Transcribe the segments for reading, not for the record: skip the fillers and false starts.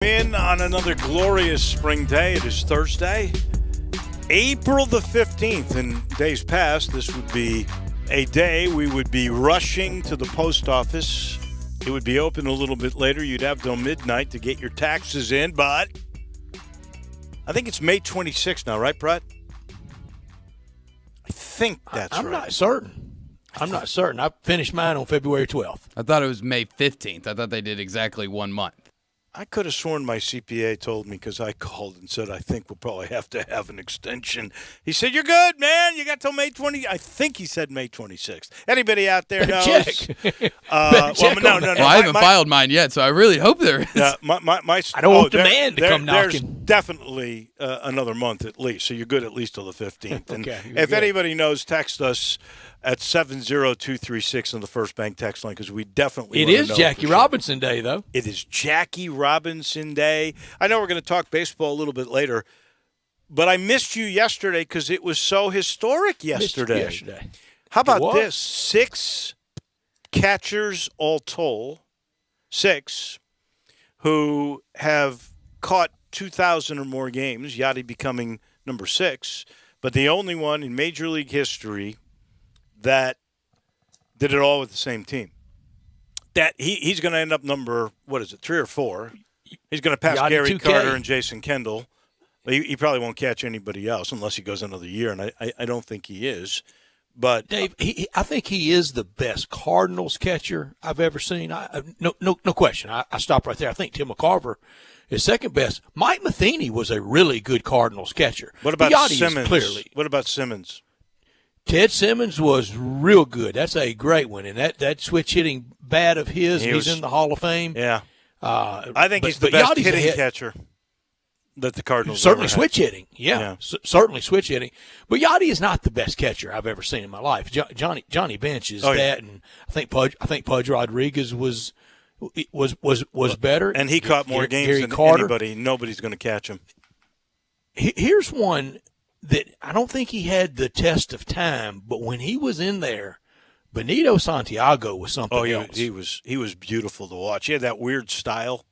In on another glorious spring day. It is Thursday, April the 15th. In days past, this would be a day we would be rushing to the post office. It would be open a little bit later. You'd have till midnight to get your taxes in, but I think it's May 26th now, right, Brett? I think that's right. I'm not certain. I finished mine on February 12th. I thought it was May 15th. I thought they did exactly 1 month. I could have sworn my CPA told me because I called and said, I think we'll probably have to have an extension. He said, you're good, man. You got till May 20. I think he said May 26th. Anybody out there knows? Check. No. Well, I haven't filed mine yet, so I really hope there is. Yeah, I don't want the man to come knocking. There's definitely another month at least, so you're good at least till the 15th. And okay, if anybody knows, text us at 70236 on the First Bank text line because we definitely want to know. It is Jackie Robinson Day, though. It is Jackie Robinson Day. I know we're going to talk baseball a little bit later, but I missed you yesterday because it was so historic yesterday. How about this? 6 catchers all told, 6, who have caught 2,000 or more games, Yachty becoming number 6, but the only one in Major League history that did it all with the same team. That he's going to end up number, 3 or 4? He's going to pass Yachty Gary 2K. Carter and Jason Kendall. But he probably won't catch anybody else unless he goes another year, and I don't think he is. But Dave, I think he is the best Cardinals catcher I've ever seen. No question. I stop right there. I think Tim McCarver is second best. Mike Matheny was a really good Cardinals catcher. What about Yachty Simmons? Clearly. What about Simmons? Ted Simmons was real good. That's a great one. And that switch hitting bat of his, he's in the Hall of Fame. Yeah. I think he's the best hitting catcher that the Cardinals certainly ever had. switch hitting. Yeah. Certainly switch hitting. But Yachty is not the best catcher I've ever seen in my life. Johnny Bench is that, and I think Pudge Rodriguez was better. And he caught more games than anybody. Nobody's going to catch him. Here's one that I don't think he had the test of time, but when he was in there, Benito Santiago was something else. He was beautiful to watch. He had that weird style.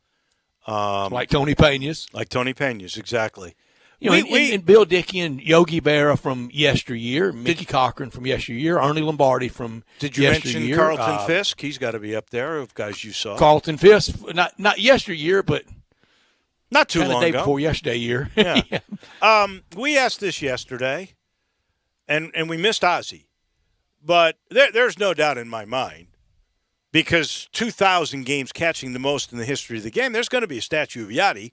Like Tony Peña's. Like Tony Peña's, exactly. And Bill Dickey and Yogi Berra from yesteryear, Mickey Cochran from yesteryear, Ernie Lombardi from yesteryear. Did you mention Carlton Fisk? He's got to be up there of guys you saw. Carlton Fisk, not yesteryear, but not too long ago. The day before yesterday year. Yeah. Yeah. We asked this yesterday, and we missed Ozzie. But there's no doubt in my mind, because 2,000 games catching the most in the history of the game, there's going to be a statue of Yachty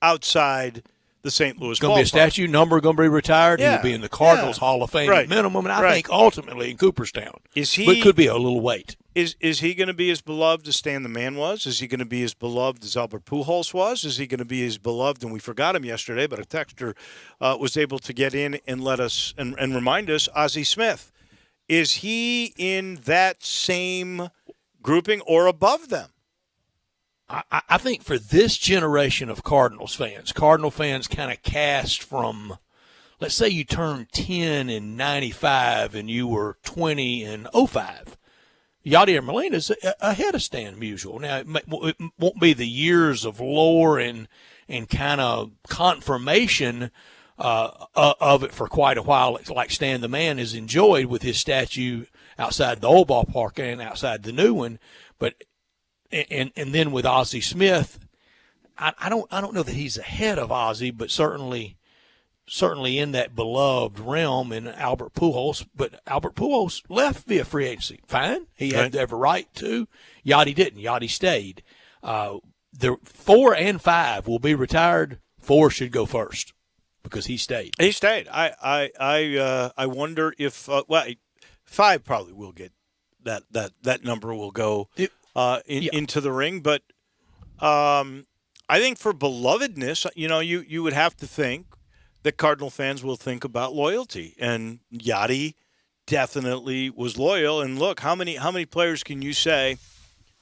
outside the St. Louis ballpark. Going to be a statue, number going to be retired. Yeah. He'll be in the Cardinals Hall of Fame at minimum, and I think ultimately in Cooperstown. But it could be a little wait. Is he going to be as beloved as Stan the Man was? Is he going to be as beloved as Albert Pujols was? Is he going to be as beloved, and we forgot him yesterday, but a texter was able to get in and let us and remind us, Ozzie Smith. Is he in that same grouping or above them? I think for this generation of Cardinal fans kind of cast from, let's say you turned 10 in 95 and you were 20 in 05. Yadier Molina's ahead of Stan Musial. Now, it won't be the years of lore and kind of confirmation of it for quite a while, like Stan the Man has enjoyed with his statue outside the old ballpark and outside the new one. But and then with Ozzie Smith, I don't know that he's ahead of Ozzie, but certainly in that beloved realm. And Albert Pujols, but Albert Pujols left via free agency. Fine, he had every right to. Yachty didn't. Yachty stayed. The 4 and 5 will be retired. 4 should go first because he stayed. He stayed. I wonder if 5 probably will get that number will go into the ring, but I think for belovedness, you would have to think that Cardinal fans will think about loyalty, and Yachty definitely was loyal. And look, how many players can you say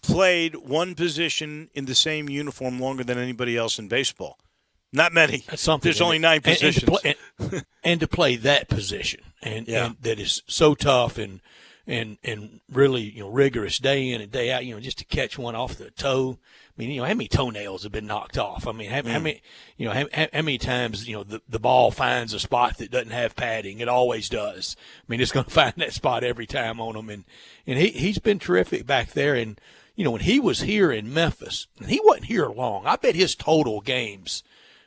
played one position in the same uniform longer than anybody else in baseball? Not many. That's something. There's only 9 positions. And to play that position, and that is so tough and really rigorous day in and day out. Just to catch one off the toe, mean, how many toenails have been knocked off? I mean, how many, how many times, the ball finds a spot that doesn't have padding? It always does. I mean, it's going to find that spot every time on him. And he's been terrific back there. And, when he was here in Memphis, and he wasn't here long, I bet his total games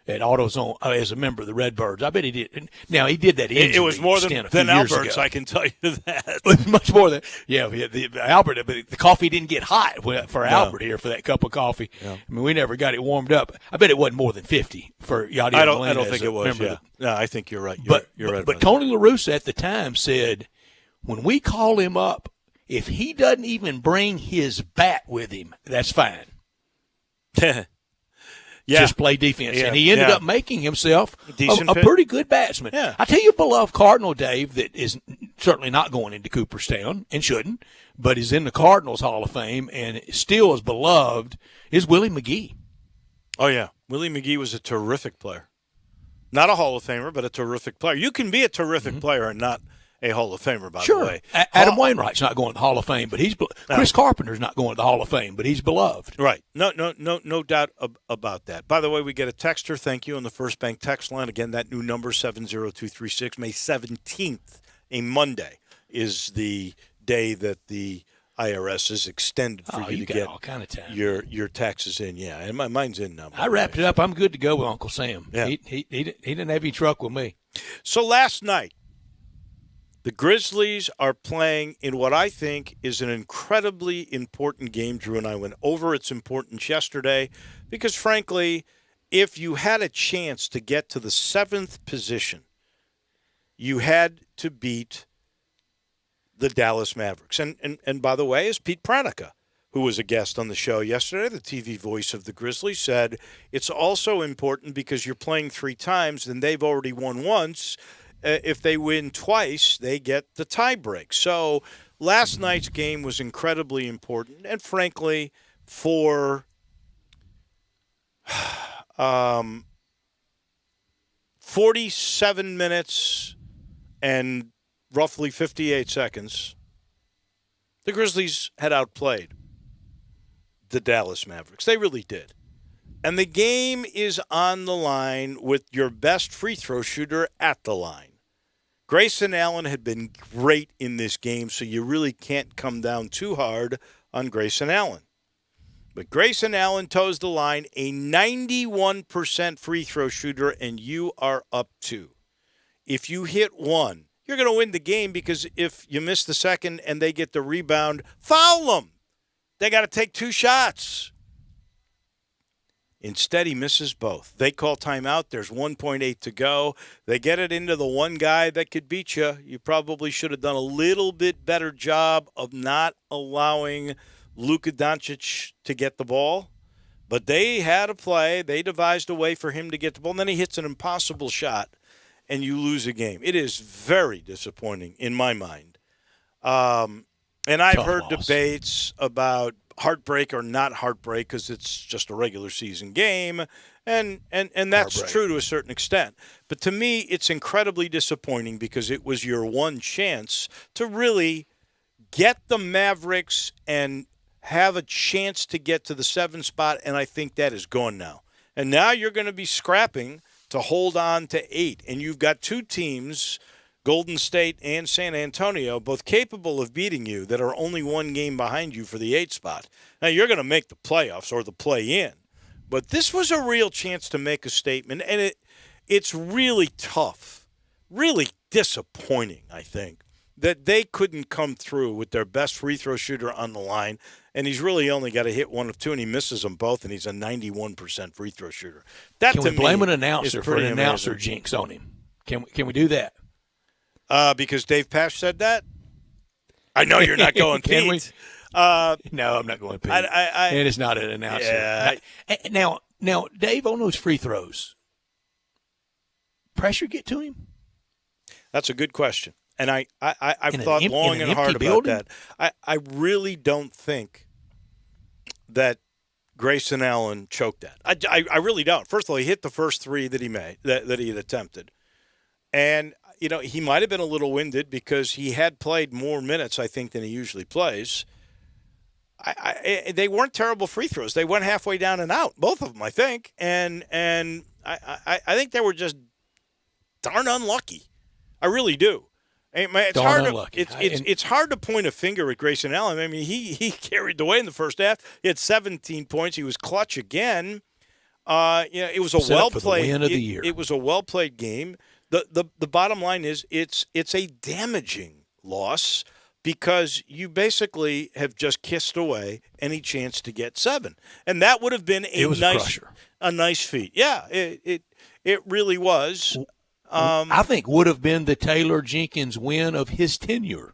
at AutoZone as a member of the Redbirds, I bet he did. Now, he did that injury. It was more than Albert's, I can tell you that. Much more than, the Albert, but the coffee didn't get hot for Albert here for that cup of coffee. Yeah. I mean, we never got it warmed up. I bet it wasn't more than 50 for Yadier Molina. I don't think it was, No, I think you're right. You're right. But Tony La Russa at the time said, when we call him up, if he doesn't even bring his bat with him, that's fine. Just play defense. And he ended up making himself a pretty good batsman. Yeah. I tell you, a beloved Cardinal, Dave, that is certainly not going into Cooperstown and shouldn't, but is in the Cardinals Hall of Fame and still is beloved, is Willie McGee. Oh, yeah. Willie McGee was a terrific player. Not a Hall of Famer, but a terrific player. You can be a terrific player and not a Hall of Famer, by the way. Adam Wainwright's not going to the Hall of Fame, but Chris Carpenter's not going to the Hall of Fame, but he's beloved. Right. No doubt about that. By the way, we get a texter. Thank you on the First Bank text line. Again, that new number, 70236. May 17th, a Monday, is the day that the IRS is extended for you to get all kind of time. your taxes in. Yeah, and mine's in now. I wrapped it up. I'm good to go with Uncle Sam. Yeah. He didn't have any truck with me. So last night, the Grizzlies are playing in what I think is an incredibly important game. Drew and I went over its importance yesterday because, frankly, if you had a chance to get to the 7th position, you had to beat the Dallas Mavericks. And by the way, as Pete Pranica, who was a guest on the show yesterday, the TV voice of the Grizzlies, said, it's also important because you're playing 3 times and they've already won once. If they win twice, they get the tie break. So last night's game was incredibly important. And frankly, for 47 minutes and roughly 58 seconds, the Grizzlies had outplayed the Dallas Mavericks. They really did. And the game is on the line with your best free throw shooter at the line. Grayson Allen had been great in this game, so you really can't come down too hard on Grayson Allen. But Grayson Allen toes the line, a 91% free throw shooter, and you are up 2. If you hit 1, you're going to win the game because if you miss the second and they get the rebound, foul them. They got to take 2 shots. Instead, he misses both. They call timeout. There's 1.8 to go. They get it into the one guy that could beat you. You probably should have done a little bit better job of not allowing Luka Doncic to get the ball. But they had a play. They devised a way for him to get the ball. And then he hits an impossible shot, and you lose a game. It is very disappointing in my mind. And I've heard debates about heartbreak or not heartbreak because it's just a regular season game, and that's true to a certain extent. But to me, it's incredibly disappointing because it was your one chance to really get the Mavericks and have a chance to get to the 7th spot, and I think that is gone now. And now you're going to be scrapping to hold on to 8, and you've got 2 teams, Golden State and San Antonio, both capable of beating you, that are only 1 game behind you for the 8th spot. Now, you're going to make the playoffs or the play-in. But this was a real chance to make a statement, and it's really tough, really disappointing, I think, that they couldn't come through with their best free throw shooter on the line, and he's really only got to hit 1 of 2, and he misses them both, and he's a 91% free throw shooter. That, can we blame an announcer for an announcer jinx on him? Can we do that? Because Dave Pash said that? I know you're not going Pete. No, I'm not going Pete. And it's not an announcer. Yeah. Now, Dave, on those free throws, pressure get to him? That's a good question. And I've thought long and hard about that. I really don't think that Grayson Allen choked that. I really don't. First of all, he hit the first 3 that he made, that he had attempted. And he might have been a little winded because he had played more minutes, I think, than he usually plays. they weren't terrible free throws. They went halfway down and out, both of them, I think. And I think they were just darn unlucky. I really do. It's darn hard unlucky. It's hard to point a finger at Grayson Allen. I mean, he carried the way in the first half. He had 17 points. He was clutch again. It was a well-played win of the year. It was a well-played game. The bottom line is it's a damaging loss because you basically have just kissed away any chance to get 7, and that would have been a nice feat. Yeah, it really was. I think would have been the Taylor Jenkins win of his tenure.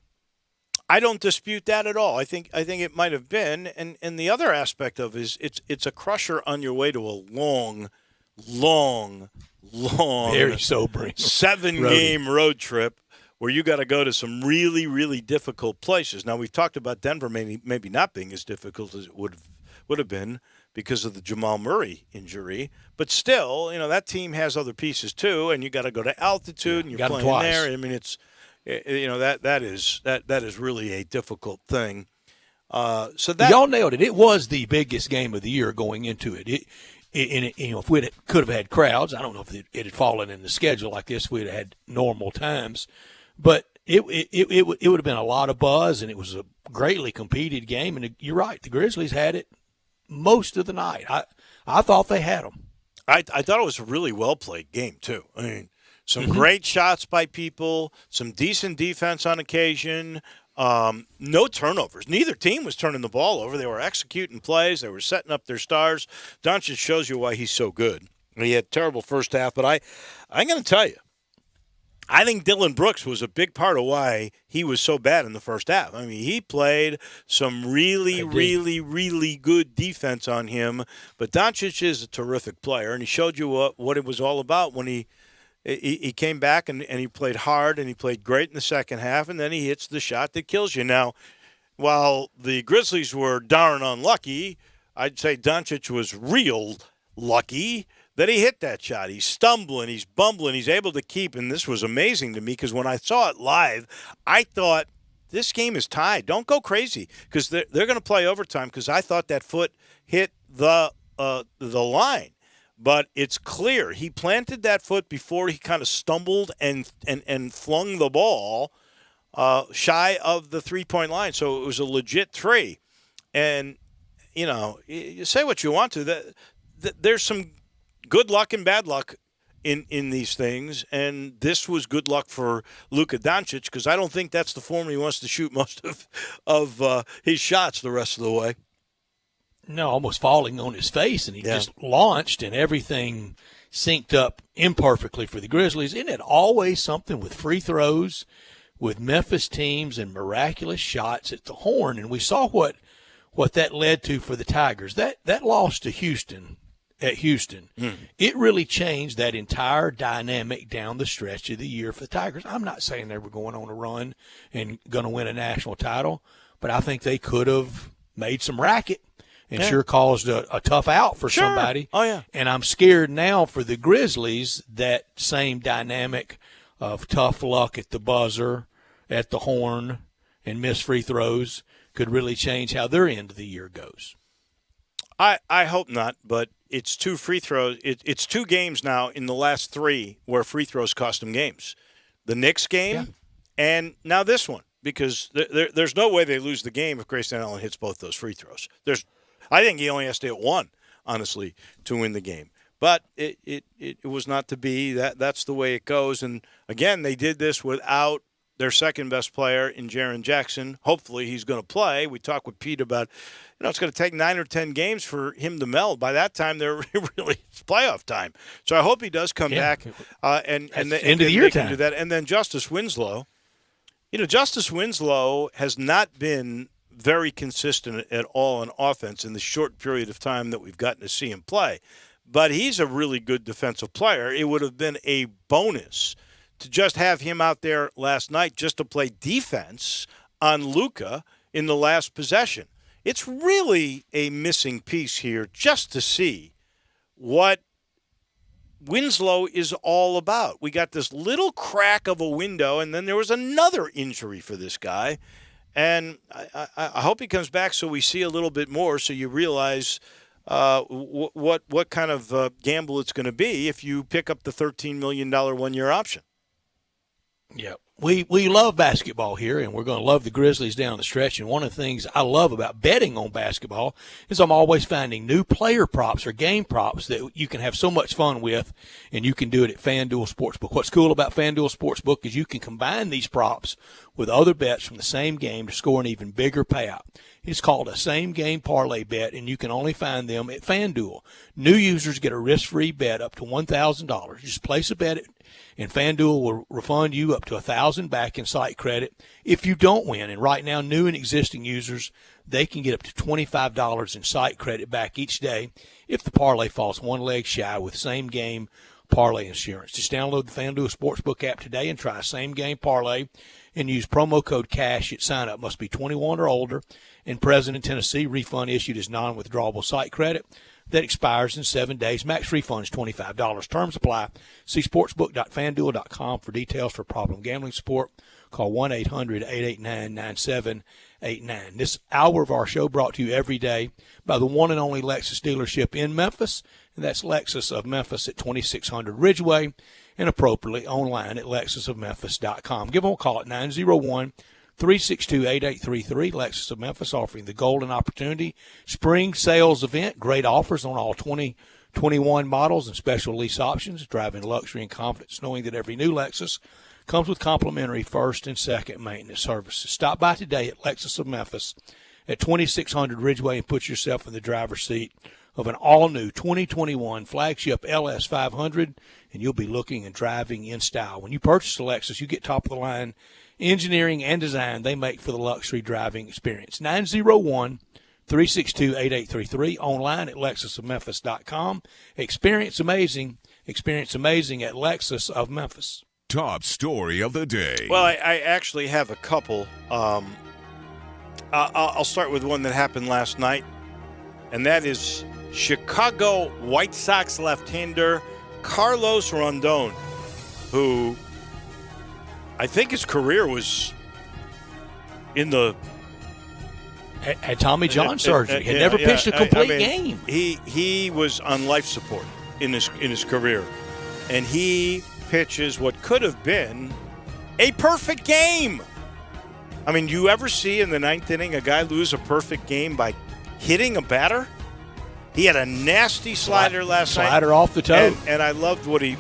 I don't dispute that at all. I think it might have been, and the other aspect of it is it's a crusher on your way to a long, very sobering 7-game road trip where you got to go to some really, really difficult places. Now we've talked about Denver maybe not being as difficult as it would have been because of the Jamal Murray injury, but still, that team has other pieces too, and you got to go to altitude and you're playing there. I mean, it's. That is really a difficult thing. So that y'all nailed it. It was the biggest game of the year going into it. If we could have had crowds, I don't know if it had fallen in the schedule like this. We'd have had normal times, but it would have been a lot of buzz, and it was a greatly competed game. And you're right, the Grizzlies had it most of the night. I thought they had them. I thought it was a really well played game too. I mean. Some great shots by people, some decent defense on occasion, no turnovers. Neither team was turning the ball over. They were executing plays. They were setting up their stars. Doncic shows you why he's so good. He had a terrible first half, but I'm going to tell you, I think Dylan Brooks was a big part of why he was so bad in the first half. I mean, he played some really, really, really good defense on him, but Doncic is a terrific player, and he showed you what it was all about when he came back and he played hard and he played great in the second half, and then he hits the shot that kills you. Now, while the Grizzlies were darn unlucky, I'd say Doncic was real lucky that he hit that shot. He's stumbling, he's bumbling, he's able to keep, and this was amazing to me because when I saw it live, I thought, this game is tied. Don't go crazy because they're going to play overtime because I thought that foot hit the line. But it's clear he planted that foot before he kind of stumbled and flung the ball shy of the 3-point line. So it was a legit 3. And, you say what you want to. There's some good luck and bad luck in these things. And this was good luck for Luka Doncic because I don't think that's the form he wants to shoot most of his shots the rest of the way. No, almost falling on his face, and he just launched, and everything synced up imperfectly for the Grizzlies. Isn't it always something with free throws, with Memphis teams, and miraculous shots at the horn? And we saw what that led to for the Tigers. That loss to Houston, it really changed that entire dynamic down the stretch of the year for the Tigers. I'm not saying they were going on a run and going to win a national title, but I think they could have made some racket. And sure caused a tough out for somebody. Oh, yeah. And I'm scared now for the Grizzlies, that same dynamic of tough luck at the buzzer, at the horn, and missed free throws could really change how their end of the year goes. I hope not, but it's 2 free throws. It's 2 games now in the last 3 where free throws cost them games. The Knicks game and now this one, because there's no way they lose the game if Grayson Allen hits both those free throws. I think he only has to hit 1, honestly, to win the game. But it was not to be. That's the way it goes. And, again, they did this without their second-best player in Jaren Jackson. Hopefully he's going to play. We talked with Pete about, it's going to take 9 or 10 games for him to meld. By that time, they're really it's playoff time. So I hope he does come back. And end of the year time. Do that. And then Justice Winslow. Justice Winslow has not been very consistent at all in offense in the short period of time that we've gotten to see him play. But he's a really good defensive player. It would have been a bonus to just have him out there last night just to play defense on Luka in the last possession. It's really a missing piece here just to see what Winslow is all about. We got this little crack of a window, and then there was another injury for this guy. And I hope he comes back so we see a little bit more, so you realize what kind of gamble it's going to be if you pick up the $13 million one-year option. Yeah. We love basketball here, and we're going to love the Grizzlies down the stretch. And one of the things I love about betting on basketball is I'm always finding new player props or game props that you can have so much fun with, and you can do it at FanDuel Sportsbook. What's cool about FanDuel Sportsbook is you can combine these props with other bets from the same game to score an even bigger payout. It's called a same-game parlay bet, and you can only find them at FanDuel. New users get a risk-free bet up to $1,000. Just place a bet and FanDuel will refund you up to $1,000 back in site credit if you don't win. And right now, new and existing users, they can get up to $25 in site credit back each day if the parlay falls one leg shy with same-game parlay insurance. Just download the FanDuel Sportsbook app today and try a same-game parlay and use promo code CASH at sign-up. Must be 21 or older and present in Tennessee. Refund issued as non-withdrawable site credit that expires in 7 days. Max refund is $25. Terms apply. See sportsbook.fanduel.com for details. For problem gambling support, call 1-800-889-9789. This hour of our show brought to you every day by the one and only Lexus dealership in Memphis, and that's Lexus of Memphis at 2600 Ridgeway, and appropriately online at lexusofmemphis.com. Give them a call at 901-362-8833. Lexus of Memphis offering the golden opportunity spring sales event. Great offers on all 2021 models and special lease options. Driving luxury and confidence knowing that every new Lexus comes with complimentary first and second maintenance services. Stop by today at Lexus of Memphis at 2600 Ridgeway and put yourself in the driver's seat of an all-new 2021 flagship LS 500, and you'll be looking and driving in style. When you purchase a Lexus, you get top-of-the-line engineering and design they make for the luxury driving experience. 901-362-8833, online at lexusofmemphis.com. Experience amazing at Lexus of Memphis. Top story of the day. Well, I actually have a couple. I'll start with one that happened last night, and that is Chicago White Sox left-hander Carlos Rondon, who I think his career was in the had Tommy John surgery. Had never pitched a complete game. He was on life support in his career, and he pitches what could have been a perfect game. I mean, you ever see in the ninth inning a guy lose a perfect game by hitting a batter? He had a nasty slider last night. Slider off the toe. And I loved what he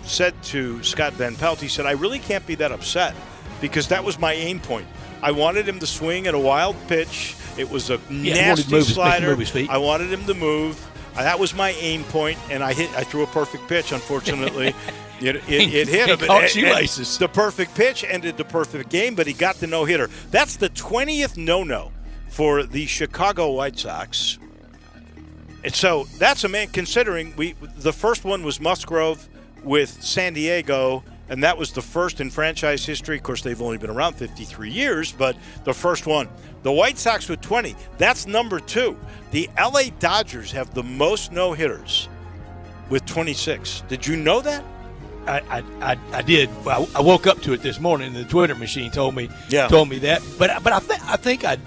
said to Scott Van Pelt. He said, I really can't be that upset because that was my aim point. I wanted him to swing at a wild pitch. It was a nasty slider. I wanted him to move. That was my aim point, and I threw a perfect pitch, unfortunately. It hit him. The perfect pitch ended the perfect game, but he got the no-hitter. That's the 20th no-no for the Chicago White Sox. And so that's a man, considering the first one was Musgrove with San Diego, and that was the first in franchise history. Of course, they've only been around 53 years, but the first one. The White Sox with 20, that's number 2. The L.A. Dodgers have the most no-hitters with 26. Did you know that? I did. I woke up to it this morning, and the Twitter machine told me that. But I think I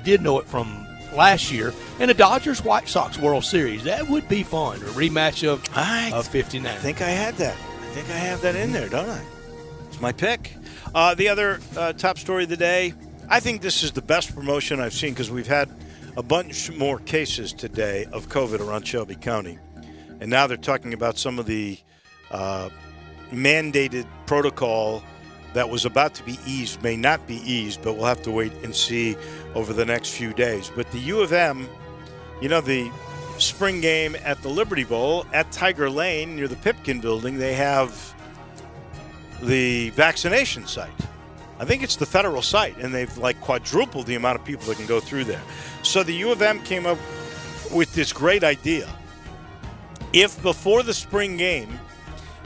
did know it from last year. And the Dodgers White Sox World Series, that would be fun. A rematch of 59. I think I had that. I think I have that in there, don't I? It's my pick. The other top story of the day, I think this is the best promotion I've seen because we've had a bunch more cases today of COVID around Shelby County. And now they're talking about some of the mandated protocol that was about to be eased may not be eased, but we'll have to wait and see over the next few days. But the U of M, the spring game at the Liberty Bowl at Tiger Lane near the Pipkin building, they have the vaccination site. I think it's the federal site, and they've quadrupled the amount of people that can go through there. So the U of M came up with this great idea. If before the spring game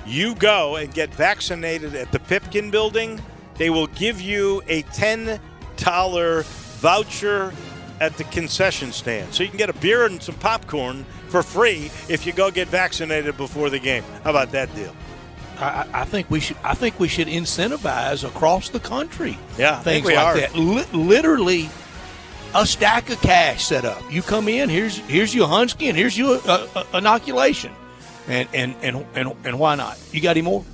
you go and get vaccinated at the Pipkin building, they will give you a $10 voucher at the concession stand. So you can get a beer and some popcorn for free if you go get vaccinated before the game. How about that deal? I think we should incentivize across the country. Yeah, things we like are. that. Literally, a stack of cash set up. You come in, here's your Hunsky, and here's your inoculation, and why not? You got any more?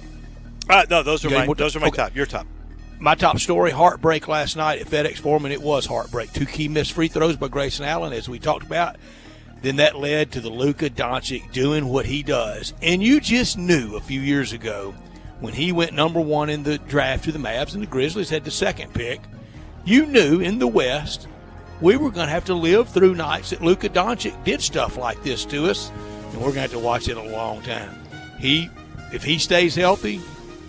No, those are my Okay. top. Your top. My top story: heartbreak last night at FedEx Forum, and it was heartbreak. 2 key missed free throws by Grayson Allen, as we talked about. Then that led to the Luka Doncic doing what he does. And you just knew a few years ago when he went number 1 in the draft to the Mavs and the Grizzlies had the second pick, you knew in the West we were going to have to live through nights that Luka Doncic did stuff like this to us, and we're going to have to watch it a long time. If he stays healthy,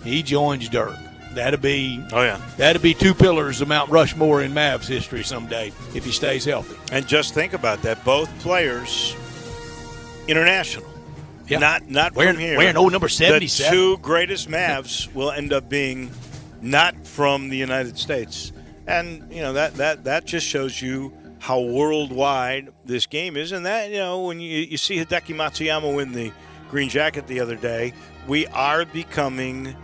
he joins Dirk. That'd be 2 pillars of Mount Rushmore in Mavs history someday if he stays healthy. And just think about that. Both players international. Yeah. Not wearing, from here. Wearing old number 77. The 2 greatest Mavs will end up being not from the United States. And, that just shows you how worldwide this game is. And that, when you see Hideki Matsuyama win the green jacket the other day, we are becoming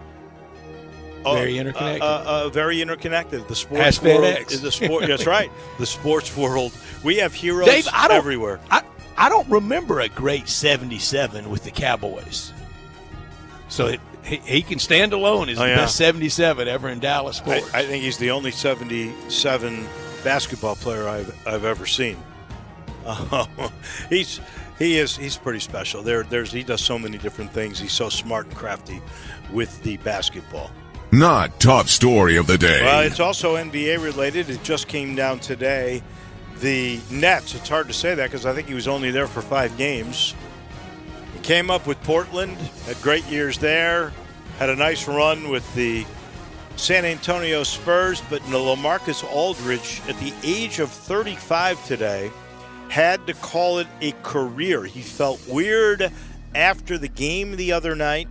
very interconnected. Very interconnected. The sports As world FedEx. is the sport. That's right. The sports world. We have heroes Dave, everywhere. I don't remember a great 77 with the Cowboys. So he can stand alone as the best 77 ever in Dallas sports. I think he's the only 77 basketball player I've ever seen. He's pretty special. He does so many different things. He's so smart and crafty with the basketball. Not top story of the day. Well, it's also NBA related. It just came down today. The Nets, it's hard to say that because I think he was only there for 5 games. He came up with Portland, had great years there, had a nice run with the San Antonio Spurs, but LaMarcus Aldridge, at the age of 35 today, had to call it a career. He felt weird after the game the other night,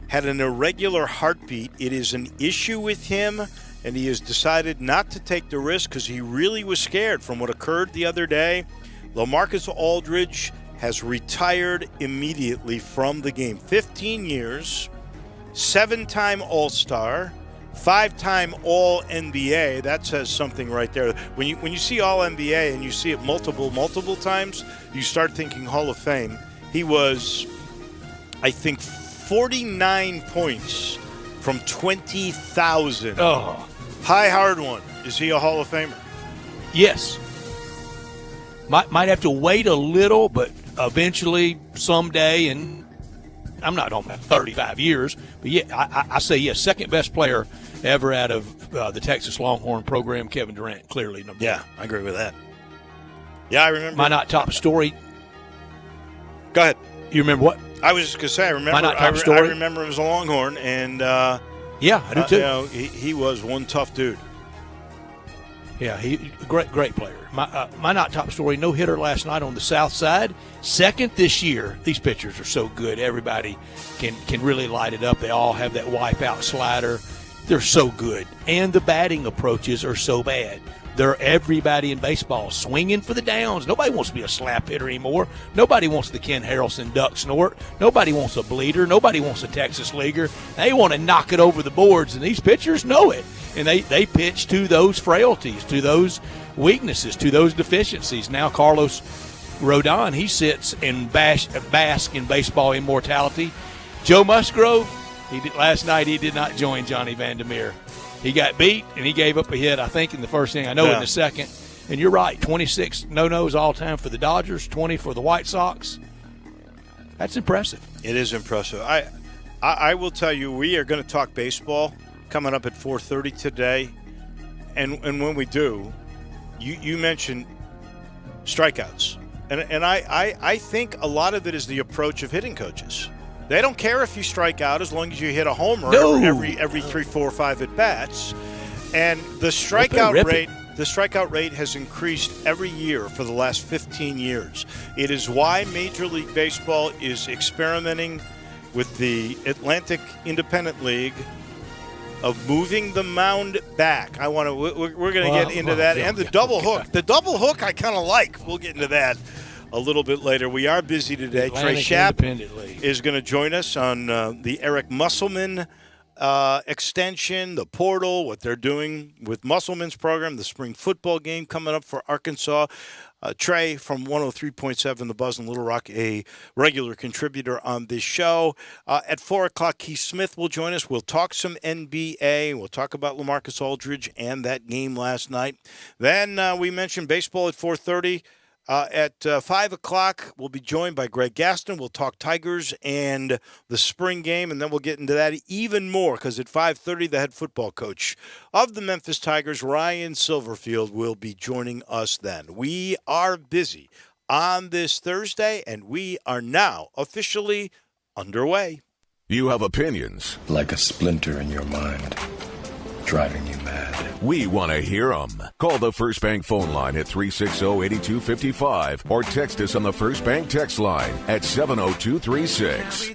had an irregular heartbeat. It is an issue with him, and he has decided not to take the risk because he really was scared from what occurred the other day. LaMarcus Aldridge has retired immediately from the game. 15 years, 7-time All-Star, 5-time All-NBA. That says something right there. When you see All-NBA and you see it multiple times, you start thinking Hall of Fame. He was, I think, 49 points from 20,000. Oh. High hard one. Is he a Hall of Famer? Yes. Might have to wait a little, but eventually, someday, and I'm not talking about 35 years, but yeah, I say yes, second best player ever out of the Texas Longhorn program, Kevin Durant, clearly number 1. I agree with that. Yeah, I remember. My not top story. Go ahead. You remember what? I was just going to say, I remember him as a Longhorn, and yeah, I do too. He was one tough dude. Yeah, he great player. My not top story, no hitter last night on the South Side. Second this year. These pitchers are so good. Everybody can really light it up. They all have that wipeout slider. They're so good, and the batting approaches are so bad. They're everybody in baseball swinging for the downs. Nobody wants to be a slap hitter anymore. Nobody wants the Ken Harrelson duck snort. Nobody wants a bleeder. Nobody wants a Texas leaguer. They want to knock it over the boards, and these pitchers know it. And they pitch to those frailties, to those weaknesses, to those deficiencies. Now Carlos Rodon, he sits and bask in baseball immortality. Joe Musgrove, last night he did not join Johnny Vandermeer. He got beat, and he gave up a hit, I think, in the first inning. I know in the second. And you're right, 26 no-nos all time for the Dodgers, 20 for the White Sox. That's impressive. It is impressive. I will tell you, we are going to talk baseball coming up at 4:30 today. And when we do, you mentioned strikeouts. And I think a lot of it is the approach of hitting coaches. They don't care if you strike out as long as you hit a homer every 3, 4, 5 at bats. And the strikeout rate has increased every year for the last 15 years. It is why Major League Baseball is experimenting with the Atlantic Independent League of moving the mound back. We're going to get into that, and the double hook. The double hook I kind of like. We'll get into that a little bit later. We are busy today. Trey Schapp is going to join us on the Eric Musselman extension, the portal, what they're doing with Musselman's program, the spring football game coming up for Arkansas. Trey from 103.7 The Buzz in Little Rock, a regular contributor on this show. At 4 o'clock, Keith Smith will join us. We'll talk some NBA. We'll talk about LaMarcus Aldridge and that game last night. Then we mentioned baseball at 4:30. At 5 o'clock, we'll be joined by Greg Gaston. We'll talk Tigers and the spring game, and then we'll get into that even more because at 5:30, the head football coach of the Memphis Tigers, Ryan Silverfield, will be joining us then. We are busy on this Thursday, and we are now officially underway. You have opinions. Like a splinter in your mind, driving you mad. We want to hear them. Call the First Bank phone line at 360-8255 or text us on the First Bank text line at 70236.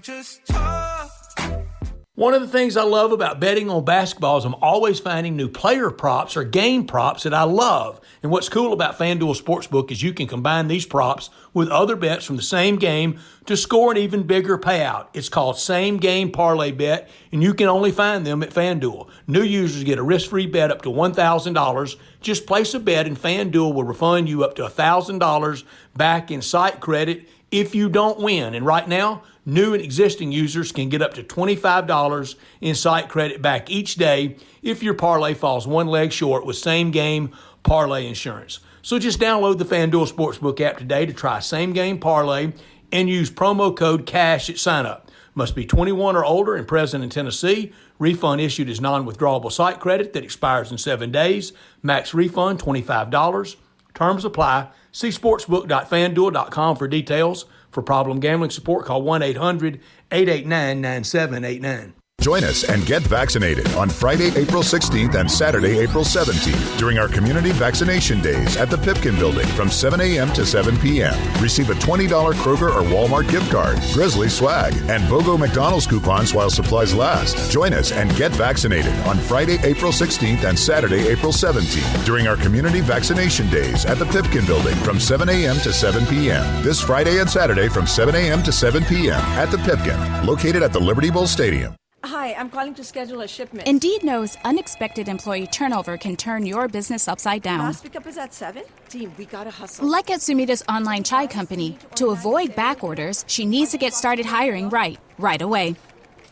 One of the things I love about betting on basketball is I'm always finding new player props or game props that I love. And what's cool about FanDuel Sportsbook is you can combine these props with other bets from the same game to score an even bigger payout. It's called Same Game Parlay Bet, and you can only find them at FanDuel. New users get a risk-free bet up to $1,000. Just place a bet and FanDuel will refund you up to $1,000 back in site credit if you don't win. And right now, new and existing users can get up to $25 in site credit back each day if your parlay falls one leg short with Same Game Parlay insurance. So just download the FanDuel Sportsbook app today to try Same Game Parlay and use promo code CASH at sign-up. Must be 21 or older and present in Tennessee. Refund issued as non-withdrawable site credit that expires in 7 days. Max refund $25. Terms apply. See sportsbook.fanduel.com for details. For problem gambling support, call 1-800-889-9789. Join us and get vaccinated on Friday, April 16th and Saturday, April 17th during our community vaccination days at the Pipkin Building from 7 a.m. to 7 p.m. Receive a $20 Kroger or Walmart gift card, Grizzly swag, and BOGO McDonald's coupons while supplies last. Join us and get vaccinated on Friday, April 16th and Saturday, April 17th during our community vaccination days at the Pipkin Building from 7 a.m. to 7 p.m. This Friday and Saturday from 7 a.m. to 7 p.m. at the Pipkin, located at the Liberty Bowl Stadium. Hi, I'm calling to schedule a shipment. Indeed knows unexpected employee turnover can turn your business upside down. Last pickup is at 7? Team, we gotta hustle. Like at Sumita's online chai company, to avoid back orders, she needs to get started hiring right away.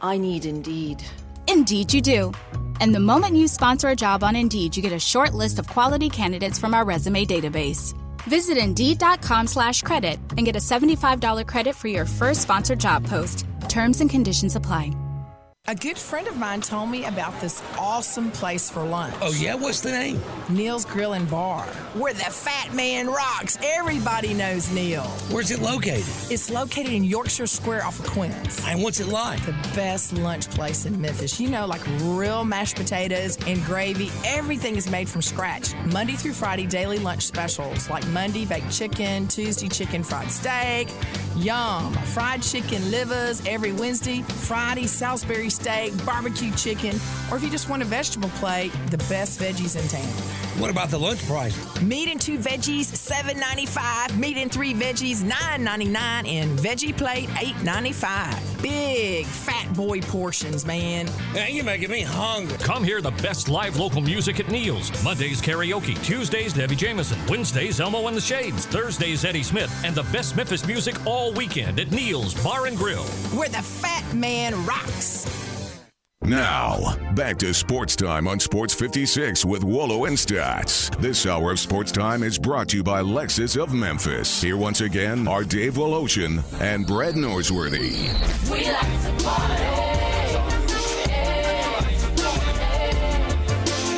I need Indeed. Indeed you do. And the moment you sponsor a job on Indeed, you get a short list of quality candidates from our resume database. Visit Indeed.com/credit and get a $75 credit for your first sponsored job post. Terms and conditions apply. A good friend of mine told me about this awesome place for lunch. Oh, yeah? What's the name? Neil's Grill and Bar, where the fat man rocks. Everybody knows Neil. Where's it located? It's located in Yorkshire Square off of Quince. And what's it like? The best lunch place in Memphis. You know, like real mashed potatoes and gravy. Everything is made from scratch. Monday through Friday, daily lunch specials like Monday baked chicken, Tuesday chicken fried steak, yum, fried chicken livers every Wednesday, Friday Salisbury steak, barbecue chicken, or if you just want a vegetable plate, the best veggies in town. What about the lunch price? Meat and 2 veggies, $7.95. Meat and 3 veggies, $9.99. And veggie plate, $8.95. Big fat boy portions, man. Man, you're making me hungry. Come hear the best live local music at Neil's. Mondays, karaoke. Tuesdays, Debbie Jameson. Wednesdays, Elmo and the Shades. Thursdays, Eddie Smith. And the best Memphis music all weekend at Neil's Bar and Grill, where the fat man rocks. Now, back to Sports Time on Sports 56 with Wallo and Stats. This hour of Sports Time is brought to you by Lexus of Memphis. Here once again are Dave Woloshin and Brad Norsworthy. We like to party.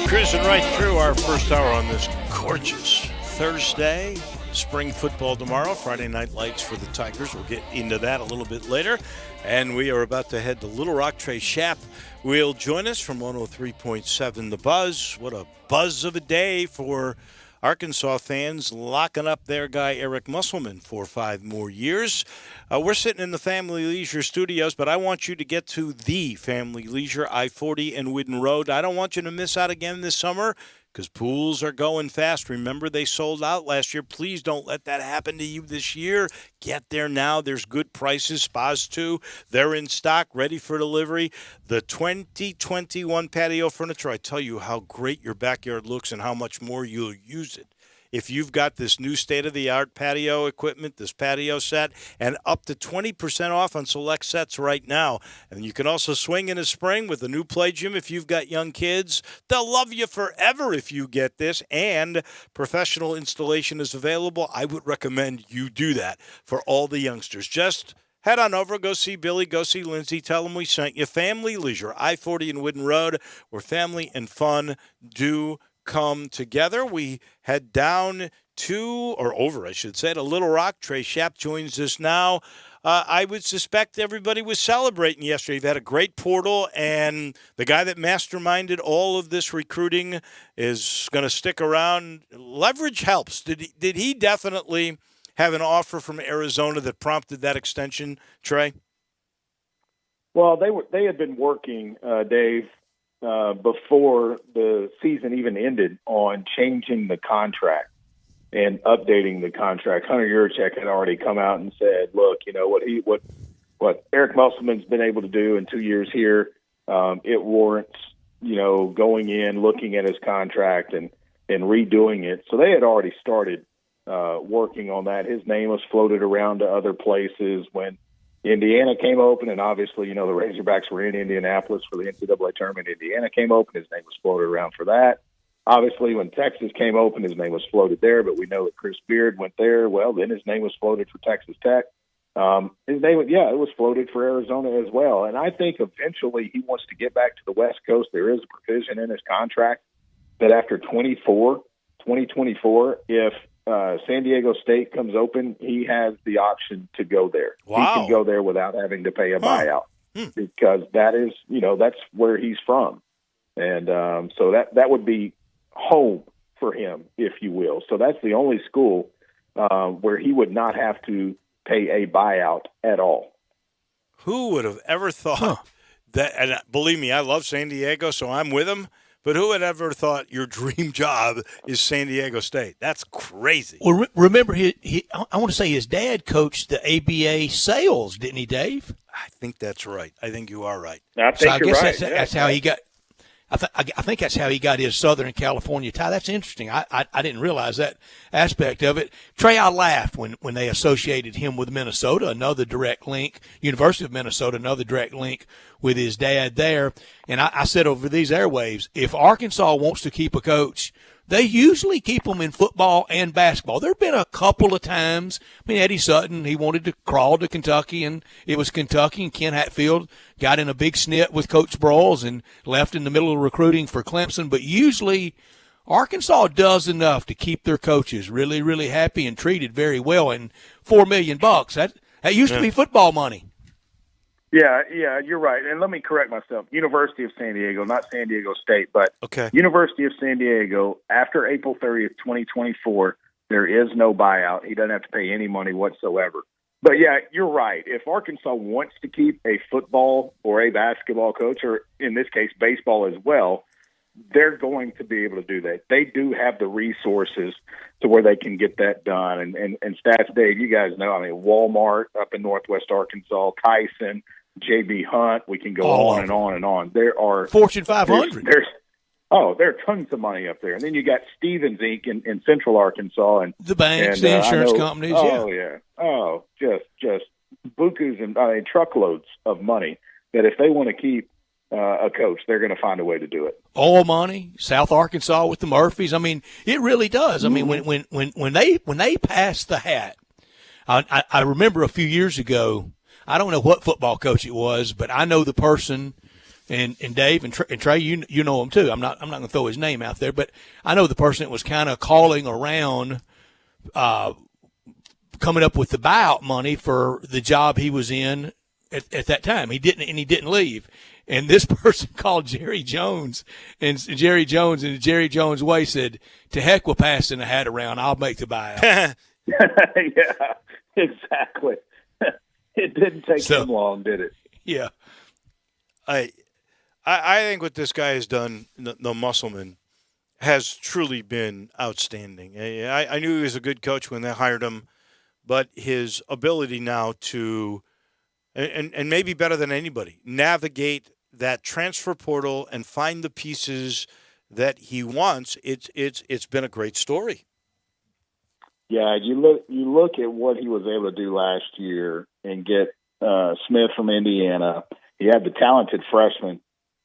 Cruising right through our first hour on this gorgeous Thursday. Spring football tomorrow, Friday night lights for the Tigers. We'll get into that a little bit later. And we are about to head to Little Rock. Trey Schapp will join us from 103.7 The Buzz. What a buzz of a day for Arkansas fans, locking up their guy Eric Musselman for 5 more years. We're sitting in the Family Leisure Studios, but I want you to get to the Family Leisure, I-40 and Whidden Road. I don't want you to miss out again this summer. because pools are going fast. Remember, they sold out last year. Please don't let that happen to you this year. Get there now. There's good prices. Spas, too. They're in stock, ready for delivery. The 2021 patio furniture, I tell you how great your backyard looks and how much more you'll use it. If you've got this new state-of-the-art patio equipment, this patio set, and up to 20% off on select sets right now. And you can also swing in the spring with the new play gym if you've got young kids. They'll love you forever if you get this, and professional installation is available. I would recommend you do that for all the youngsters. Just head on over, go see Billy, go see Lindsay, tell them we sent you. Family Leisure, I-40 and Wooden Road, where family and fun do come together. We head down to, or over, I should say, to Little Rock. Trey Schapp joins us now. I would suspect everybody was celebrating yesterday. You've had a great portal, and the guy that masterminded all of this recruiting is going to stick around. Leverage helps. Did he definitely have an offer from Arizona that prompted that extension, Trey? Well, they had been working, Dave, before the season even ended on changing the contract and updating the contract. Hunter Yurchek had already come out and said, look, you know, what Eric Musselman's been able to do in 2 years here, it warrants, you know, going in, looking at his contract and redoing it. So they had already started working on that. His name was floated around to other places when Indiana came open, and obviously, you know, the Razorbacks were in Indianapolis for the NCAA tournament. Indiana came open. His name was floated around for that. Obviously, when Texas came open, his name was floated there, but we know that Chris Beard went there. Well, then his name was floated for Texas Tech. His name, it was floated for Arizona as well. And I think eventually he wants to get back to the West Coast. There is a provision in his contract that after 2024, if San Diego State comes open, he has the option to go there. Wow. He can go there without having to pay a buyout because that is, you know, that's where he's from. And so that would be home for him, if you will. So that's the only school where he would not have to pay a buyout at all. Who would have ever thought that? And believe me, I love San Diego, so I'm with him. But who would ever thought your dream job is San Diego State? That's crazy. Well, remember, I want to say his dad coached the ABA sales, didn't he, Dave? I think that's right. I think you are right. I guess that's how he got. I think that's how he got his Southern California tie. That's interesting. I didn't realize that aspect of it. Trey, I laughed when they associated him with Minnesota, another direct link. University of Minnesota, another direct link with his dad there. And I said over these airwaves, if Arkansas wants to keep a coach, they usually keep them in football and basketball. There have been a couple of times. I mean, Eddie Sutton, he wanted to crawl to Kentucky, and it was Kentucky, and Ken Hatfield got in a big snit with Coach Broyles and left in the middle of recruiting for Clemson. But usually Arkansas does enough to keep their coaches really, really happy and treated very well. And $4 million, that used to be football money. Yeah, you're right. And let me correct myself. University of San Diego, not San Diego State, but University of San Diego, after April 30th, 2024, there is no buyout. He doesn't have to pay any money whatsoever. But, yeah, you're right. If Arkansas wants to keep a football or a basketball coach, or in this case baseball as well, they're going to be able to do that. They do have the resources to where they can get that done. And Stats, Dave, you guys know, I mean, Walmart up in Northwest Arkansas, Tyson, J.B. Hunt, we can go on and on and on. There are Fortune 500. There are tons of money up there. And then you got Stevens Inc. in Central Arkansas. And the banks, the insurance companies. Oh, just bukus and truckloads of money that if they want to keep a coach, they're going to find a way to do it. Oil money, South Arkansas with the Murphys. I mean, it really does. I mean, when they passed the hat, I remember a few years ago, I don't know what football coach it was, but I know the person, and Dave and Trey, you know him too. I'm not going to throw his name out there, but I know the person that was kind of calling around, coming up with the buyout money for the job he was in at that time. He didn't leave. And this person called Jerry Jones, and Jerry Jones way said, "To heck with passing the hat around. I'll make the buyout." Yeah, exactly. It didn't take him long, did it? Yeah. I think what this guy has done, the Musselman, has truly been outstanding. I knew he was a good coach when they hired him, but his ability now to, and maybe better than anybody, navigate that transfer portal and find the pieces that he wants, it's been a great story. Yeah, you look at what he was able to do last year and get Smith from Indiana. He had the talented freshman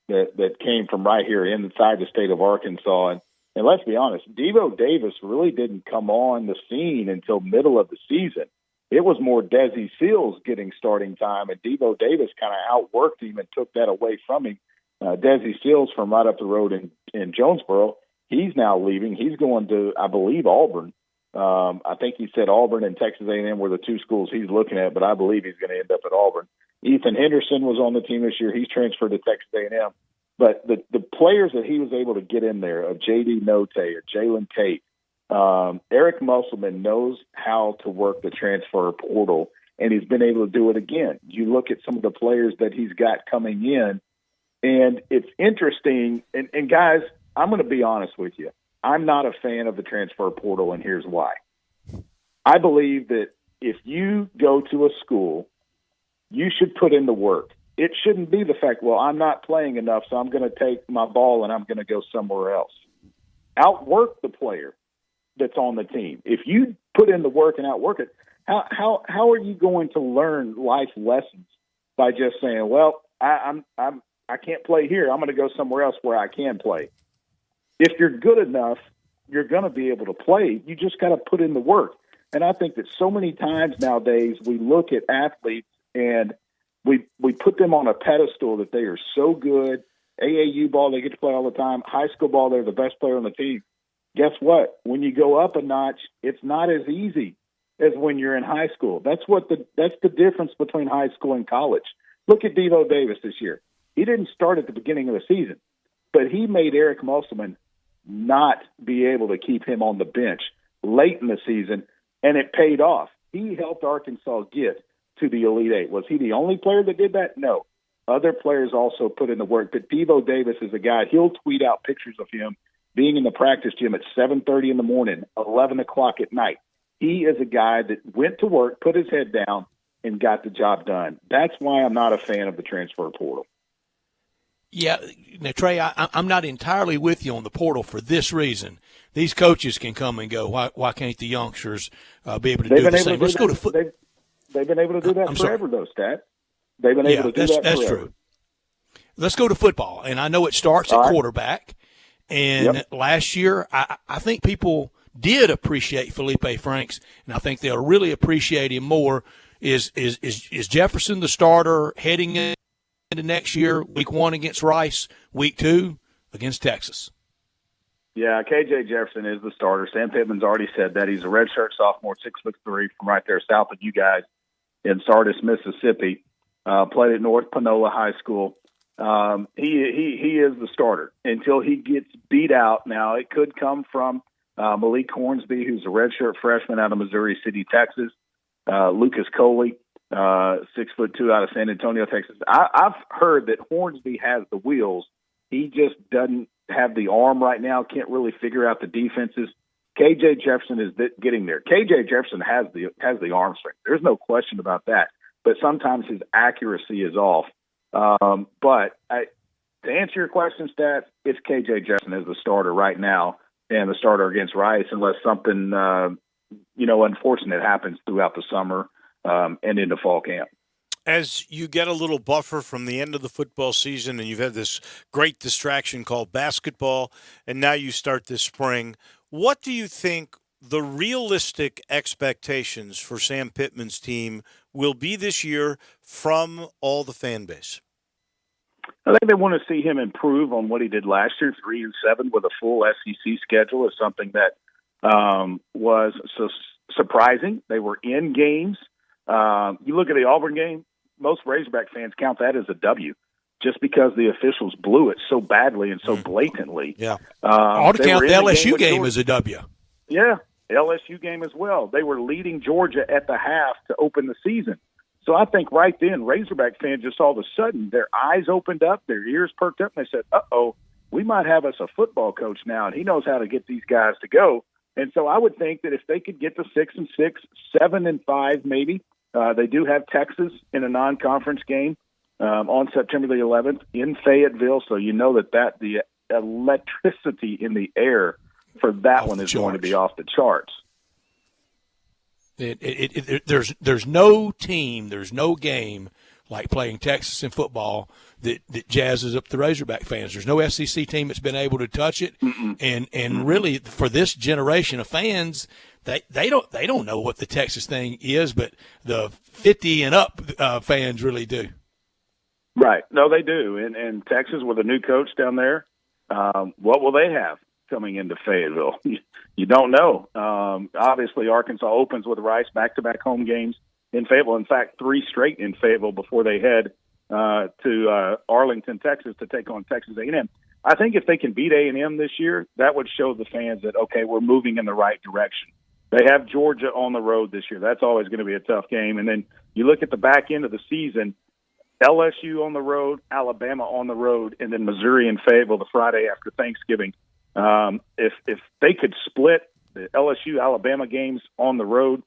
that came from right here inside the state of Arkansas. And let's be honest, Devo Davis really didn't come on the scene until middle of the season. It was more Desi Seals getting starting time, and Devo Davis kind of outworked him and took that away from him. Desi Seals from right up the road in Jonesboro, he's now leaving. He's going to, I believe, Auburn. I think he said Auburn and Texas A&M were the two schools he's looking at, but I believe he's going to end up at Auburn. Ethan Henderson was on the team this year. He's transferred to Texas A&M. But the players that he was able to get in there, of J.D. Note or Jalen Tate, Eric Musselman knows how to work the transfer portal, and he's been able to do it again. You look at some of the players that he's got coming in, and it's interesting. And guys, I'm going to be honest with you. I'm not a fan of the transfer portal, and here's why. I believe that if you go to a school, you should put in the work. It shouldn't be the fact, well, I'm not playing enough, so I'm going to take my ball and I'm going to go somewhere else. Outwork the player that's on the team. If you put in the work and outwork it, how are you going to learn life lessons by just saying, well, I can't play here, I'm going to go somewhere else where I can play? If you're good enough, you're going to be able to play. You just got to put in the work. And I think that so many times nowadays we look at athletes and we put them on a pedestal that they are so good. AAU ball, they get to play all the time. High school ball, they're the best player on the team. Guess what? When you go up a notch, it's not as easy as when you're in high school. That's the difference between high school and college. Look at Devo Davis this year. He didn't start at the beginning of the season, but he made Eric Musselman not be able to keep him on the bench late in the season, and it paid off. He helped Arkansas get to the Elite Eight. Was he the only player that did that? No. Other players also put in the work. But Devo Davis is a guy, he'll tweet out pictures of him being in the practice gym at 7:30 in the morning, 11 o'clock at night. He is a guy that went to work, put his head down, and got the job done. That's why I'm not a fan of the transfer portal. Yeah, now, Trey, I'm not entirely with you on the portal for this reason. These coaches can come and go. Why can't the youngsters be able to do the same? Let's go to football. They've been able to do that forever, though, Stat. They've been able to do that that's forever. True. Let's go to football. And I know it starts at quarterback. And last year, I think people did appreciate Felipe Franks, and I think they'll really appreciate him more. Is Jefferson the starter heading into next year, week 1 against Rice, week 2 against Texas? Yeah, KJ Jefferson is the starter. Sam Pittman's already said that. He's a redshirt sophomore, 6'3", from right there south of you guys in Sardis, Mississippi. Played at North Panola High School. He is the starter until he gets beat out. Now, it could come from Malik Hornsby, who's a redshirt freshman out of Missouri City, Texas. Lucas Coley, 6'2", out of San Antonio, Texas. I've heard that Hornsby has the wheels. He just doesn't have the arm right now, can't really figure out the defenses. KJ Jefferson is getting there. KJ Jefferson has the arm strength. There's no question about that. But sometimes his accuracy is off. But to answer your question, Stat, it's KJ Jefferson as the starter right now and the starter against Rice, unless something unfortunate happens throughout the summer and into fall camp. As you get a little buffer from the end of the football season and you've had this great distraction called basketball, and now you start this spring, what do you think the realistic expectations for Sam Pittman's team will be this year from all the fan base? I think they want to see him improve on what he did last year. 3-7 with a full SEC schedule is something that was so surprising. They were in games. You look at the Auburn game, most Razorback fans count that as a W just because the officials blew it so badly and so blatantly. Yeah. I'll count the LSU game as a W. Yeah, LSU game as well. They were leading Georgia at the half to open the season. So I think right then, Razorback fans just all of a sudden, their eyes opened up, their ears perked up, and they said, uh-oh, we might have us a football coach now, and he knows how to get these guys to go. And so I would think that if they could get to 6-6, 7-5 maybe, they do have Texas in a non-conference game on September the 11th in Fayetteville, so you know that the electricity in the air for that one is going to be off the charts. There's no team, there's no game like playing Texas in football that jazzes up the Razorback fans. There's no SEC team that's been able to touch it, and really for this generation of fans, they don't know what the Texas thing is, but the 50 and up fans really do. Right, no, they do, and Texas with a new coach down there, what will they have coming into Fayetteville? You don't know. Obviously, Arkansas opens with Rice, back-to-back home games in Fayetteville. In fact, 3 straight in Fayetteville before they head to Arlington, Texas, to take on Texas A&M. I think if they can beat A&M this year, that would show the fans that, okay, we're moving in the right direction. They have Georgia on the road this year. That's always going to be a tough game. And then you look at the back end of the season, LSU on the road, Alabama on the road, and then Missouri and Fayetteville the Friday after Thanksgiving. If they could split the LSU-Alabama games on the road,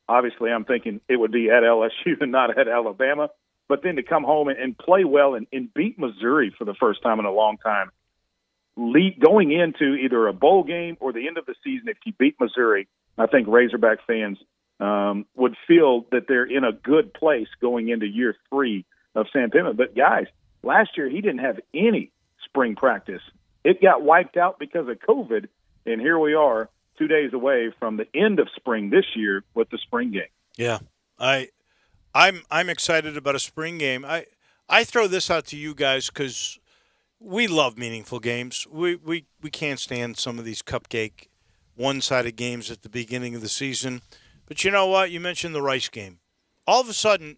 obviously I'm thinking it would be at LSU and not at Alabama. But then to come home and play well and beat Missouri for the first time in a long time, going into either a bowl game or the end of the season, if you beat Missouri, I think Razorback fans would feel that they're in a good place going into year 3 of Sam Pittman. But, guys, last year he didn't have any spring practice. It got wiped out because of COVID, and here we are 2 days away from the end of spring this year with the spring game. Yeah, I'm excited about a spring game. I throw this out to you guys because we love meaningful games. We can't stand some of these cupcake, one-sided games at the beginning of the season. But you know what? You mentioned the Rice game. All of a sudden,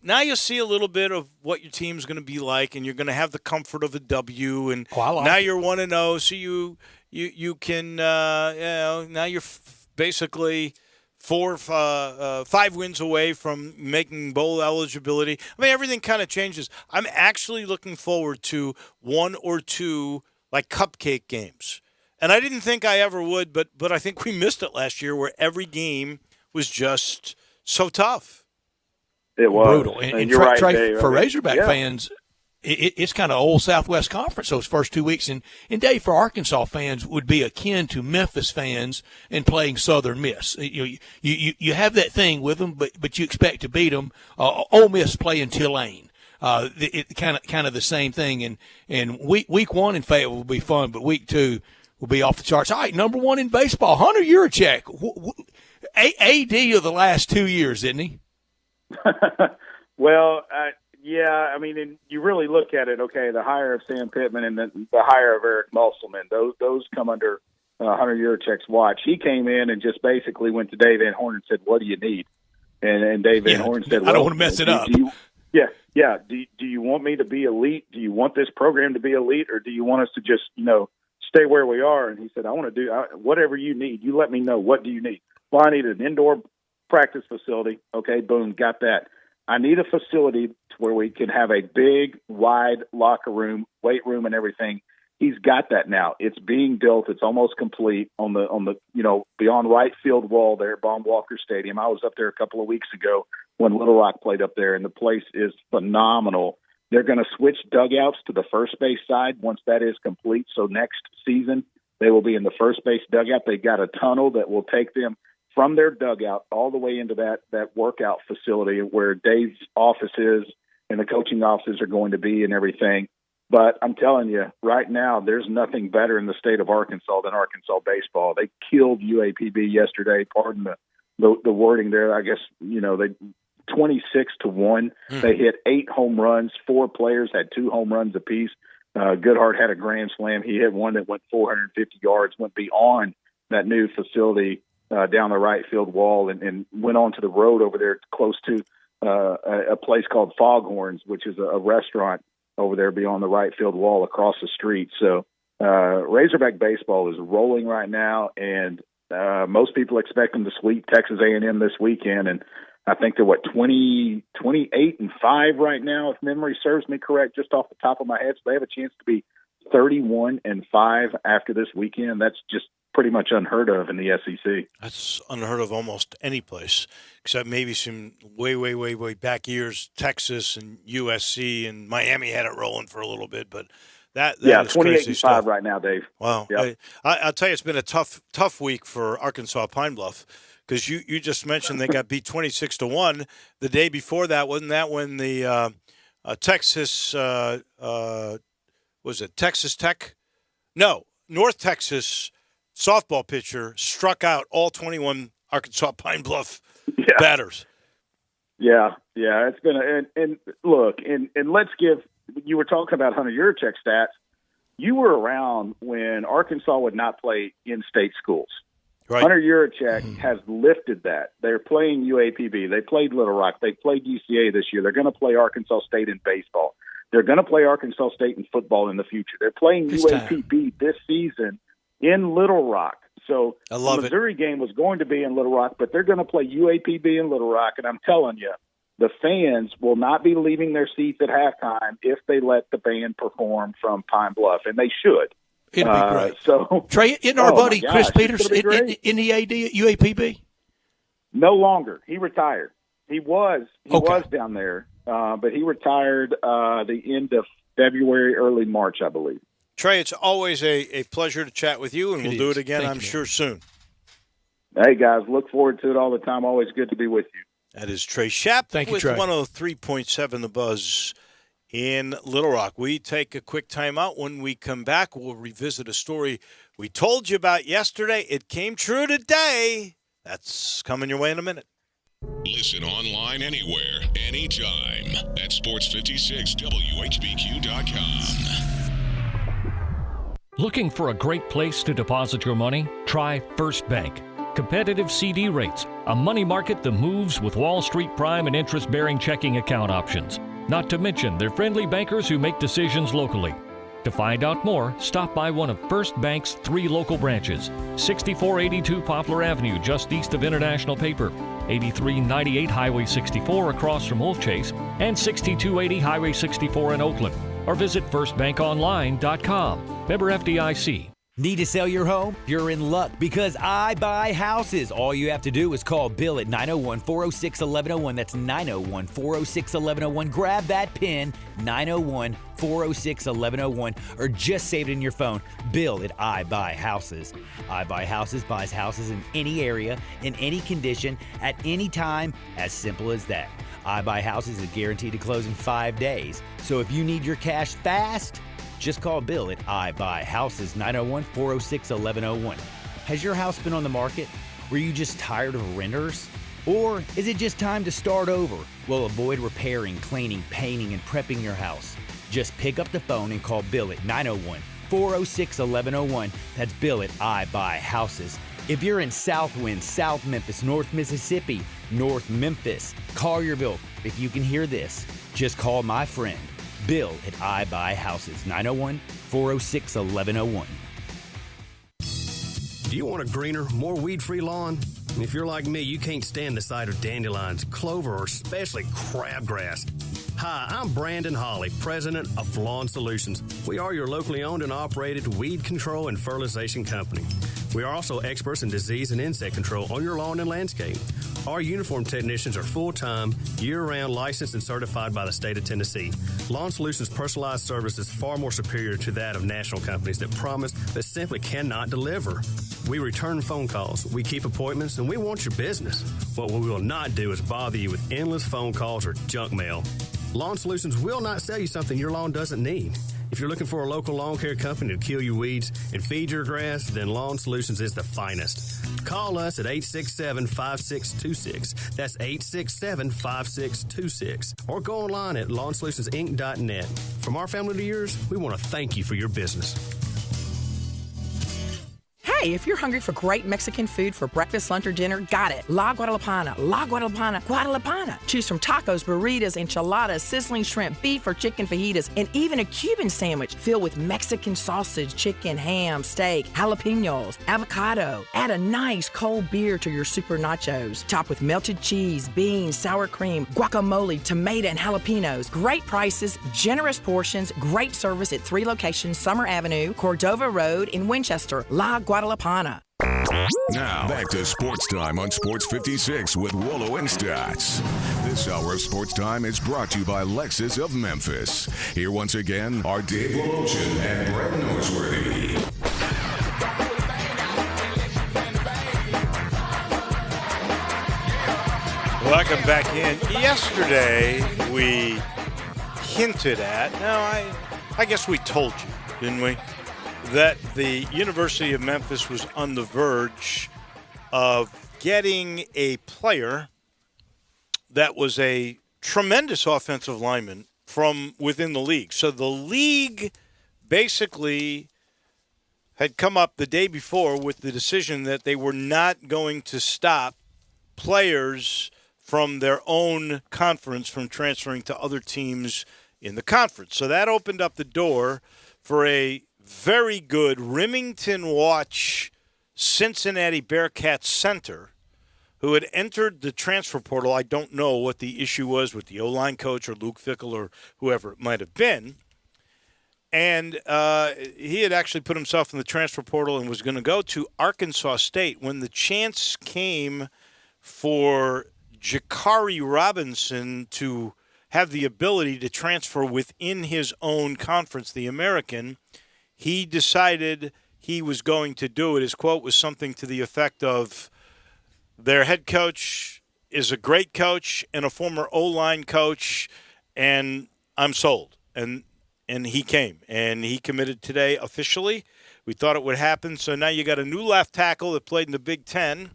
now you see a little bit of what your team's going to be like, and you're going to have the comfort of a W. And now you're 1-0, so you can now you're basically 5 wins away from making bowl eligibility. I mean, everything kind of changes. I'm actually looking forward to 1 or 2 like cupcake games, and I didn't think I ever would, but I think we missed it last year, where every game was just so tough. It was brutal, and you're right, Dave. For Razorback fans, it's kind of old Southwest Conference those first 2 weeks, and Dave, for Arkansas fans, would be akin to Memphis fans and playing Southern Miss. You have that thing with them, but you expect to beat them. Ole Miss playing Tulane. It kind of the same thing, and week 1 in Fayetteville will be fun, but week 2 will be off the charts. All right, number 1 in baseball, Hunter Yurachek, AD of the last 2 years, isn't he? Well, yeah, I mean, and you really look at it, okay, the hire of Sam Pittman and the hire of Eric Musselman, those come under Hunter Yurachek's watch. He came in and just basically went to Dave Van Horn and said, what do you need? And Dave Van Horn said, I don't want to mess it up. Do you want me to be elite? Do you want this program to be elite, or do you want us to just, stay where we are? And he said, I want to do whatever you need. You let me know. What do you need? Well, I need an indoor practice facility. Okay, boom, got that. I need a facility to where we can have a big, wide locker room, weight room, and everything. He's got that now. It's being built. It's almost complete on the beyond right field wall there at Baum Walker Stadium. I was up there a couple of weeks ago when Little Rock played up there, and the place is phenomenal. They're going to switch dugouts to the first base side once that is complete. So next season, they will be in the first base dugout. They've got a tunnel that will take them from their dugout all the way into that workout facility where Dave's office is and the coaching offices are going to be and everything. But I'm telling you, right now, there's nothing better in the state of Arkansas than Arkansas baseball. They killed UAPB yesterday. Pardon the wording there. I guess, they 26-1. They hit 8 home runs. 4 players had 2 home runs apiece. Goodhart had a grand slam. He hit one that went 450 yards, went beyond that new facility down the right field wall and went onto the road over there close to a place called Foghorns, which is a restaurant over there beyond the right field wall across the street. So Razorback baseball is rolling right now, and most people expect them to sweep Texas A&M this weekend. And I think they're 28-5 right now, if memory serves me correct, just off the top of my head. So they have a chance to be 31-5 after this weekend. That's just pretty much unheard of in the SEC. That's unheard of almost any place, except maybe some way back years, Texas and USC and Miami had it rolling for a little bit, but that is 28-5 right now, Dave. Wow. Yep. I'll tell you, it's been a tough week for Arkansas Pine Bluff, because you just mentioned they got beat 26-1. The day before that, wasn't that when the Texas was it Texas Tech? No, North Texas softball pitcher struck out all 21 Arkansas Pine Bluff batters. Yeah, it's been and look, and let's give. You were talking about Hunter Yurachek stats. You were around when Arkansas would not play in-state schools. Right. Hunter Yurachek has lifted that. They're playing UAPB. They played Little Rock. They played UCA this year. They're going to play Arkansas State in baseball. They're going to play Arkansas State in football in the future. They're playing UAPB this season in Little Rock. So the Missouri game was going to be in Little Rock, but they're going to play UAPB in Little Rock. And I'm telling you, the fans will not be leaving their seats at halftime if they let the band perform from Pine Bluff, and they should. It'll be great. So, Trey, isn't our buddy Chris Peters in the AD at UAPB? No longer. He retired. He was down there, but he retired the end of February, early March, I believe. Trey, it's always a pleasure to chat with you, and we'll do it again, I'm sure, soon. Hey, guys, look forward to it all the time. Always good to be with you. That is Trey Schapp with 103.7 The Buzz in Little Rock. We take a quick time out. When we come back, we'll revisit a story we told you about yesterday. It came true today. That's coming your way in a minute. Listen online anywhere, anytime at sports56whbq.com. Looking for a great place to deposit your money? Try First Bank. Competitive CD rates, a money market that moves with Wall Street prime and interest-bearing checking account options. Not to mention their friendly bankers who make decisions locally. To find out more, stop by one of First Bank's 3 local branches. 6482 Poplar Avenue, just east of International Paper. 8398 Highway 64 across from Wolf Chase. And 6280 Highway 64 in Oakland. Or visit firstbankonline.com. Member FDIC. Need to sell your home? You're in luck, because I buy houses. All you have to do is call Bill at 901-406-1101. That's 901-406-1101. Grab that PIN, 901-406-1101, or just save it in your phone. Bill at I Buy Houses. I Buy Houses buys houses in any area, in any condition, at any time. As simple as that. I Buy Houses is guaranteed to close in 5 days. So if you need your cash fast, just call Bill at I Buy Houses, 901-406-1101. Has your house been on the market? Were you just tired of renters? Or is it just time to start over? Well, avoid repairing, cleaning, painting, and prepping your house. Just pick up the phone and call Bill at 901-406-1101. That's Bill at I Buy Houses. If you're in Southwind, South Memphis, North Mississippi, North Memphis, Collierville, if you can hear this, just call my friend Bill at I Buy Houses, 901-406-1101. Do you want a greener, more weed-free lawn? If you're like me, you can't stand the sight of dandelions, clover, or especially crabgrass. Hi, I'm Brandon Hawley, president of Lawn Solutions. We are your locally owned and operated weed control and fertilization company. We are also experts in disease and insect control on your lawn and landscape. Our uniformed technicians are full-time, year-round licensed and certified by the state of Tennessee. Lawn Solutions' personalized service is far more superior to that of national companies that promise but simply cannot deliver. We return phone calls, we keep appointments, and we want your business. What we will not do is bother you with endless phone calls or junk mail. Lawn Solutions will not sell you something your lawn doesn't need. If you're looking for a local lawn care company to kill your weeds and feed your grass, then Lawn Solutions is the finest. Call us at 867-5626. That's 867-5626. Or go online at LawnSolutionsInc.net. From our family to yours, we want to thank you for your business. Hey, Hey, if you're hungry for great Mexican food for breakfast, lunch, or dinner, got it. La Guadalupana, La Guadalupana, Guadalupana. Choose from tacos, burritos, enchiladas, sizzling shrimp, beef or chicken fajitas, and even a Cuban sandwich filled with Mexican sausage, chicken, ham, steak, jalapenos, avocado. Add a nice cold beer to your super nachos. Top with melted cheese, beans, sour cream, guacamole, tomato, and jalapenos. Great prices, generous portions, great service at 3 locations: Summer Avenue, Cordova Road, in Winchester. La Guadalupana. Now, back to Sports Time on Sports 56 with Wolo and Stats. This hour of Sports Time is brought to you by Lexus of Memphis. Here once again are Dave Woloshin and Brett Norsworthy. Welcome back in. Yesterday, we hinted at, I guess we told you, didn't we, that the University of Memphis was on the verge of getting a player that was a tremendous offensive lineman from within the league. So the league basically had come up the day before with the decision that they were not going to stop players from their own conference from transferring to other teams in the conference. So that opened up the door for a very good Remington Watch Cincinnati Bearcats center who had entered the transfer portal. I don't know what the issue was with the O-line coach or Luke Fickell or whoever it might have been. And he had actually put himself in the transfer portal and was going to go to Arkansas State. When the chance came for Jakari Robinson to have the ability to transfer within his own conference, the American, he decided he was going to do it. His quote was something to the effect of, their head coach is a great coach and a former O-line coach, and I'm sold. And he came, and he committed today officially. We thought it would happen. So now you got a new left tackle that played in the Big Ten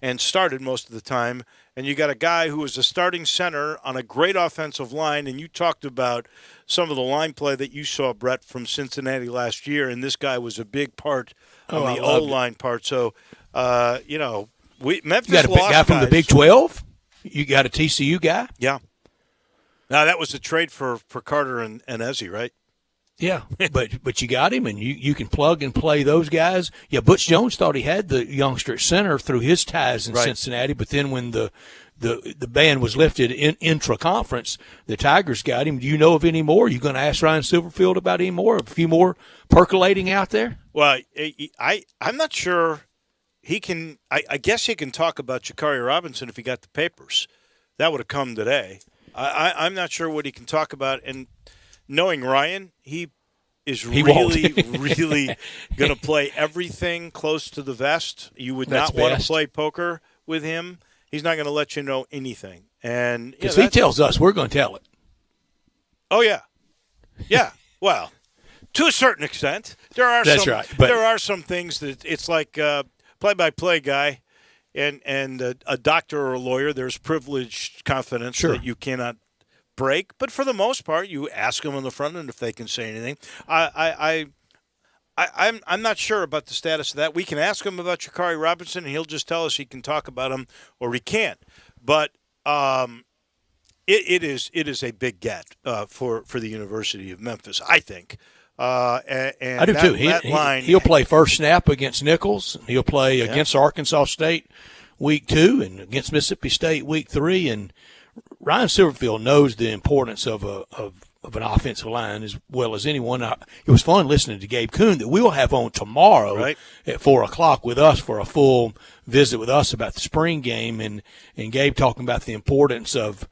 and started most of the time, and you got a guy who was a starting center on a great offensive line, and you talked about some of the line play that you saw, Brett, from Cincinnati last year, and this guy was a big part on the O-line part. So, Memphis you got a big guy from the Big 12? You got a TCU guy? Yeah. Now, that was a trade for Carter and Ezzy, right? Yeah, but you got him, and you can plug and play those guys. Yeah, Butch Jones thought he had the youngster at center through his ties in Cincinnati, but then when the ban was lifted in intra-conference, the Tigers got him. Do you know of any more? Are you going to ask Ryan Silverfield about any more? A few more percolating out there? Well, I'm not sure he can – I guess he can talk about Jakari Robinson if he got the papers. That would have come today. I'm not sure what he can talk about, and – knowing Ryan, he really going to play everything close to the vest. You would not want to play poker with him. He's not going to let you know anything. And because he tells us, we're going to tell it. Oh, yeah. Yeah. Well, to a certain extent. There are some things that it's like play-by-play guy and a doctor or a lawyer. There's privileged confidence that you cannot break, but for the most part, you ask them on the front end if they can say anything. I'm not sure about the status of that. We can ask him about Jakari Robinson, and he'll just tell us he can talk about him or he can't. But it is a big get for the University of Memphis, I think. And I do too. He'll play first snap against Nichols. He'll play against Arkansas State week 2 and against Mississippi State week 3, and Ryan Silverfield knows the importance of an offensive line as well as anyone. It was fun listening to Gabe Kuhn that we'll have on tomorrow at 4 o'clock with us for a full visit with us about the spring game, and Gabe talking about the importance of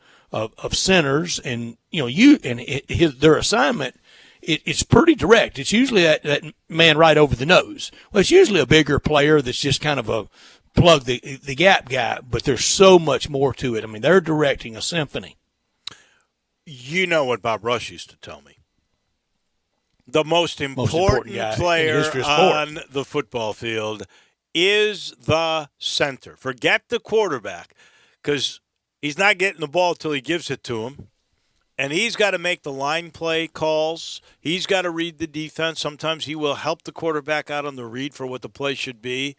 centers and their assignment. It's pretty direct. It's usually that man right over the nose. Well, it's usually a bigger player that's just kind of a plug the gap guy, but there's so much more to it. I mean, they're directing a symphony. You know what Bob Rush used to tell me. The most important player on the football field is the center. Forget the quarterback, because he's not getting the ball till he gives it to him. And he's got to make the line play calls. He's got to read the defense. Sometimes he will help the quarterback out on the read for what the play should be.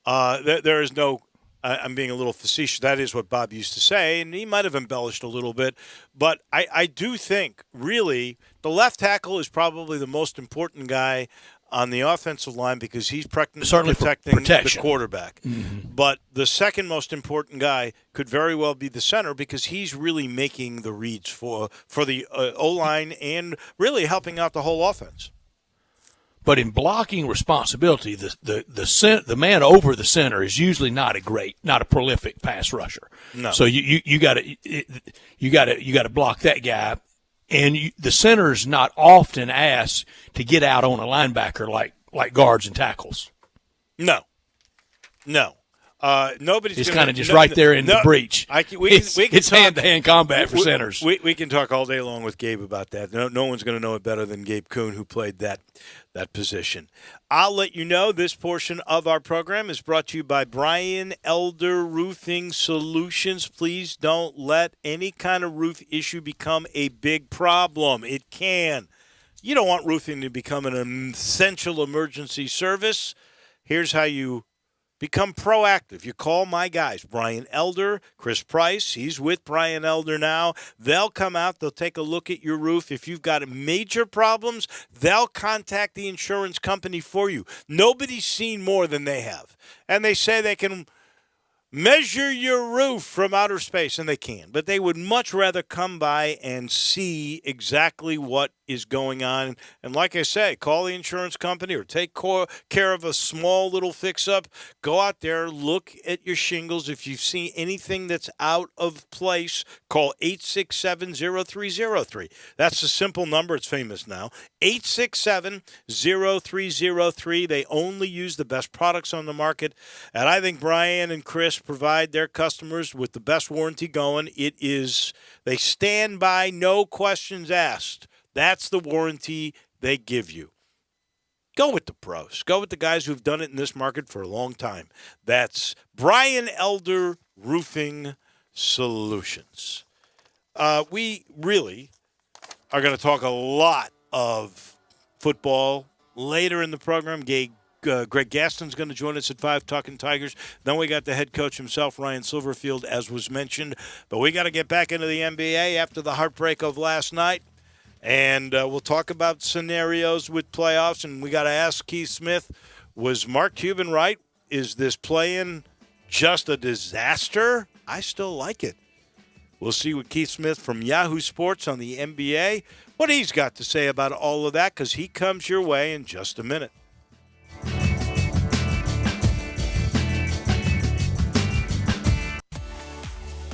There is no – I'm being a little facetious. That is what Bob used to say, and he might have embellished a little bit. But I do think, really, the left tackle is probably the most important guy on the offensive line because he's protecting the quarterback. Mm-hmm. But the second most important guy could very well be the center because he's really making the reads for the O-line and really helping out the whole offense. But in blocking responsibility, the man over the center is usually not a prolific pass rusher. No. So you got to block that guy. And the center is not often asked to get out on a linebacker like guards and tackles. No. Nobody's. It's kind of just right there in the breach. It's hand-to-hand combat for centers. We can talk all day long with Gabe about that. No one's going to know it better than Gabe Kuhn, who played that position. I'll let you know this portion of our program is brought to you by Brian Elder Roofing Solutions. Please don't let any kind of roof issue become a big problem. It can. You don't want roofing to become an essential emergency service. Here's how you become proactive. You call my guys, Brian Elder, Chris Price. He's with Brian Elder now. They'll come out. They'll take a look at your roof. If you've got major problems, they'll contact the insurance company for you. Nobody's seen more than they have. And they say they can measure your roof from outer space, and they can. But they would much rather come by and see exactly what is going on. And like I say, call the insurance company or take care of a small little fix-up. Go out there, look at your shingles. If you see anything that's out of place, call 867-0303. That's a simple number. It's famous now. 867-0303. They only use the best products on the market. And I think Brian and Chris provide their customers with the best warranty going. They stand by, no questions asked. That's the warranty they give you. Go with the pros. Go with the guys who've done it in this market for a long time. That's Brian Elder Roofing Solutions. We really are going to talk a lot of football later in the program. Greg Gaston's going to join us at 5 talking Tigers. Then we got the head coach himself, Ryan Silverfield, as was mentioned. But we got to get back into the NBA after the heartbreak of last night. And we'll talk about scenarios with playoffs. And we got to ask Keith Smith, was Mark Cuban right? Is this play-in just a disaster? I still like it. We'll see what Keith Smith from Yahoo Sports on the NBA, what he's got to say about all of that, because he comes your way in just a minute.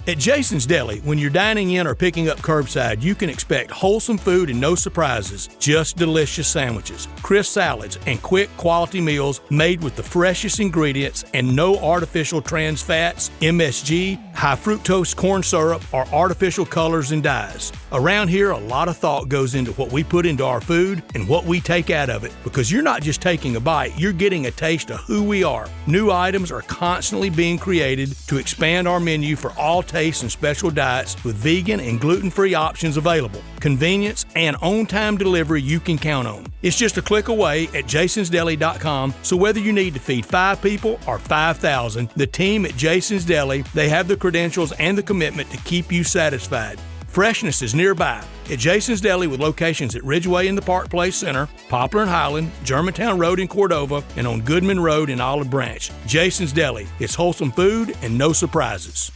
At Jason's Deli, when you're dining in or picking up curbside, you can expect wholesome food and no surprises, just delicious sandwiches, crisp salads, and quick quality meals made with the freshest ingredients and no artificial trans fats, MSG, high fructose corn syrup, or artificial colors and dyes. Around here, a lot of thought goes into what we put into our food and what we take out of it, because you're not just taking a bite, you're getting a taste of who we are. New items are constantly being created to expand our menu for all tastes and special diets with vegan and gluten-free options available. Convenience and on-time delivery you can count on. It's just a click away at jasonsdeli.com, so whether you need to feed 5 people or 5,000, the team at Jason's Deli, they have the credentials and the commitment to keep you satisfied. Freshness is nearby at Jason's Deli with locations at Ridgeway in the Park Place Center, Poplar and Highland, Germantown Road in Cordova, and on Goodman Road in Olive Branch. Jason's Deli. It's wholesome food and no surprises.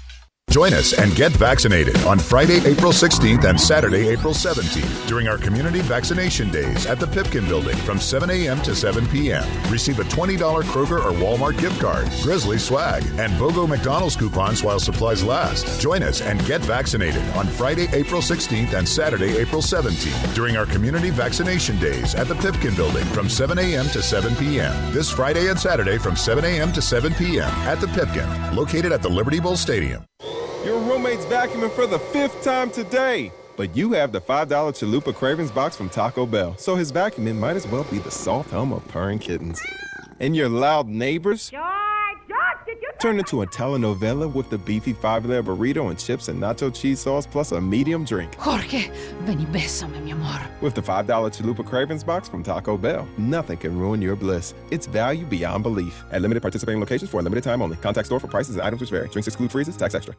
Join us and get vaccinated on Friday, April 16th and Saturday, April 17th during our community vaccination days at the Pipkin Building from 7 a.m. to 7 p.m. Receive a $20 Kroger or Walmart gift card, Grizzly swag, and BOGO McDonald's coupons while supplies last. Join us and get vaccinated on Friday, April 16th and Saturday, April 17th during our community vaccination days at the Pipkin Building from 7 a.m. to 7 p.m. This Friday and Saturday from 7 a.m. to 7 p.m. at the Pipkin, located at the Liberty Bowl Stadium. Your roommate's vacuuming for the 5th time today. But you have the $5 Chalupa Cravings box from Taco Bell, so his vacuuming might as well be the soft hum of purring kittens. And your loud neighbors? George, did you Turn into a telenovela with the beefy 5-layer burrito and chips and nacho cheese sauce plus a medium drink. Jorge, ven y bésame, mi amor. With the $5 Chalupa Cravings box from Taco Bell, nothing can ruin your bliss. It's value beyond belief. At limited participating locations for a limited time only. Contact store for prices and items which vary. Drinks exclude freezes, tax extra.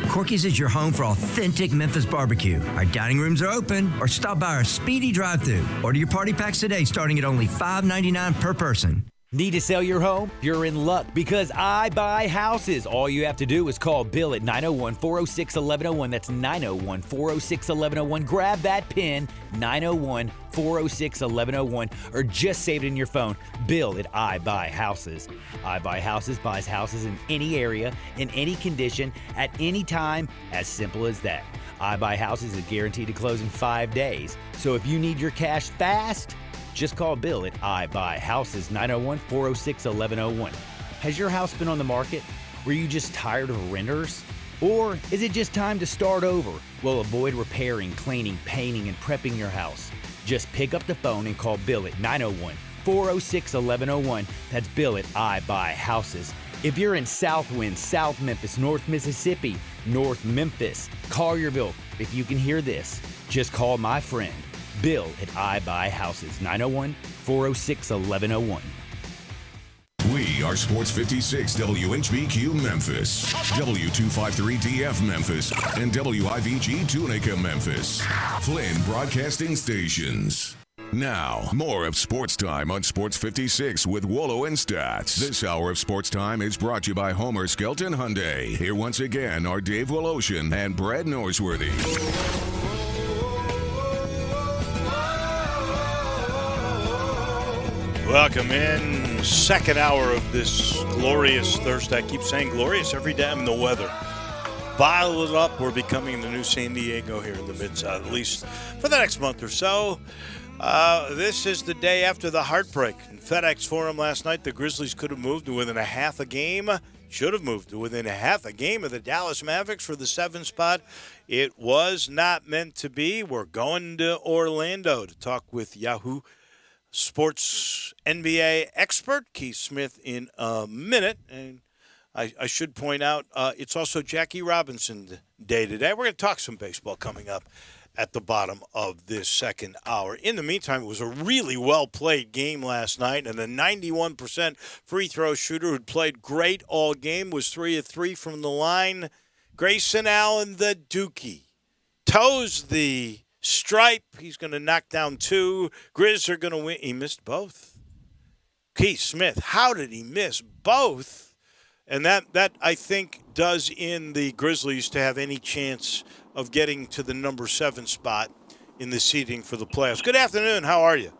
Corky's is your home for authentic Memphis barbecue. Our dining rooms are open, or stop by our speedy drive-thru. Order your party packs today starting at only $5.99 per person. Need to sell your home? You're in luck because I buy houses. All you have to do is call Bill at 901-406-1101. That's 901-406-1101. Grab that pin, 901-406-1101, or just save it in your phone. Bill at I Buy Houses. I Buy Houses buys houses in any area, in any condition, at any time, as simple as that. I Buy Houses is guaranteed to close in 5 days. So if you need your cash fast, just call Bill at I Buy Houses, 901-406-1101. Has your house been on the market? Were you just tired of renters? Or is it just time to start over? Well, avoid repairing, cleaning, painting, and prepping your house. Just pick up the phone and call Bill at 901-406-1101. That's Bill at I Buy Houses. If you're in Southwind, South Memphis, North Mississippi, North Memphis, Collierville, if you can hear this, just call my friend Bill at I Buy Houses, 901-406-1101. We are Sports 56 WHBQ Memphis, W253DF Memphis, and WIVG Tunica Memphis. Flynn Broadcasting Stations. Now, more of Sports Time on Sports 56 with Wolo and Stats. This hour of Sports Time is brought to you by Homer Skelton Hyundai. Here once again are Dave Woloshin and Brad Norsworthy. Welcome in, second hour of this glorious Thursday. I keep saying glorious every damn the weather. Bottle it up. We're becoming the new San Diego here in the Mid-South, at least for the next month or so. This is the day after the heartbreak. In FedEx Forum last night, the Grizzlies could have moved to within a half a game. Should have moved to within a half a game of the Dallas Mavericks for the 7th spot. It was not meant to be. We're going to Orlando to talk with Yahoo Sports NBA expert Keith Smith in a minute. And I should point out, it's also Jackie Robinson Day today. We're going to talk some baseball coming up at the bottom of this second hour. In the meantime, it was a really well-played game last night, and a 91% free throw shooter who played great all game was 3 of 3 from the line. Grayson Allen, the Dookie, toes the stripe. He's going to knock down 2. Grizz are going to win. He missed both. Keith Smith, how did he miss both? And that I think does in the Grizzlies to have any chance of getting to the number 7 spot in the seeding for the playoffs. Good afternoon. How are you?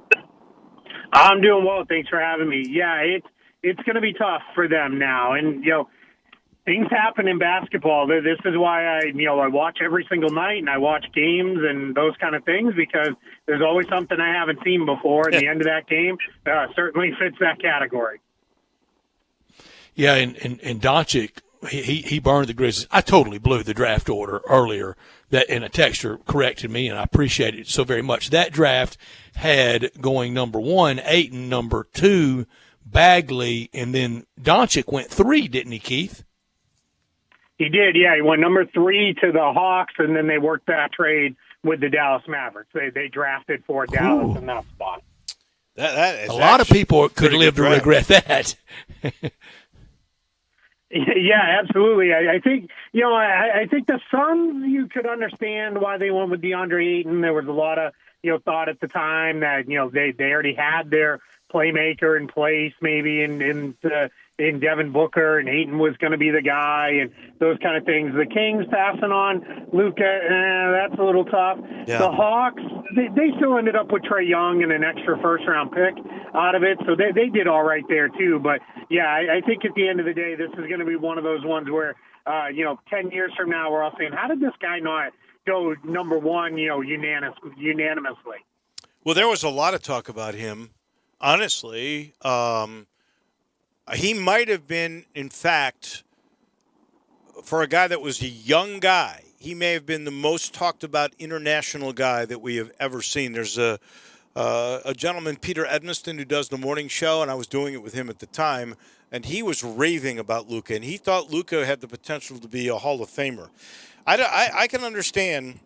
I'm doing well. Thanks for having me. Yeah, it's going to be tough for them now. And, things happen in basketball. This is why I watch every single night and I watch games and those kind of things, because there's always something I haven't seen before. And the end of that game certainly fits that category. Yeah, and Doncic, he burned the Grizzlies. I totally blew the draft order earlier, and a texter corrected me, and I appreciate it so very much. That draft had going number 1, Ayton, number 2, Bagley, and then Doncic went 3, didn't he, Keith? He did, yeah. He went number 3 to the Hawks, and then they worked that trade with the Dallas Mavericks. They drafted for Dallas in that spot. That is a lot of people could live to regret that. Yeah, absolutely. I think I think the Suns, you could understand why they went with DeAndre Ayton. There was a lot of thought at the time that they already had their playmaker in place, maybe in Devin Booker, and Ayton was going to be the guy, and those kind of things. The Kings passing on Luka, that's a little tough. Yeah. The Hawks, they still ended up with Trae Young and an extra first-round pick out of it, so they did all right there too. But, yeah, I think at the end of the day, this is going to be one of those ones where, 10 years from now, we're all saying, how did this guy not go number 1, unanimously? Well, there was a lot of talk about him, honestly. He might have been, in fact, for a guy that was a young guy, he may have been the most talked about international guy that we have ever seen. There's a a gentleman, Peter Edmiston, who does the morning show, and I was doing it with him at the time, and he was raving about Luka, and he thought Luka had the potential to be a Hall of Famer. I can understand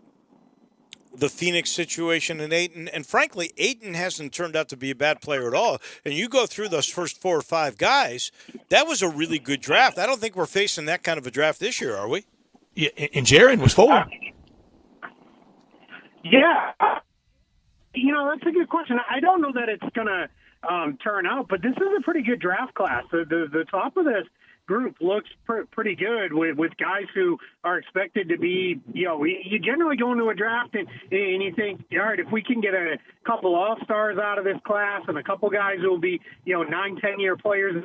the Phoenix situation in Ayton, and frankly, Ayton hasn't turned out to be a bad player at all. And you go through those first 4 or 5 guys, that was a really good draft. I don't think we're facing that kind of a draft this year, are we? Yeah, and Jaren was 4. Yeah. That's a good question. I don't know that it's going to turn out, but this is a pretty good draft class. The top of this group looks pretty good with guys who are expected to be, you generally go into a draft and you think, all right, if we can get a couple all-stars out of this class and a couple guys who will be, 9-10-year players,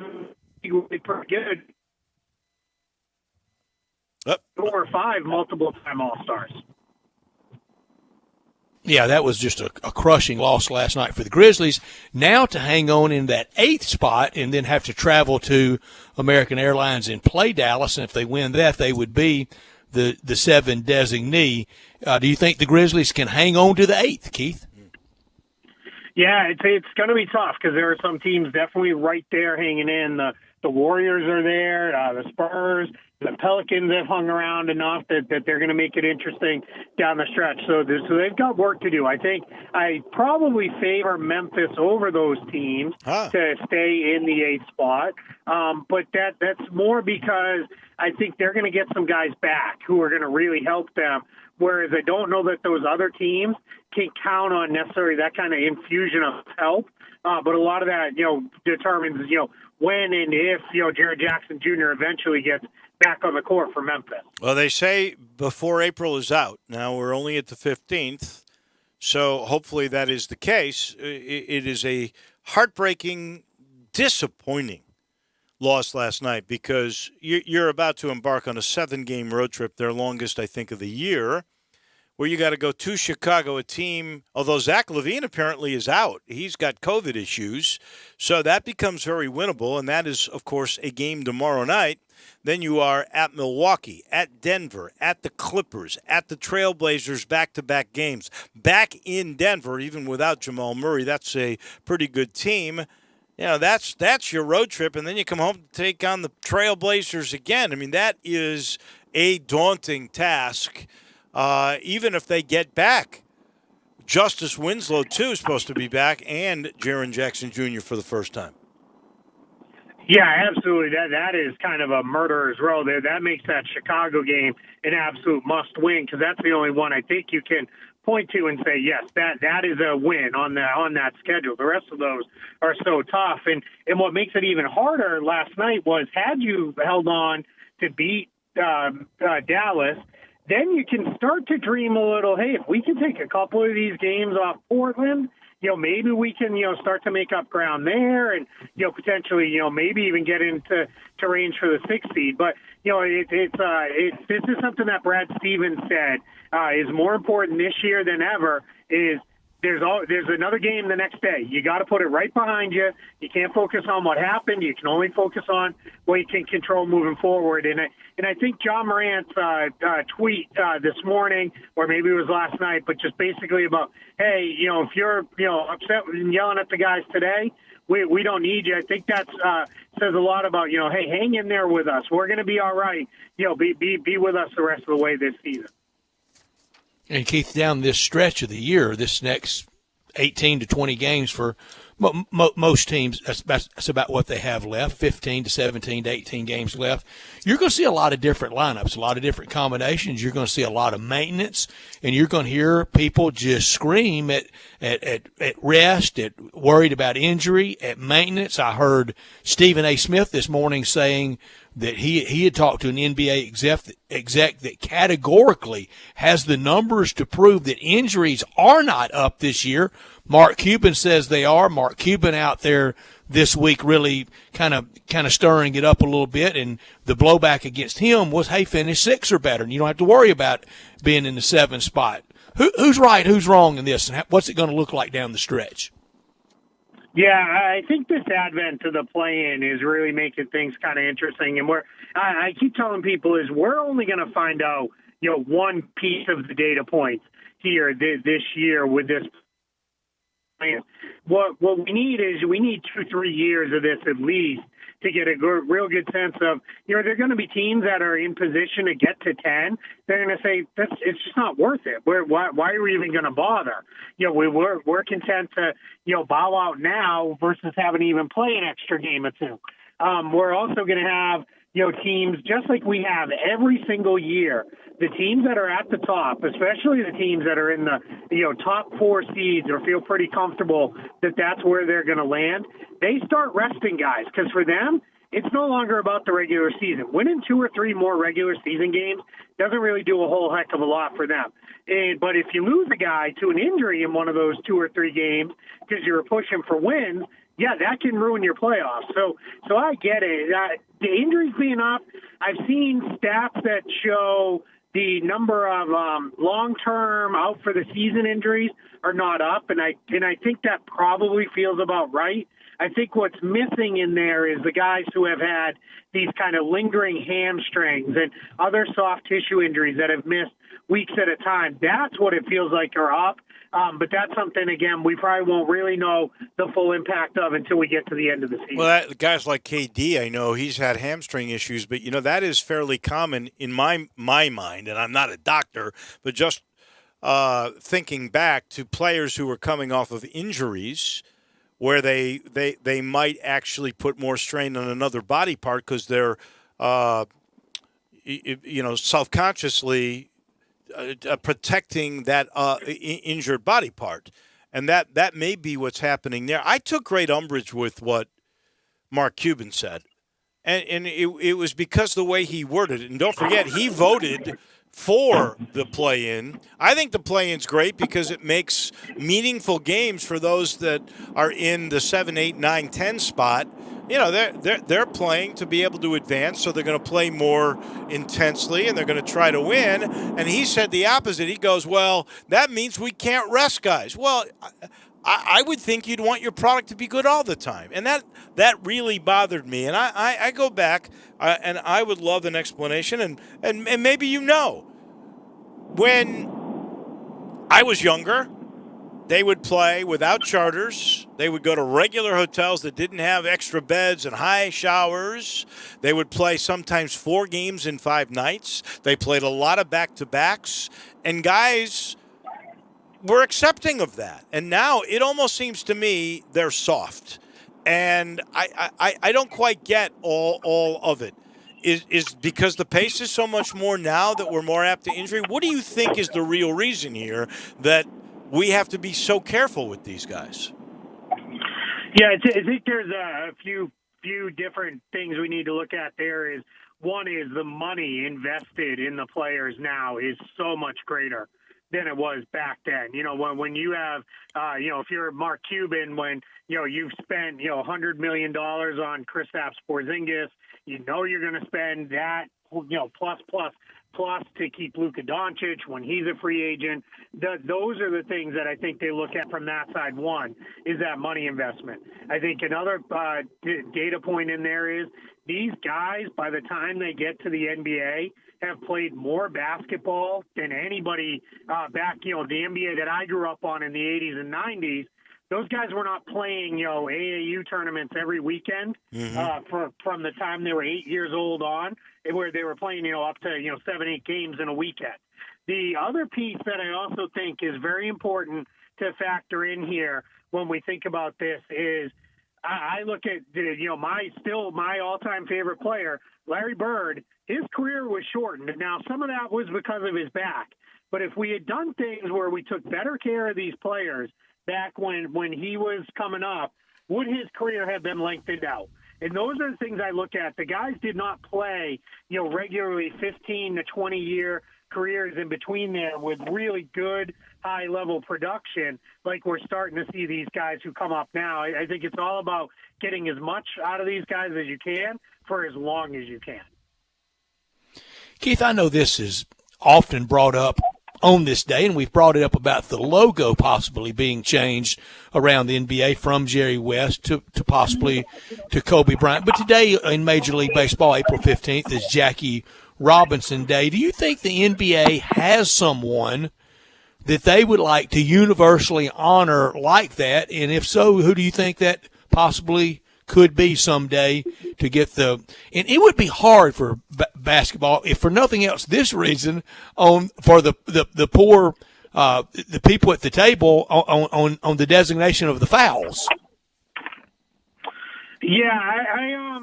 will be pretty good. 4 or 5 multiple-time all-stars. Yeah, that was just a crushing loss last night for the Grizzlies. Now to hang on in that 8th spot and then have to travel to American Airlines and play Dallas, and if they win that, they would be the 7 designee. Do you think the Grizzlies can hang on to the 8th, Keith? Yeah, it's going to be tough because there are some teams definitely right there hanging in. The Warriors are there, the Spurs, the Pelicans have hung around enough that they're going to make it interesting down the stretch. So they've got work to do. I think I probably favor Memphis over those teams to stay in the 8th spot. But that's more because I think they're going to get some guys back who are going to really help them. Whereas I don't know that those other teams can count on necessarily that kind of infusion of help. But a lot of that, determines, when and if, Jared Jackson Jr. eventually gets back on the court for Memphis. Well, they say before April is out. Now we're only at the 15th, so hopefully that is the case. It is a heartbreaking, disappointing loss last night because you're about to embark on a 7-game road trip, their longest, I think, of the year, where you got to go to Chicago, a team, although Zach LaVine apparently is out. He's got COVID issues, so that becomes very winnable, and that is, of course, a game tomorrow night. Then you are at Milwaukee, at Denver, at the Clippers, at the Trailblazers, back-to-back games. Back in Denver, even without Jamal Murray, that's a pretty good team. That's your road trip, and then you come home to take on the Trailblazers again. I mean, that is a daunting task. Even if they get back, Justice Winslow, too, is supposed to be back, and Jaren Jackson Jr. for the first time. Yeah, absolutely. That is kind of a murderer's row there. That makes that Chicago game an absolute must-win because that's the only one I think you can point to and say, yes, that is a win on that schedule. The rest of those are so tough. And what makes it even harder last night was had you held on to beat Dallas, then you can start to dream a little, hey, if we can take a couple of these games off Portland, maybe we can, start to make up ground there and, potentially, maybe even get into range for the 6th seed. But, this is something that Brad Stevens said is more important this year than ever is there's another game the next day. You got to put it right behind you. You can't focus on what happened. You can only focus on what you can control moving forward. And I think John Morant's tweet this morning, or maybe it was last night, but just basically about, hey, if you're upset and yelling at the guys today, we don't need you. I think that says a lot about hey, hang in there with us. We're going to be all right. Be with us the rest of the way this season. And Keith, down this stretch of the year, this next 18 to 20 games for most teams, that's about what they have left, 15 to 17 to 18 games left. You're going to see a lot of different lineups, a lot of different combinations. You're going to see a lot of maintenance, and you're going to hear people just scream at rest, at worried about injury, at maintenance. I heard Stephen A. Smith this morning saying that he had talked to an NBA exec that categorically has the numbers to prove that injuries are not up this year. Mark Cuban says they are. Mark Cuban out there this week really kind of stirring it up a little bit, and the blowback against him was, hey, finish 6 or better, and you don't have to worry about being in the 7th spot. Who's right, who's wrong in this, and what's it going to look like down the stretch? Yeah, I think this advent to the play-in is really making things kind of interesting. And I keep telling people is we're only going to find out, one piece of the data points here this year with this playing. What we need is 2-3 years of this at least to get a real good sense of, there are going to be teams that are in position to get to 10. They're going to say, it's just not worth it. Why are we even going to bother? We're content to, bow out now versus having to even play an extra game or two. We're also going to have, teams just like we have every single year. The teams that are at the top, especially the teams that are in the top 4 seeds or feel pretty comfortable that that's where they're going to land, they start resting guys because for them, it's no longer about the regular season. Winning 2 or 3 more regular season games doesn't really do a whole heck of a lot for them. But if you lose a guy to an injury in one of those 2 or 3 games because you were pushing for wins, yeah, that can ruin your playoffs. So I get it. The injuries being up, I've seen stats that show the number of long-term out for the season injuries are not up, and I think that probably feels about right. I think what's missing in there is the guys who have had these kind of lingering hamstrings and other soft tissue injuries that have missed weeks at a time. That's what it feels like are up. But that's something, again, we probably won't really know the full impact of until we get to the end of the season. Well, guys like KD, I know he's had hamstring issues, but, that is fairly common in my mind, and I'm not a doctor, but just thinking back to players who were coming off of injuries where they might actually put more strain on another body part because they're, self-consciously protecting that injured body part. And that may be what's happening there. I took great umbrage with what Mark Cuban said. And it was because the way he worded it. And don't forget, he voted for the play-in. I think the play-in's great because it makes meaningful games for those that are in the 7, 8, 9, 10 spot. They're playing to be able to advance, so they're going to play more intensely, and they're going to try to win. And he said the opposite. He goes, well, that means we can't rest guys. Well, I would think you'd want your product to be good all the time. And that really bothered me. And I go back, and I would love an explanation. And maybe when I was younger, they would play without charters. They would go to regular hotels that didn't have extra beds and high showers. They would play sometimes 4 games in 5 nights. They played a lot of back-to-backs. And guys were accepting of that. And now it almost seems to me they're soft. And I don't quite get all of it. Is because the pace is so much more now that we're more apt to injury? What do you think is the real reason here that we have to be so careful with these guys? Yeah, I think there's a few different things we need to look at there. One is the money invested in the players now is so much greater than it was back then. When you have, if you're Mark Cuban, when, you've spent, $100 million on Kristaps Porzingis, you're going to spend that, plus to keep Luka Doncic when he's a free agent. Those are the things that I think they look at from that side. One is that money investment. I think another data point in there is these guys, by the time they get to the NBA, have played more basketball than anybody back, the NBA that I grew up on in the 80s and 90s. Those guys were not playing, AAU tournaments every weekend from the time they were 8 years old on, where they were playing, up to, 7, 8 games in a weekend. The other piece that I also think is very important to factor in here when we think about this is I look at, my all-time favorite player, Larry Bird. His career was shortened. Now, some of that was because of his back. But if we had done things where we took better care of these players back when he was coming up, would his career have been lengthened out? And those are the things I look at. The guys did not play, regularly 15 to 20-year careers in between there with really good high-level production like we're starting to see these guys who come up now. I think it's all about getting as much out of these guys as you can for as long as you can. Keith, I know this is often brought up on this day, and we've brought it up about the logo possibly being changed around the NBA from Jerry West to possibly to Kobe Bryant. But today in Major League Baseball, April 15th, is Jackie Robinson Day. Do you think the NBA has someone that they would like to universally honor like that? And if so, who do you think that possibly could be someday to get the – and it would be hard for basketball, if for nothing else, this reason, for the poor the people at the table on the designation of the fouls. Yeah,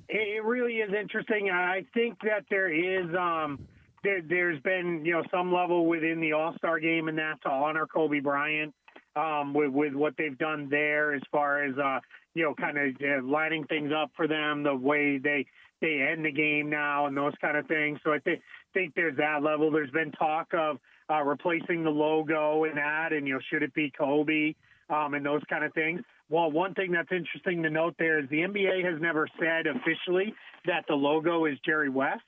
it really is interesting. I think that there is there's been some level within the All-Star game and that to honor Kobe Bryant with what they've done there as far as kind of lining things up for them, the way they end the game now and those kind of things. So I think there's that level. There's been talk of replacing the logo and that, and should it be Kobe and those kind of things. Well, one thing that's interesting to note there is the NBA has never said officially that the logo is Jerry West.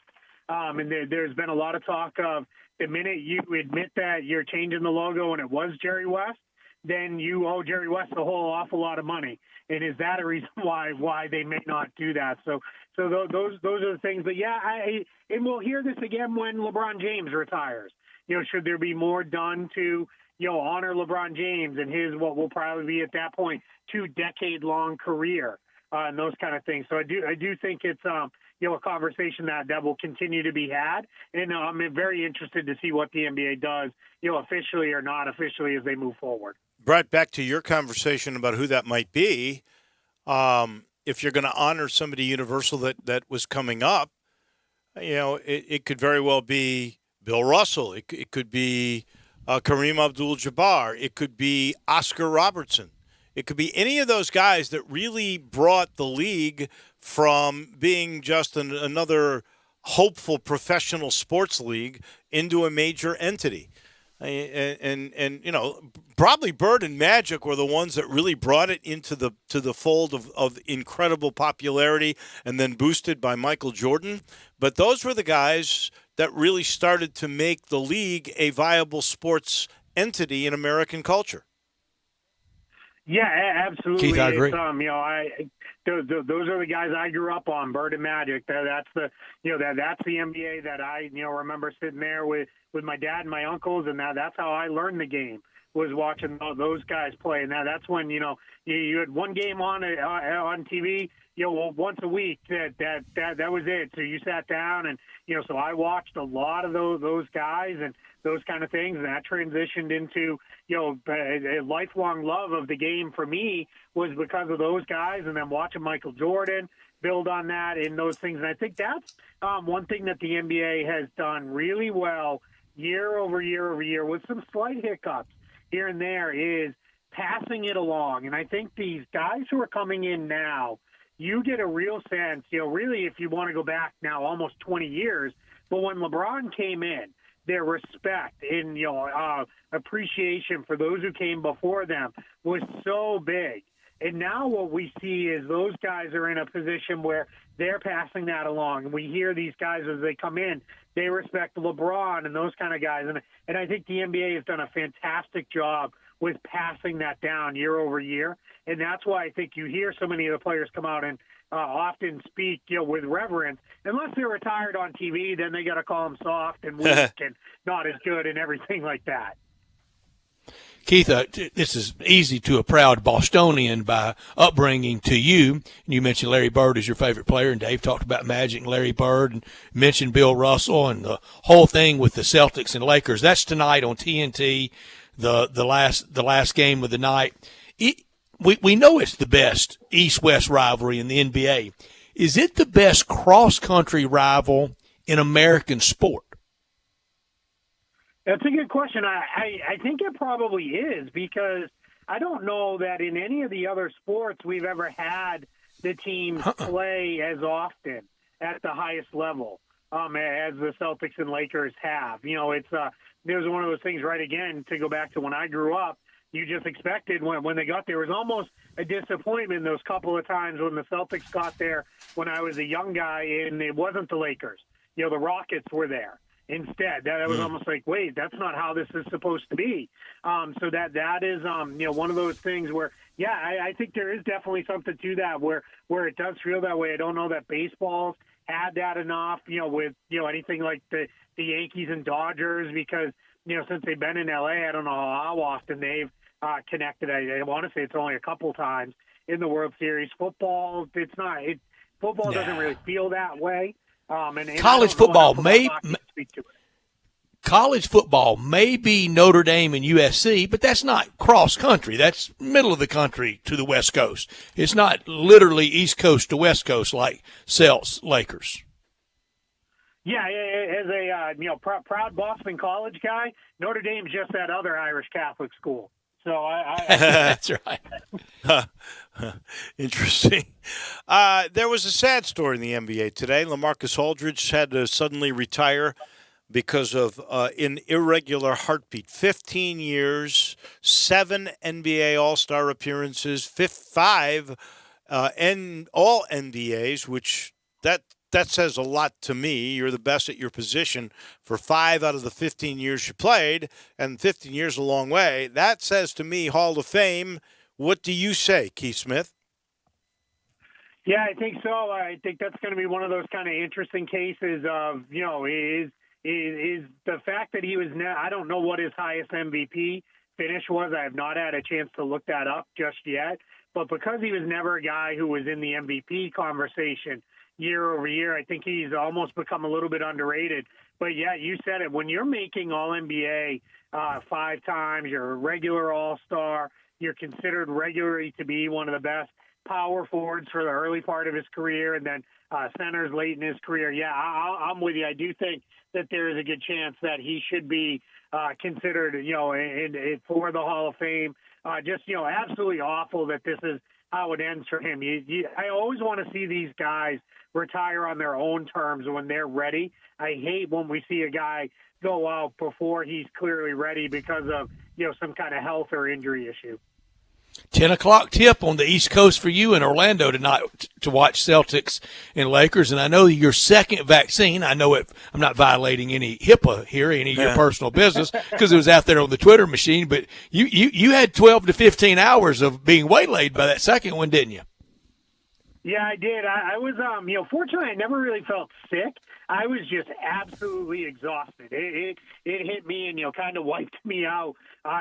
And there's been a lot of talk of the minute you admit that you're changing the logo and it was Jerry West, then you owe Jerry West a whole awful lot of money. And is that a reason why they may not do that? So those are the things. But yeah, and we'll hear this again when LeBron James retires. Should there be more done to honor LeBron James and his what will probably be at that point 2-decade-long career and those kind of things. So I do think it's a conversation that will continue to be had, and I'm very interested to see what the NBA does, officially or not officially, as they move forward. Brett, back to your conversation about who that might be. If you're going to honor somebody universal that was coming up, it could very well be Bill Russell. It could be Kareem Abdul-Jabbar. It could be Oscar Robertson. It could be any of those guys that really brought the league from being just another hopeful professional sports league into a major entity. And probably Bird and Magic were the ones that really brought it into the fold of incredible popularity and then boosted by Michael Jordan. But those were the guys that really started to make the league a viable sports entity in American culture. Yeah, absolutely. Keith, I agree. Those are the guys I grew up on, Bird and Magic. That's the NBA that I remember sitting there with my dad and my uncles, and that's how I learned the game, was watching those guys play. And that's when you had one game on TV once a week. That was it. So you sat down and so I watched a lot of those guys and those kind of things, and that transitioned into a lifelong love of the game for me was because of those guys, and then watching Michael Jordan build on that and those things. And I think that's one thing that the NBA has done really well year over year over year, with some slight hiccups here and there, is passing it along. And I think these guys who are coming in now, you get a real sense, really, if you want to go back now almost 20 years, but when LeBron came in, their respect and appreciation for those who came before them was so big. And now what we see is those guys are in a position where they're passing that along. And we hear these guys as they come in, they respect LeBron and those kind of guys. And I think the NBA has done a fantastic job with passing that down year over year. And that's why I think you hear so many of the players come out and often speak with reverence. Unless they're retired on TV, then they got to call them soft and weak and not as good and everything like that. Keith, this is easy to a proud Bostonian by upbringing to you. You mentioned Larry Bird as your favorite player, and Dave talked about Magic and Larry Bird, and mentioned Bill Russell and the whole thing with the Celtics and Lakers. That's tonight on TNT, the last game of the night. We know it's the best East-West rivalry in the NBA. Is it the best cross-country rival in American sport? That's a good question. I think it probably is, because I don't know that in any of the other sports we've ever had the teams play as often at the highest level as the Celtics and Lakers have. There's one of those things, right, again, to go back to when I grew up, you just expected when they got there. It was almost a disappointment those couple of times when the Celtics got there when I was a young guy, and it wasn't the Lakers. The Rockets were there instead. That was almost like, wait, that's not how this is supposed to be. So that is one of those things where, yeah, I think there is definitely something to that where it does feel that way. I don't know that baseball's had that enough, with anything like the the Yankees and Dodgers because, since they've been in L.A., I don't know how often they've connected. I want to say it's only a couple times in the World Series. Football, it's not. Football doesn't really feel that way. And college football may be Notre Dame and USC, but that's not cross country. That's middle of the country to the West Coast. It's not literally East Coast to West Coast like Celts Lakers. Yeah, as a proud Boston College guy, Notre Dame's just that other Irish Catholic school. So that's right. Interesting. There was a sad story in the NBA today. LaMarcus Aldridge had to suddenly retire because of an irregular heartbeat. 15 years, 7 NBA All-Star appearances, 5 and all NBAs, which that says a lot to me. You're the best at your position for 5 out of the 15 years you played, and 15 years is a long way. That says to me Hall of Fame. What do you say, Keith Smith? Yeah, I think so. I think that's going to be one of those kind of interesting cases of, is the fact that he was I don't know what his highest MVP finish was. I have not had a chance to look that up just yet. But because he was never a guy who was in the MVP conversation year over year, I think he's almost become a little bit underrated. But, yeah, you said it. When you're making All-NBA 5 times, you're a regular All-Star, you're considered regularly to be one of the best power forwards for the early part of his career and then centers late in his career. Yeah, I'm with you. I do think that there is a good chance that he should be considered, for the Hall of Fame. Absolutely awful that this is how it ends for him. I always want to see these guys retire on their own terms when they're ready. I hate when we see a guy go out before he's clearly ready because of, some kind of health or injury issue. 10 o'clock tip on the East Coast for you in Orlando tonight to watch Celtics and Lakers. And I know your second vaccine, I'm not violating any HIPAA here, any of your personal business, because it was out there on the Twitter machine. But you had 12 to 15 hours of being waylaid by that second one, didn't you? Yeah, I did. I was, fortunately, I never really felt sick. I was just absolutely exhausted. It hit me and, kind of wiped me out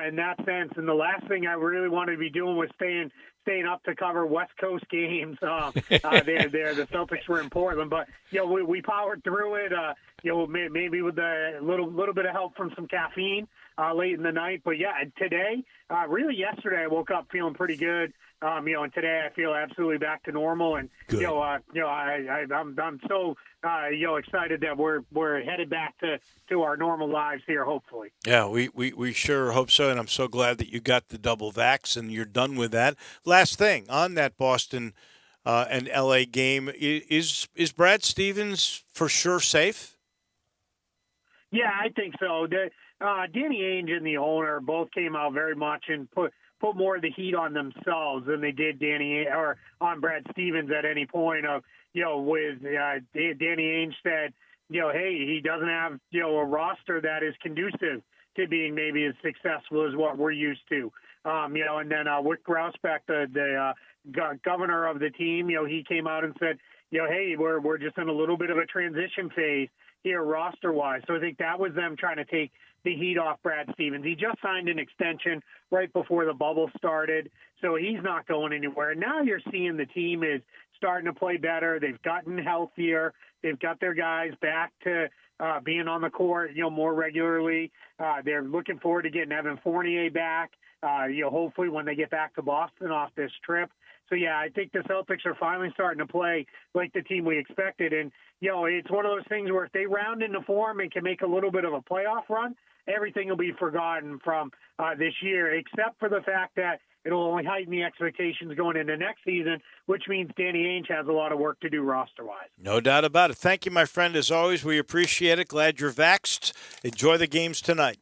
in that sense. And the last thing I really wanted to be doing was staying up to cover West Coast games. The Celtics were in Portland, but we powered through it. Maybe with a little bit of help from some caffeine late in the night. But yeah, today, really yesterday, I woke up feeling pretty good. And today I feel absolutely back to normal. And good. I'm so excited that we're headed back to our normal lives here. Hopefully. Yeah, we sure hope so, and I'm so glad that you got the double vax and you're done with that. Last thing on that Boston and LA game is Brad Stevens for sure safe? Yeah, I think so. Danny Ainge and the owner both came out very much and put more of the heat on themselves than they did on Brad Stevens at any point of, with Danny Ainge said, hey, he doesn't have, a roster that is conducive to being maybe as successful as what we're used to. And then Wick Grousbeck, the governor of the team, he came out and said, hey, we're just in a little bit of a transition phase here roster-wise. So I think that was them trying to take the heat off Brad Stevens. He just signed an extension right before the bubble started, so he's not going anywhere. Now you're seeing the team is starting to play better. They've gotten healthier. They've got their guys back to being on the court, more regularly. They're looking forward to getting Evan Fournier back, hopefully when they get back to Boston off this trip. So, yeah, I think the Celtics are finally starting to play like the team we expected. And, it's one of those things where if they round into form and can make a little bit of a playoff run, everything will be forgotten from this year, except for the fact that it'll only heighten the expectations going into next season, which means Danny Ainge has a lot of work to do roster-wise. No doubt about it. Thank you, my friend, as always. We appreciate it. Glad you're vaxxed. Enjoy the games tonight.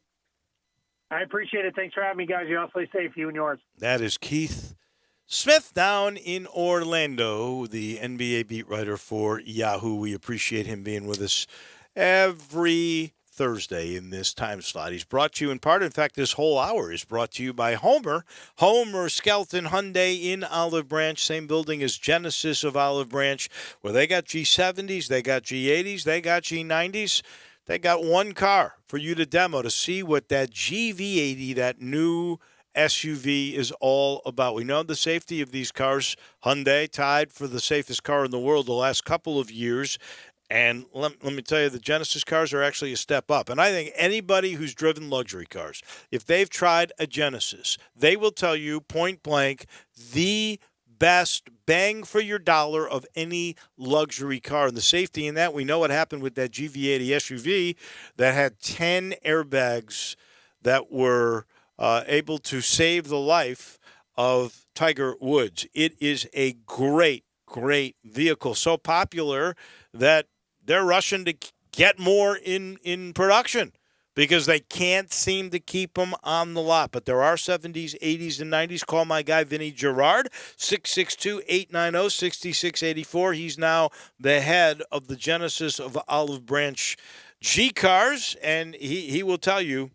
I appreciate it. Thanks for having me, guys. You all stay safe, you and yours. That is Keith Smith down in Orlando, the NBA beat writer for Yahoo. We appreciate him being with us every Thursday in this time slot. He's brought to you in part, in fact, this whole hour is brought to you by Homer Skelton Hyundai in Olive Branch, same building as Genesis of Olive Branch, where they got G70s, they got G80s, they got G90s. They got one car for you to demo to see what that GV80, that new SUV, is all about. We know the safety of these cars. Hyundai tied for the safest car in the world the last couple of years. And let me tell you, the Genesis cars are actually a step up. And I think anybody who's driven luxury cars, if they've tried a Genesis, they will tell you point blank, the best bang for your dollar of any luxury car. And the safety in that, we know what happened with that GV80 SUV that had 10 airbags that were able to save the life of Tiger Woods. It is a great vehicle. So popular that they're rushing to get more in production because they can't seem to keep them on the lot. But there are 70s, 80s, and 90s. Call my guy Vinny Gerard, 662-890-6684. He's now the head of the Genesis of Olive Branch G-Cars, and he will tell you,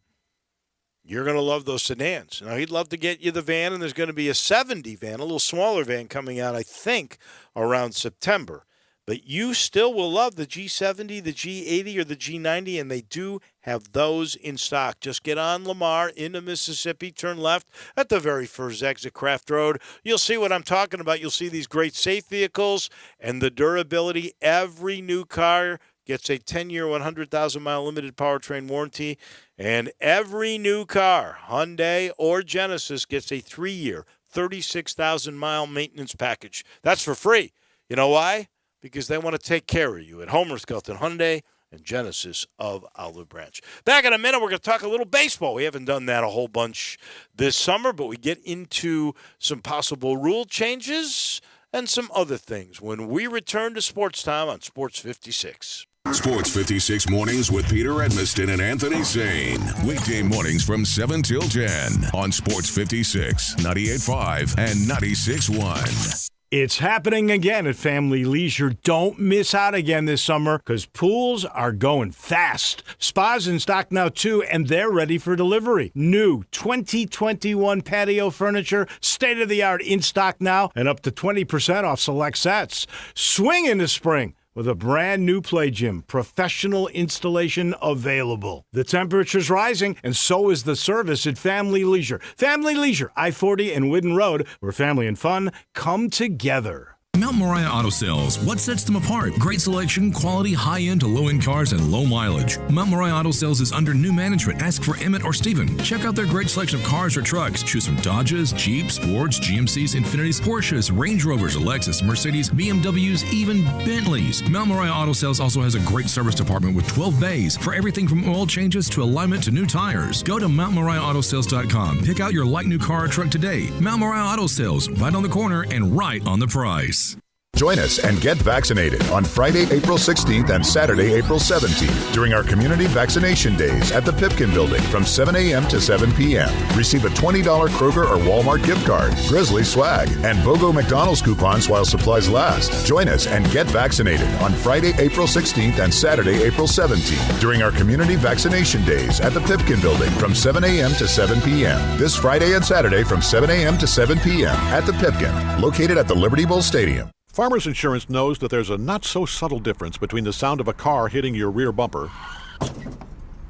you're going to love those sedans. Now, he'd love to get you the van, and there's going to be a 70 van, a little smaller van coming out, I think, around September. But you still will love the G70, the G80, or the G90, and they do have those in stock. Just get on Lamar into Mississippi, turn left at the very first exit, Craft Road. You'll see what I'm talking about. You'll see these great safe vehicles and the durability. Every new car gets a 10-year, 100,000-mile limited powertrain warranty, and every new car, Hyundai or Genesis, gets a 3-year, 36,000-mile maintenance package. That's for free. You know why? Because they want to take care of you at Homer Skelton Hyundai and Genesis of Olive Branch. Back in a minute, we're going to talk a little baseball. We haven't done that a whole bunch this summer, but we get into some possible rule changes and some other things when we return to Sports Time on Sports 56. Sports 56 mornings with Peter Edmiston and Anthony Zane. Weekday mornings from 7 till 10 on Sports 56, 98.5, and 96.1. It's happening again at Family Leisure. Don't miss out again this summer because pools are going fast. Spas in stock now, too, and they're ready for delivery. New 2021 patio furniture, state-of-the-art in stock now, and up to 20% off select sets. Swing into spring with a brand new play gym, professional installation available. The temperature's rising, and so is the service at Family Leisure. Family Leisure, I-40 and Whidden Road, where family and fun come together. Mount Moriah Auto Sales. What sets them apart? Great selection, quality, high-end to low-end cars, and low mileage. Mount Moriah Auto Sales is under new management. Ask for Emmett or Steven. Check out their great selection of cars or trucks. Choose from Dodges, Jeeps, Fords, GMCs, Infinitis, Porsches, Range Rovers, Lexus, Mercedes, BMWs, even Bentleys. Mount Moriah Auto Sales also has a great service department with 12 bays for everything from oil changes to alignment to new tires. Go to MountMoriahAutoSales.com. Pick out your like new car or truck today. Mount Moriah Auto Sales, right on the corner and right on the price. Join us and get vaccinated on Friday, April 16th and Saturday, April 17th during our community vaccination days at the Pipkin Building from 7 a.m. to 7 p.m. Receive a $20 Kroger or Walmart gift card, Grizzly swag, and BOGO McDonald's coupons while supplies last. Join us and get vaccinated on Friday, April 16th and Saturday, April 17th during our community vaccination days at the Pipkin Building from 7 a.m. to 7 p.m. This Friday and Saturday from 7 a.m. to 7 p.m. at the Pipkin, located at the Liberty Bowl Stadium. Farmers Insurance knows that there's a not-so-subtle difference between the sound of a car hitting your rear bumper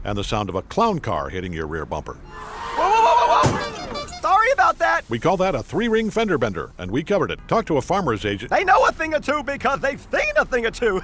and the sound of a clown car hitting your rear bumper. Whoa, whoa, whoa, whoa, whoa! Sorry about that. We call that a three-ring fender bender, and we covered it. Talk to a farmer's agent. They know a thing or two because they've seen a thing or two.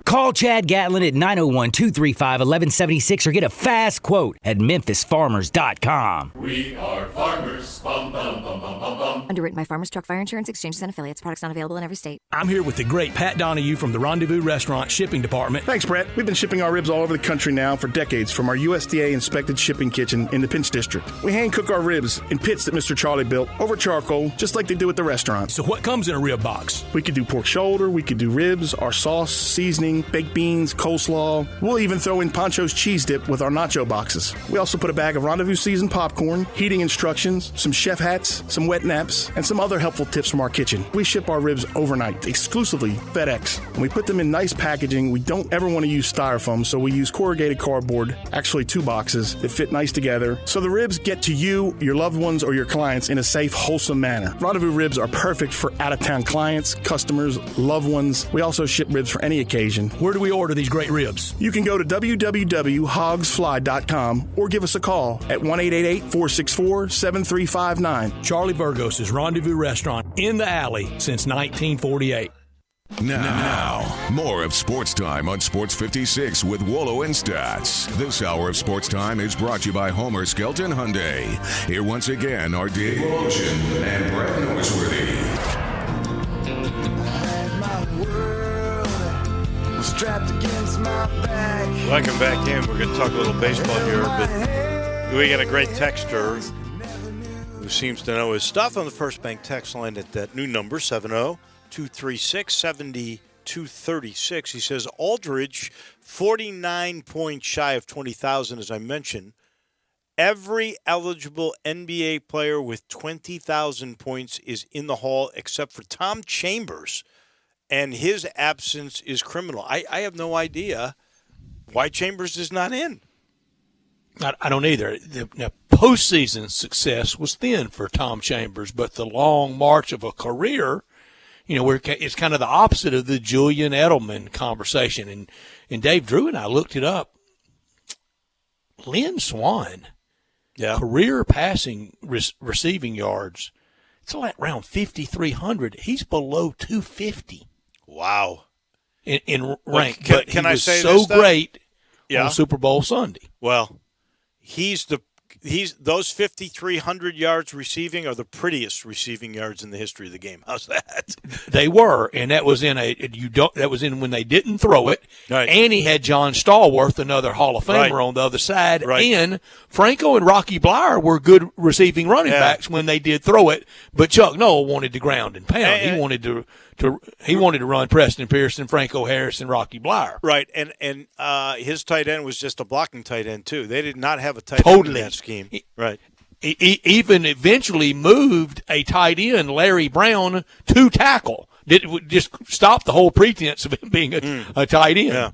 Call Chad Gatlin at 901-235-1176 or get a fast quote at memphisfarmers.com. We are farmers. Bum, bum, bum, bum, bum, bum. Underwritten by Farmers Truck Fire Insurance Exchanges and Affiliates. Products not available in every state. I'm here with the great Pat Donahue from the Rendezvous Restaurant Shipping Department. Thanks, Brett. We've been shipping our ribs all over the country now for decades from our USDA-inspected shipping kitchen in the Pinch District. We hand-cook our ribs in pits that Mr. Charlie built over charcoal, just like they do at the restaurant. So what comes in a rib box? We could do pork shoulder, we could do ribs, our sauce, seasoning, baked beans, coleslaw. We'll even throw in Pancho's cheese dip with our nacho boxes. We also put a bag of Rendezvous seasoned popcorn, heating instructions, some chef hats, some wet naps, and some other helpful tips from our kitchen. We ship our ribs overnight, exclusively FedEx. And we put them in nice packaging. We don't ever want to use styrofoam, so we use corrugated cardboard, actually 2 boxes that fit nice together. So the ribs get to you, your loved ones, or your clients in a safe, wholesome manner. Rendezvous ribs are perfect for out-of-town clients, customers, loved ones. We also ship ribs for any occasion. Where do we order these great ribs? You can go to www.hogsfly.com or give us a call at 1-888-464-7359. Charlie Burgos' Rendezvous Restaurant in the Alley since 1948. Now, more of Sports Time on Sports 56 with Wolo and Stats. This hour of Sports Time is brought to you by Homer Skelton Hyundai. Here once again are Dave Ocean and Brett Norsworthy. Welcome back in. We're going to talk a little baseball here, but we got a great texter who seems to know his stuff on the First Bank text line at that new number, 70236-7236. He says, Aldridge, 49 points shy of 20,000, as I mentioned. Every eligible NBA player with 20,000 points is in the Hall except for Tom Chambers, and his absence is criminal. I have no idea why Chambers is not in. I don't either. Now, postseason success was thin for Tom Chambers, but the long march of a career, where it's kind of the opposite of the Julian Edelman conversation. And Dave Drew and I looked it up. Lynn Swann, career passing receiving yards, it's like around 5,300. He's below 250. Wow. In rank. Can but he I was say so this, though? great on Super Bowl Sunday. Well, those 5,300 yards receiving are the prettiest receiving yards in the history of the game. How's that? They were, and that was when they didn't throw it. Right. And he had John Stallworth, another Hall of Famer, on the other side. Right. And Franco and Rocky Blyer were good receiving running backs when they did throw it. But Chuck Noll wanted to ground and pound. He wanted to run Preston Pearson, Franco Harris, and Rocky Blyer. Right, and his tight end was just a blocking tight end too. They did not have a tight end in that scheme. Right. He even eventually moved a tight end, Larry Brown, to tackle. Just stop the whole pretense of him being a tight end. Yeah.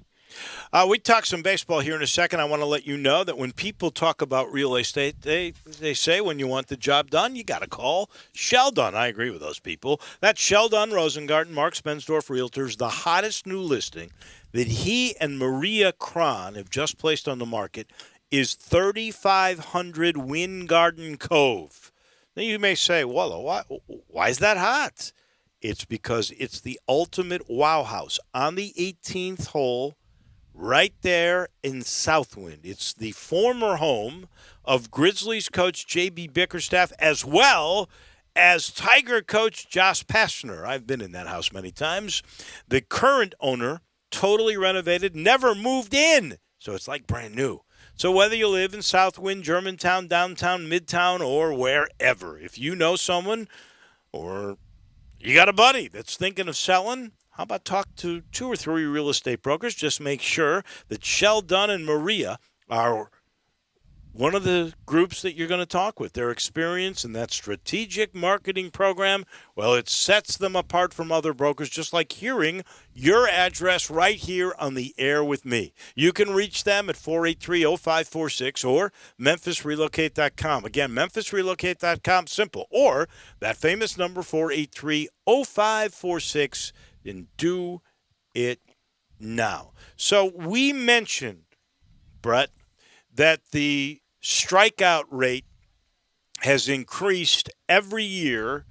We talk some baseball here in a second. I want to let you know that when people talk about real estate, they say when you want the job done, you got to call Sheldon. I agree with those people. That's Sheldon Rosengarten, Mark Spensdorf Realtors, the hottest new listing that he and Maria Cron have just placed on the market is 3,500 Wingarden Cove. Now you may say, well, why is that hot? It's because it's the ultimate wow house on the 18th hole, right there in Southwind. It's the former home of Grizzlies coach J.B. Bickerstaff, as well as Tiger coach Josh Pastner. I've been in that house many times. The current owner, totally renovated, never moved in, so it's like brand new. So whether you live in Southwind, Germantown, downtown, Midtown, or wherever, if you know someone or you got a buddy that's thinking of selling, how about talk to 2 or 3 real estate brokers? Just make sure that Sheldon and Maria are one of the groups that you're going to talk with. Their experience in that strategic marketing program, well, it sets them apart from other brokers, just like hearing your address right here on the air with me. You can reach them at 483-0546 or memphisrelocate.com. Again, memphisrelocate.com, simple. Or that famous number, 483-0546, and do it now. So we mentioned, Brett, that the strikeout rate has increased every year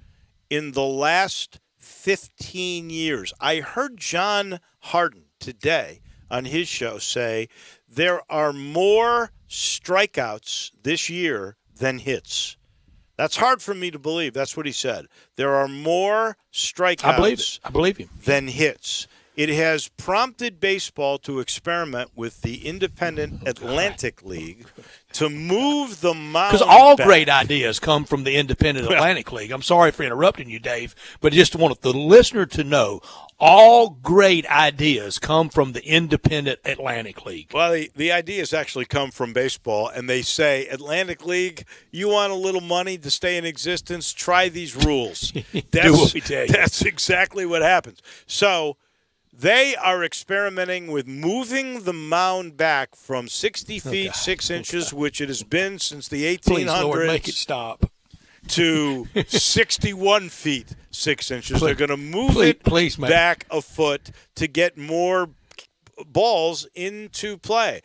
in the last 15 years. I heard John Harden today on his show say there are more strikeouts this year than hits. That's hard for me to believe. That's what he said. There are more strikeouts I believe him. than hits. It has prompted baseball to experiment with the independent Atlantic League to move the mound Because all back. great ideas come from the independent Atlantic League. I'm sorry for interrupting you, Dave, but I just want the listener to know all great ideas come from the independent Atlantic League. Well, the ideas actually come from baseball, and they say, Atlantic League, you want a little money to stay in existence? Try these rules. Do what we tell you. That's exactly what happens. So they are experimenting with moving the mound back from 60 feet, 6 inches, which it has been since the 1800s. Please, Lord, make it stop. To 61 feet, 6 inches. They're going to move it please, back a foot to get more balls into play.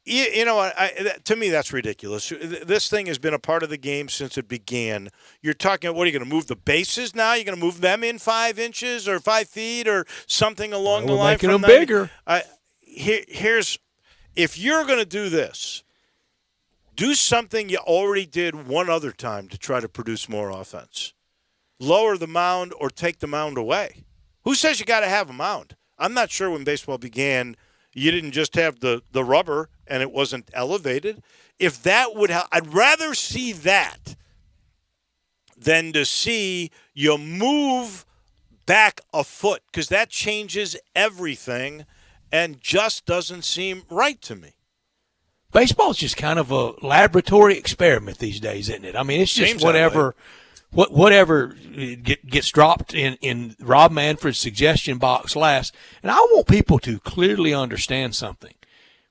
To me, that's ridiculous. This thing has been a part of the game since it began. You're talking, what are you going to move the bases now? You're going to move them in 5 inches or 5 feet or something along the line? Making them bigger. Here's, if you're going to do this, do something you already did one other time to try to produce more offense. Lower the mound or take the mound away. Who says you got to have a mound? I'm not sure when baseball began you didn't just have the rubber and it wasn't elevated. If that would help, I'd rather see that than to see you move back a foot, because that changes everything and just doesn't seem right to me. Baseball's just kind of a laboratory experiment these days, isn't it? I mean, it's just Seems whatever gets dropped in Rob Manfred's suggestion box last. And I want people to clearly understand something.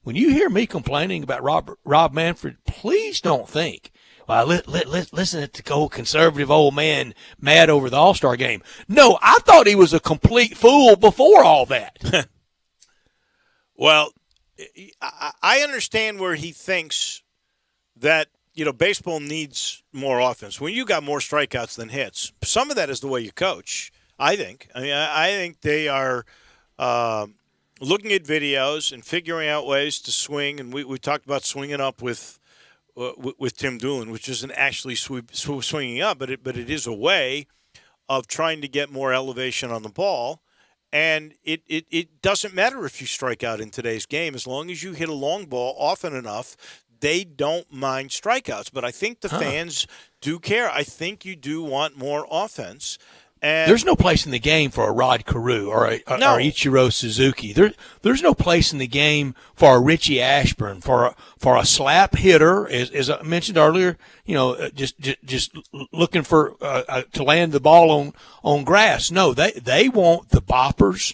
When you hear me complaining about Rob Manfred, please don't think, well, listen to the old conservative old man mad over the All-Star game. No, I thought he was a complete fool before all that. Well, I understand where he thinks that, baseball needs more offense. When you got more strikeouts than hits, some of that is the way you coach, I think. I think they are looking at videos and figuring out ways to swing. And we talked about swinging up with Tim Doolin, which isn't actually swinging up, but it is a way of trying to get more elevation on the ball. And it doesn't matter if you strike out in today's game. As long as you hit a long ball often enough, they don't mind strikeouts. But I think the fans do care. I think you do want more offense. And there's no place in the game for a Rod Carew or Ichiro Suzuki. There's no place in the game for a Richie Ashburn, for a slap hitter, as I mentioned earlier. Just looking for to land the ball on grass. No, they want the boppers,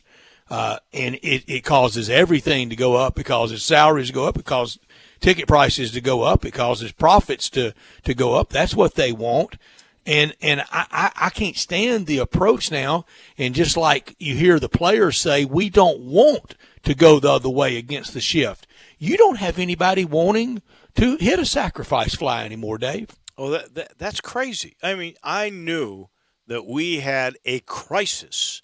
and it causes everything to go up. It causes salaries to go up. It causes ticket prices to go up. It causes profits to go up. That's what they want. And I can't stand the approach now. And just like you hear the players say, we don't want to go the other way against the shift. You don't have anybody wanting to hit a sacrifice fly anymore, Dave. Oh, that's crazy. I mean, I knew that we had a crisis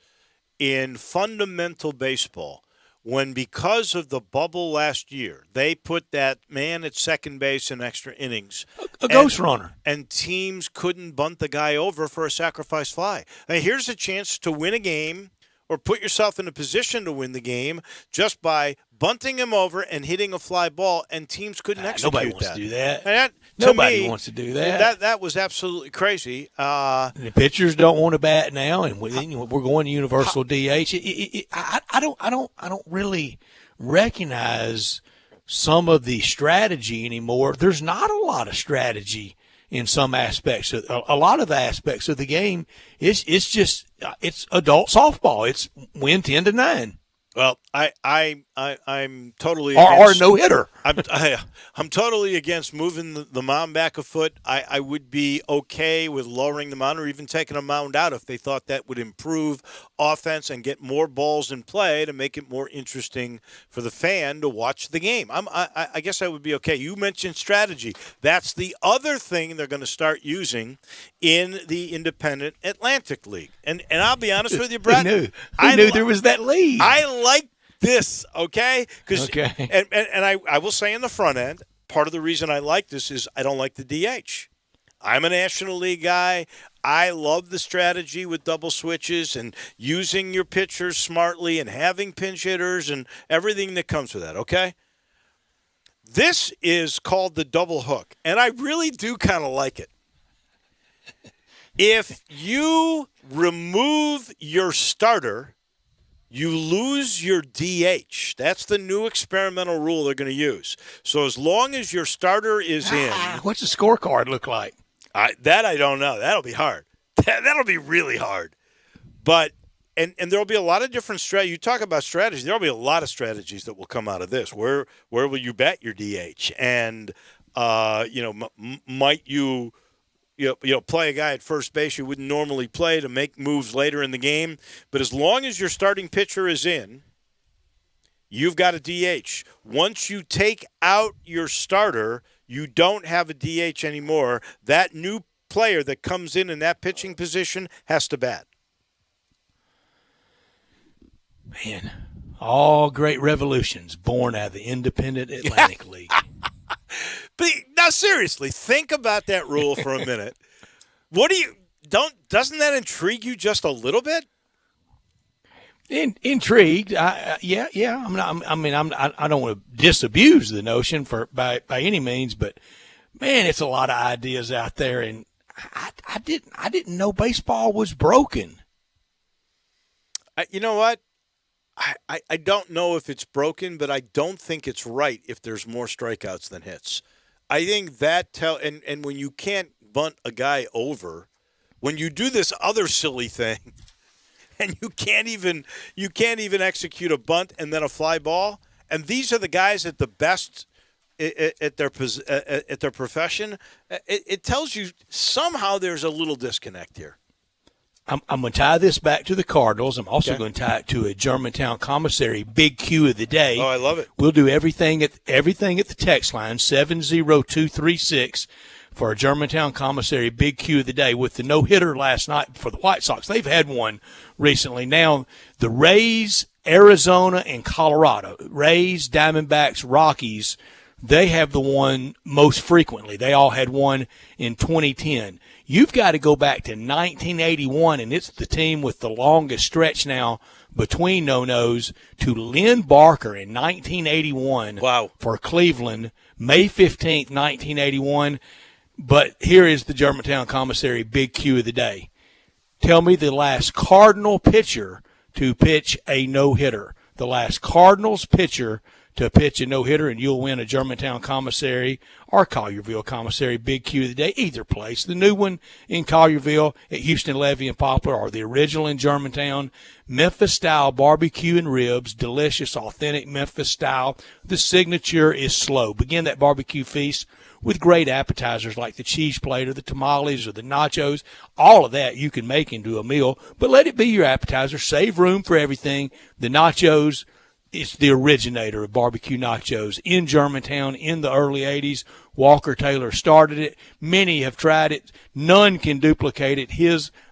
in fundamental baseball when, because of the bubble last year, they put that man at second base in extra innings. A ghost runner. And teams couldn't bunt the guy over for a sacrifice fly. Now, here's a chance to win a game or put yourself in a position to win the game just by bunting him over and hitting a fly ball, and teams couldn't execute that. Nobody wants to do that. And Nobody wants to do that. That was absolutely crazy. The pitchers don't want to bat now, and we're going to universal DH. I don't really recognize some of the strategy anymore. There's not a lot of strategy in some aspects. A lot of the aspects of the game it's adult softball. It's win 10-9. Well, I'm totally against, or no hitter. I'm totally against moving the mound back a foot. I would be okay with lowering the mound or even taking a mound out if they thought that would improve offense and get more balls in play to make it more interesting for the fan to watch the game. I guess I would be okay. You mentioned strategy. That's the other thing they're going to start using in the Independent Atlantic League. And I'll be honest with you, Brett. Who knew there was that league? I like this, okay? And I will say in the front end, part of the reason I like this is I don't like the DH. I'm a National League guy. I love the strategy with double switches and using your pitchers smartly and having pinch hitters and everything that comes with that, okay? This is called the double hook, and I really do kind of like it. If you remove your starter, you lose your DH. That's the new experimental rule they're going to use. So as long as your starter is in. What's the scorecard look like? That I don't know. That'll be hard. That'll be really hard. But and there'll be a lot of different strategies. You talk about strategy. There'll be a lot of strategies that will come out of this. Where will you bat your DH? And might you play a guy at first base you wouldn't normally play to make moves later in the game. But as long as your starting pitcher is in, you've got a DH. Once you take out your starter, you don't have a DH anymore. That new player that comes in that pitching position has to bat. Man, all great revolutions born out of the independent Atlantic League. But now, seriously, think about that rule for a minute. Doesn't that intrigue you just a little bit? Intrigued, yeah. I don't want to disabuse the notion by any means, but man, it's a lot of ideas out there, and I didn't know baseball was broken. You know what? I don't know if it's broken, but I don't think it's right if there's more strikeouts than hits. I think that and when you can't bunt a guy over, when you do this other silly thing, and you can't even execute a bunt and then a fly ball, and these are the guys at the best at their profession, it tells you somehow there's a little disconnect here. I'm going to tie this back to the Cardinals. I'm also going to tie it to a Germantown commissary big Q of the day. Oh, I love it. We'll do everything at the text line 70236 for a Germantown commissary big Q of the day with the no-hitter last night for the White Sox. They've had one recently. Now, the Rays, Arizona, and Colorado, Rays, Diamondbacks, Rockies, they have the one most frequently. They all had one in 2010. You've got to go back to 1981, and it's the team with the longest stretch now between no-nos to Lynn Barker in 1981 for Cleveland, May 15th, 1981. But here is the Germantown commissary big Q of the day. Tell me the last Cardinal pitcher to pitch a no-hitter. The last Cardinals pitcher to pitch a no-hitter, and you'll win a Germantown commissary or Collierville commissary big Q of the day, either place. The new one in Collierville at Houston Levy and Poplar, or the original in Germantown. Memphis-style barbecue and ribs, delicious, authentic Memphis style. The signature is slow. Begin that barbecue feast with great appetizers like the cheese plate or the tamales or the nachos. All of that you can make into a meal, but let it be your appetizer. Save room for everything. The nachos, it's the originator of barbecue nachos in Germantown in the early 80s. Walker Taylor started it. Many have tried it. None can duplicate it.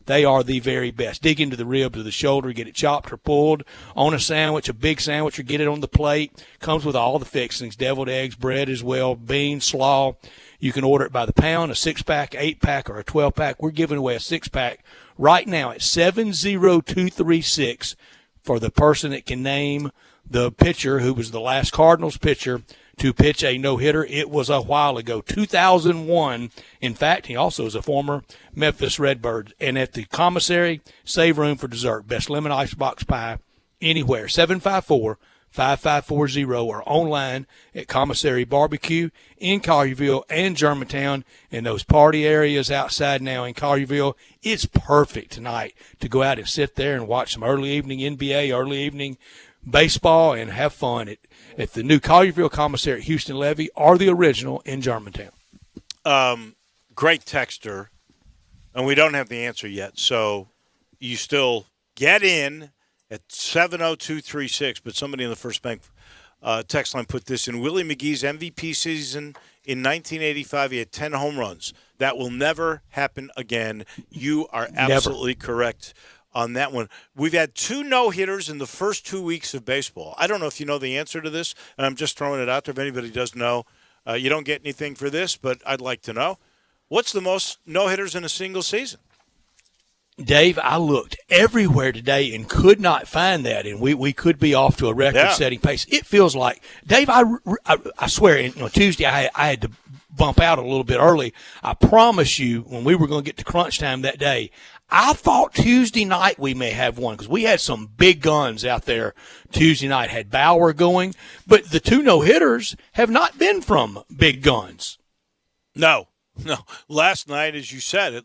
They are the very best. Dig into the ribs or the shoulder, get it chopped or pulled on a sandwich, a big sandwich, or get it on the plate. Comes with all the fixings, deviled eggs, bread as well, beans, slaw. You can order it by the pound, a 6-pack, 8-pack, or a 12-pack. We're giving away a 6-pack right now at 70236 for the person that can name the pitcher who was the last Cardinals pitcher to pitch a no-hitter. It was a while ago, 2001. In fact, he also is a former Memphis Redbird. And at the commissary, save room for dessert. Best lemon icebox pie anywhere. 754-5540 or online at Commissary Barbecue in Collierville and Germantown. In those party areas outside now in Collierville, it's perfect tonight to go out and sit there and watch some early evening NBA, early evening baseball, and have fun at the new Collierville commissary at Houston Levy or the original in Germantown. Great texter, and we don't have the answer yet, so you still get in at 70236, but somebody in the First Bank text line put this in. Willie McGee's MVP season in 1985, he had 10 home runs. That will never happen again. You are absolutely correct on that one. We've had 2 no-hitters in the first 2 weeks of baseball. I don't know if you know the answer to this, and I'm just throwing it out there. If anybody does know, you don't get anything for this, but I'd like to know. What's the most no-hitters in a single season? Dave, I looked everywhere today and could not find that, and we could be off to a record-setting pace. It feels like, Dave, I swear, Tuesday I had to bump out a little bit early. I promise you, when we were going to get to crunch time that day, I thought Tuesday night we may have one because we had some big guns out there Tuesday night. Had Bauer going, but the 2 no-hitters have not been from big guns. No. Last night, as you said,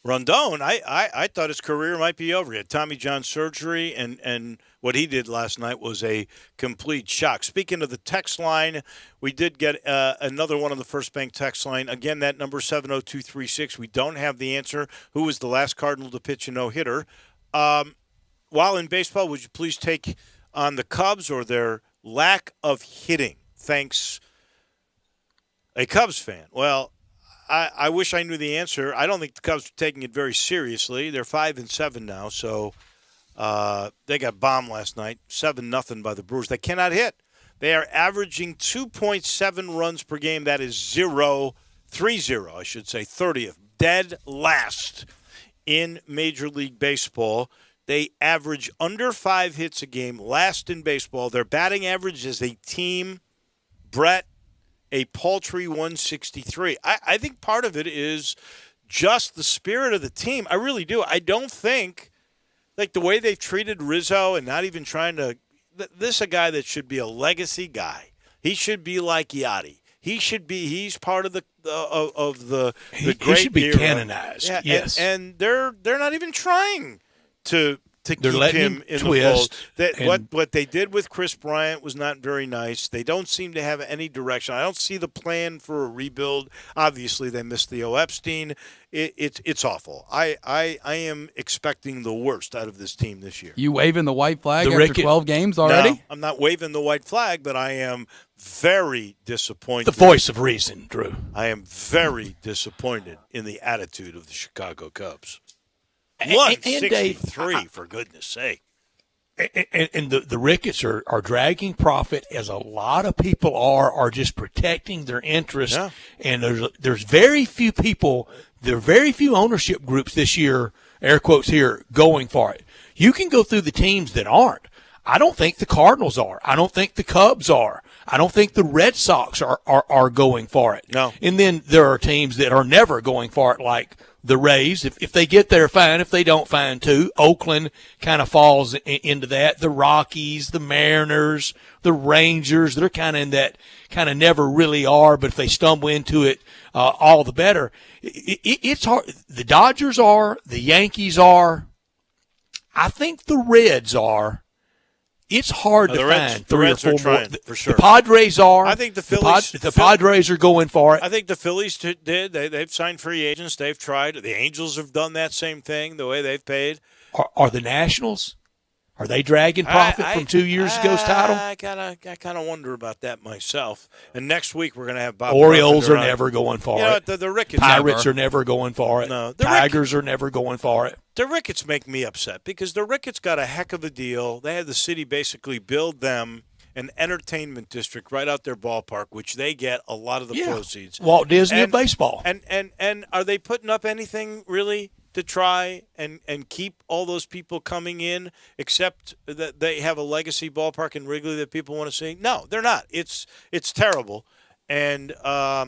Rondon, I thought his career might be over. He had Tommy John surgery, and what he did last night was a complete shock. Speaking of the text line, we did get another one on the First Bank text line. Again, that number 70236. We don't have the answer. Who was the last Cardinal to pitch a no-hitter? While in baseball, would you please take on the Cubs or their lack of hitting, thanks a Cubs fan? Well, I wish I knew the answer. I don't think the Cubs are taking it very seriously. They're 5-7 now, so they got bombed last night, 7-0 by the Brewers. They cannot hit. They are averaging 2.7 runs per game. That is 0.30, I should say, 30th. Dead last in Major League Baseball. They average under 5 hits a game, last in baseball. Their batting average is a team, Brett, a paltry 163. I think part of it is just the spirit of the team. I really do. I don't think, like the way they've treated Rizzo and not even trying to – this is a guy that should be a legacy guy. He should be like Yachty. He's part of the great He should be era. Canonized, Yeah, yes. And they're not even trying to keep letting him in twist, the fold. What they did with Chris Bryant was not very nice. They don't seem to have any direction. I don't see the plan for a rebuild. Obviously, they missed Theo Epstein. It's awful. I am expecting the worst out of this team this year. You waving the white flag after 12 games already? No, I'm not waving the white flag, but I am very disappointed. The voice of reason, Drew. I am very disappointed in the attitude of the Chicago Cubs. And 163, Dave, for goodness sake. And the Ricketts are dragging profit, as a lot of people are just protecting their interest. Yeah. And there's very few people, there are very few ownership groups this year, air quotes here, going for it. You can go through the teams that aren't. I don't think the Cardinals are. I don't think the Cubs are. I don't think the Red Sox are going for it. No. And then there are teams that are never going for it, like the Rays. If they get there, fine. If they don't, fine too. Oakland kind of falls into that. The Rockies, the Mariners, the Rangers, they're kind of in that kind of never really are, but if they stumble into it, all the better. It's hard. The Dodgers are. The Yankees are. I think the Reds are. It's hard to find the 3 Reds or 4 are trying, more. for sure. The Padres are. I think the Phillies. The Padres are going for it. I think the Phillies did. They've signed free agents. They've tried. The Angels have done that same thing, the way they've paid. Are the Nationals? Are they dragging profit from 2 years ago's title? I kind of wonder about that myself. And next week we're going to have Bob. Orioles Carpenter are never going for it. The Ricketts Pirates are never going for it. No, Tigers are never going for it. The Ricketts make me upset because the Ricketts got a heck of a deal. They had the city basically build them an entertainment district right out their ballpark, which they get a lot of the proceeds. Walt Disney of baseball. And are they putting up anything really to try and keep all those people coming in, except that they have a legacy ballpark in Wrigley that people want to see? No, they're not. It's terrible. And I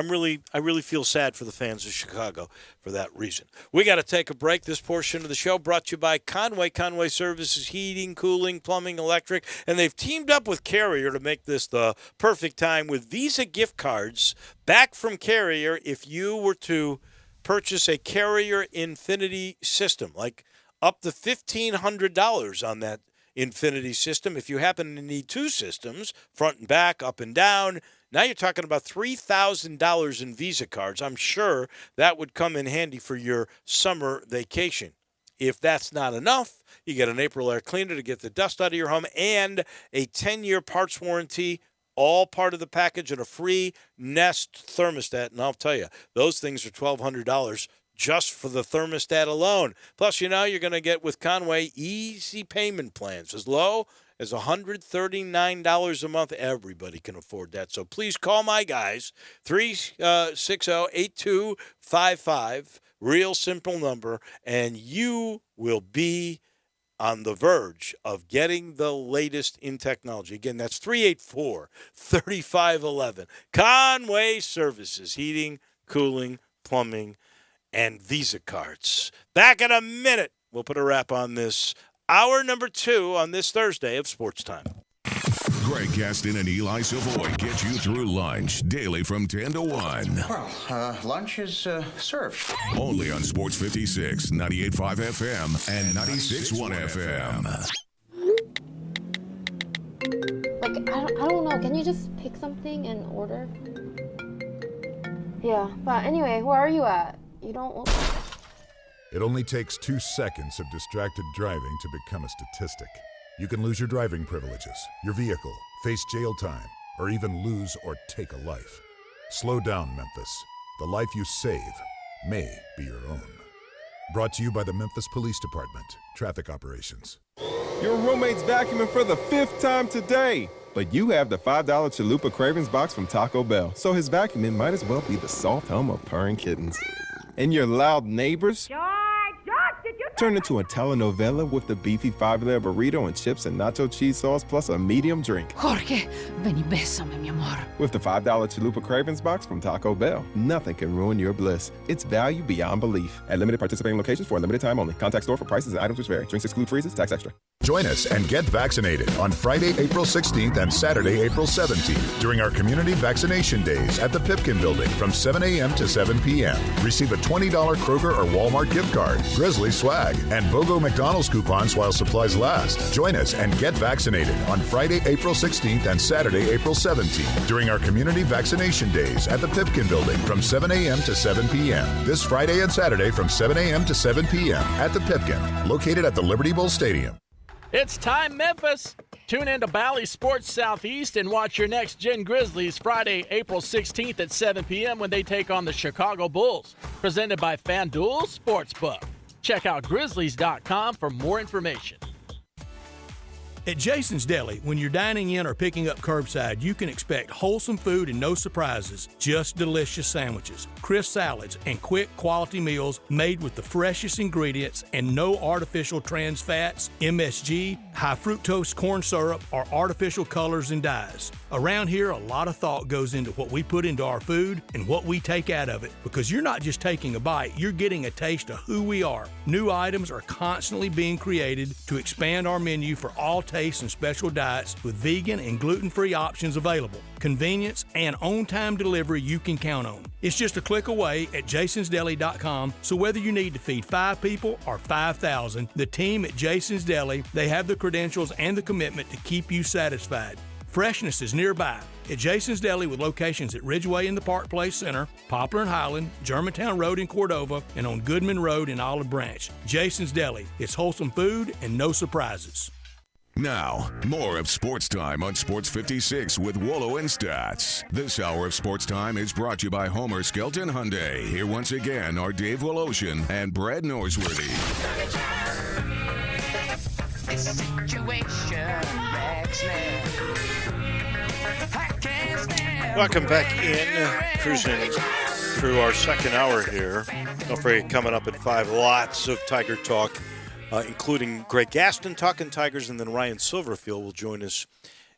really feel sad for the fans of Chicago for that reason. We got to take a break. This portion of the show brought to you by Conway. Conway Services, heating, cooling, plumbing, electric. And they've teamed up with Carrier to make this the perfect time with Visa gift cards back from Carrier if you were to purchase a Carrier Infinity system, like up to $1,500 on that Infinity system. If you happen to need 2 systems, front and back, up and down, now you're talking about $3,000 in Visa cards. I'm sure that would come in handy for your summer vacation. If that's not enough, you get an April air cleaner to get the dust out of your home and a 10-year parts warranty, all part of the package, and a free Nest thermostat. And I'll tell you, those things are $1,200 just for the thermostat alone. Plus, you're going to get with Conway easy payment plans as low as $139 a month. Everybody can afford that. So please call my guys, 360-8255, real simple number, and you will be on the verge of getting the latest in technology. Again, that's 384-3511. Conway Services, heating, cooling, plumbing, and Visa cards. Back in a minute. We'll put a wrap on this hour number 2 on this Thursday of Sports Time. Greg Gaston and Eli Savoy get you through lunch daily from 10 to 1. Well, lunch is served. Only on Sports 56, 98.5 FM, and 96.1 FM. Like, I don't know. Can you just pick something and order? Yeah, but anyway, where are you at? You don't... It only takes 2 seconds of distracted driving to become a statistic. You can lose your driving privileges, your vehicle, face jail time, or even lose or take a life. Slow down, Memphis. The life you save may be your own. Brought to you by the Memphis Police Department, Traffic Operations. Your roommate's vacuuming for the 5th time today. But you have the $5 Chalupa Cravings box from Taco Bell, so his vacuuming might as well be the soft hum of purring kittens. And your loud neighbors turn into a telenovela with the beefy 5-layer burrito and chips and nacho cheese sauce plus a medium drink. Jorge, ven y bésame, mi amor. With the $5 Chalupa Cravings box from Taco Bell, nothing can ruin your bliss. It's value beyond belief. At limited participating locations for a limited time only. Contact store for prices and items which vary. Drinks exclude freezes, tax extra. Join us and get vaccinated on Friday, April 16th and Saturday, April 17th during our community vaccination days at the Pipkin Building from 7 a.m. to 7 p.m. Receive a $20 Kroger or Walmart gift card, Grizzly swag, and BOGO McDonald's coupons while supplies last. Join us and get vaccinated on Friday, April 16th and Saturday, April 17th during our community vaccination days at the Pipkin Building from 7 a.m. to 7 p.m. This Friday and Saturday from 7 a.m. to 7 p.m. at the Pipkin, located at the Liberty Bowl Stadium. It's time, Memphis. Tune in to Bally Sports Southeast and watch your next Gen Grizzlies Friday, April 16th at 7 p.m. when they take on the Chicago Bulls. Presented by FanDuel Sportsbook. Check out Grizzlies.com for more information. At Jason's Deli, when you're dining in or picking up curbside, you can expect wholesome food and no surprises, just delicious sandwiches, crisp salads, and quick quality meals made with the freshest ingredients and no artificial trans fats, MSG, high fructose corn syrup, or artificial colors and dyes. Around here, a lot of thought goes into what we put into our food and what we take out of it, because you're not just taking a bite, you're getting a taste of who we are. New items are constantly being created to expand our menu for all tastes and special diets with vegan and gluten-free options available. Convenience and on-time delivery you can count on. It's just a click away at jasonsdeli.com, so whether you need to feed 5 people or 5,000, the team at Jason's Deli, they have the credentials and the commitment to keep you satisfied. Freshness is nearby at Jason's Deli with locations at Ridgeway in the Park Place Center, Poplar and Highland, Germantown Road in Cordova, and on Goodman Road in Olive Branch. Jason's Deli. It's wholesome food and no surprises. Now, more of Sports Time on Sports 56 with Wolo and Stats. This hour of Sports Time is brought to you by Homer Skelton Hyundai. Here once again are Dave Woloshin and Brad Norsworthy. Welcome back in, cruising through our second hour here. Don't forget, coming up at 5, lots of Tiger talk. Including Greg Gaston talking Tigers, and then Ryan Silverfield will join us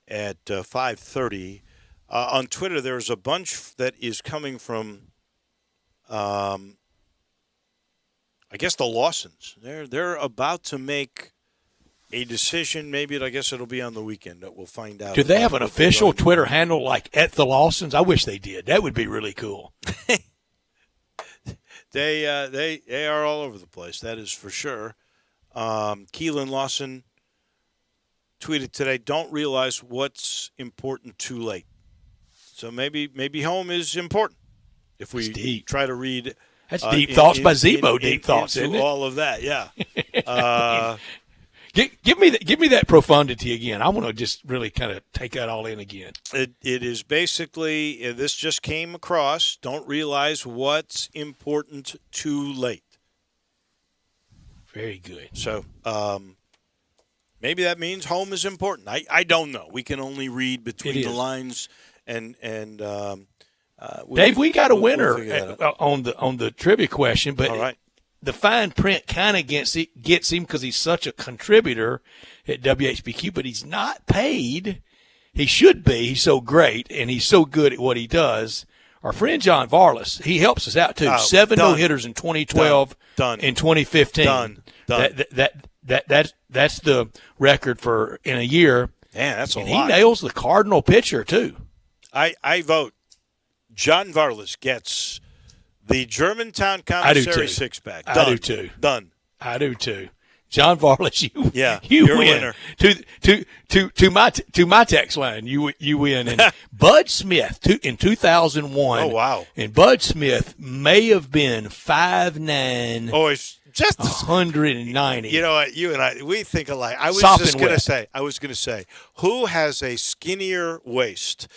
at 5:30. On Twitter, there's a bunch that is coming from, I guess, the Lawsons. They're about to make a decision. Maybe I guess it'll be on the weekend that we'll find out. Do they have an official Twitter handle like @the_Lawsons? I wish they did. That would be really cool. They are all over the place. That is for sure. Keelan Lawson tweeted today, "Don't realize what's important too late." So maybe home is important. If we try to read, that's deep thoughts by Zebo. Deep thoughts, isn't it? All of that, yeah. Give me that profundity again. I want to just really kind of take that all in again. It is basically, this just came across. Don't realize what's important too late. Very good. So maybe that means home is important. I don't know. We can only read between the lines. And Dave, we got a winner on the trivia question, but all right. The fine print kind of gets him because he's such a contributor at WHBQ, but he's not paid. He should be. He's so great, and he's so good at what he does. Our friend John Varlas, he helps us out too. 7 no-hitters in 2012 and 2015. Done. That's the record for in a year. Man, that's a lot. He nails the Cardinal pitcher too. I vote John Varlas gets the Germantown Commissary 6-pack. I do too. Done. I do too. John Varlas, you you're win. Winner. To my text line, you win. And Bud Smith in 2001. Oh wow! And Bud Smith may have been 5'9". Oh, it's Just 190. You know what? You and I, we think alike. I was going to say, who has a skinnier waist?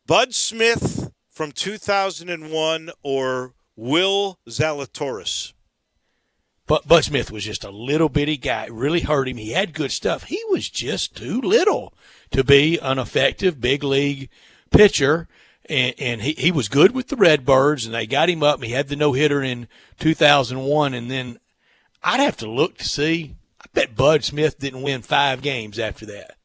Bud Smith from 2001 or Will Zalatoris? But Bud Smith was just a little bitty guy. It really hurt him. He had good stuff. He was just too little to be an effective big league pitcher. And he was good with the Redbirds, and they got him up. He had the no-hitter in 2001, and then I'd have to look to see. I bet Bud Smith didn't win 5 games after that.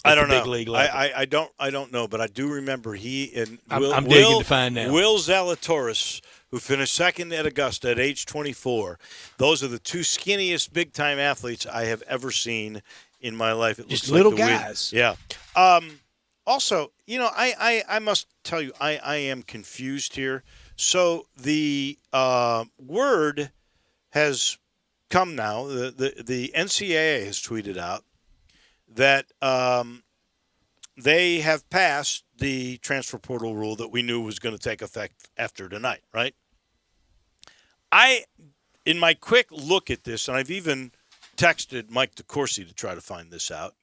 I don't know. Big league level. I don't know, but I do remember he and I'm digging to find out. Will Zalatoris, who finished second at Augusta at age 24. Those are the 2 skinniest big-time athletes I have ever seen in my life. It just looks little like guys. Yeah. Also, you know, I must tell you, I am confused here. So the word has come now. The NCAA has tweeted out that they have passed the transfer portal rule that we knew was going to take effect after tonight, right? In my quick look at this, and I've even texted Mike DeCourcy to try to find this out.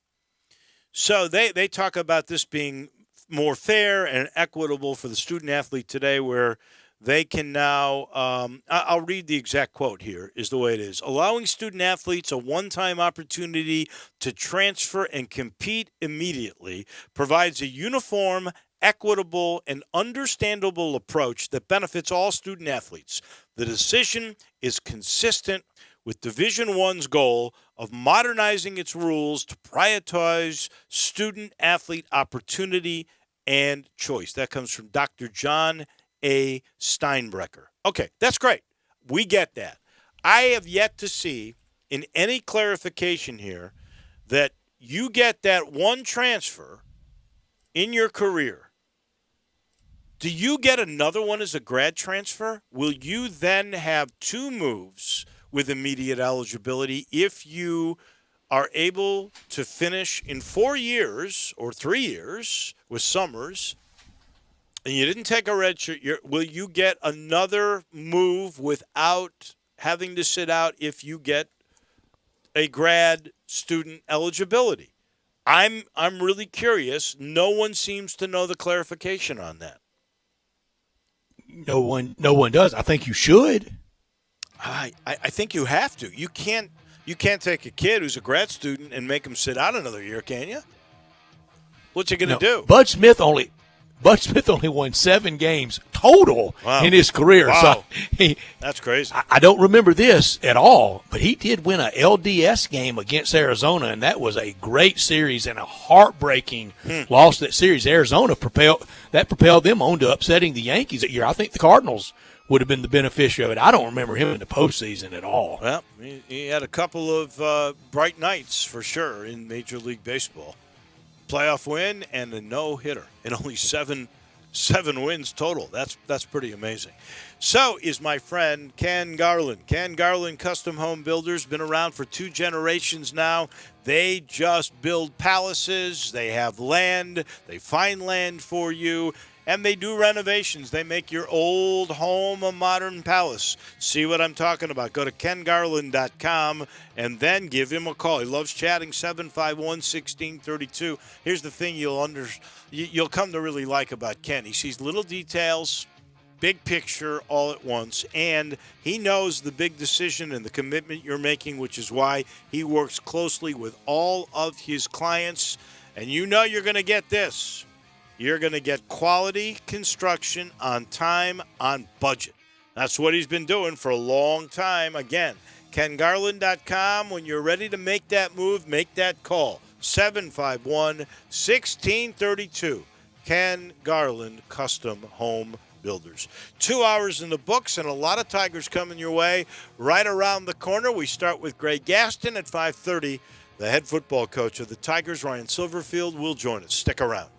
So they talk about this being more fair and equitable for the student athlete today, where they can now, I'll read the exact quote here, is the way it is. Allowing student athletes a one-time opportunity to transfer and compete immediately provides a uniform, equitable, and understandable approach that benefits all student athletes. The decision is consistent with Division I's goal of modernizing its rules to prioritize student-athlete opportunity and choice. That comes from Dr. John A. Steinbrecher. Okay, that's great. We get that. I have yet to see in any clarification here that you get that one transfer in your career. Do you get another one as a grad transfer? Will you then have 2 moves with immediate eligibility if you are able to finish in 4 years or 3 years with summers and you didn't take a red shirt, will you get another move without having to sit out if you get a grad student eligibility? I'm really curious. No one seems to know the clarification on that. No one does. I think you should. I think you have to. You can't take a kid who's a grad student and make him sit out another year, can you? What's he going to do? Bud Smith only won 7 games total in his career. Wow. So that's crazy. I don't remember this at all, but he did win a LDS game against Arizona, and that was a great series and a heartbreaking loss to that series. Arizona propelled them on to upsetting the Yankees that year. I think the Cardinals would have been the beneficiary of it. I don't remember him in the postseason at all. Well, he had a couple of bright nights for sure in Major League Baseball. Playoff win and a no-hitter, and only seven wins total. That's pretty amazing. So is my friend Ken Garland. Ken Garland Custom Home Builders, been around for 2 generations now. They just build palaces. They have land. They find land for you. And they do renovations. They make your old home a modern palace. See what I'm talking about? Go to kengarland.com and then give him a call. He loves chatting, 751-1632. Here's the thing you'll come to really like about Ken. He sees little details, big picture all at once, and he knows the big decision and the commitment you're making, which is why he works closely with all of his clients. And you know you're going to get this. You're going to get quality construction on time, on budget. That's what he's been doing for a long time. Again, kengarland.com. When you're ready to make that move, make that call. 751-1632. Ken Garland Custom Home Builders. 2 hours in the books and a lot of Tigers coming your way. Right around the corner, we start with Greg Gaston at 5:30. The head football coach of the Tigers, Ryan Silverfield, will join us. Stick around.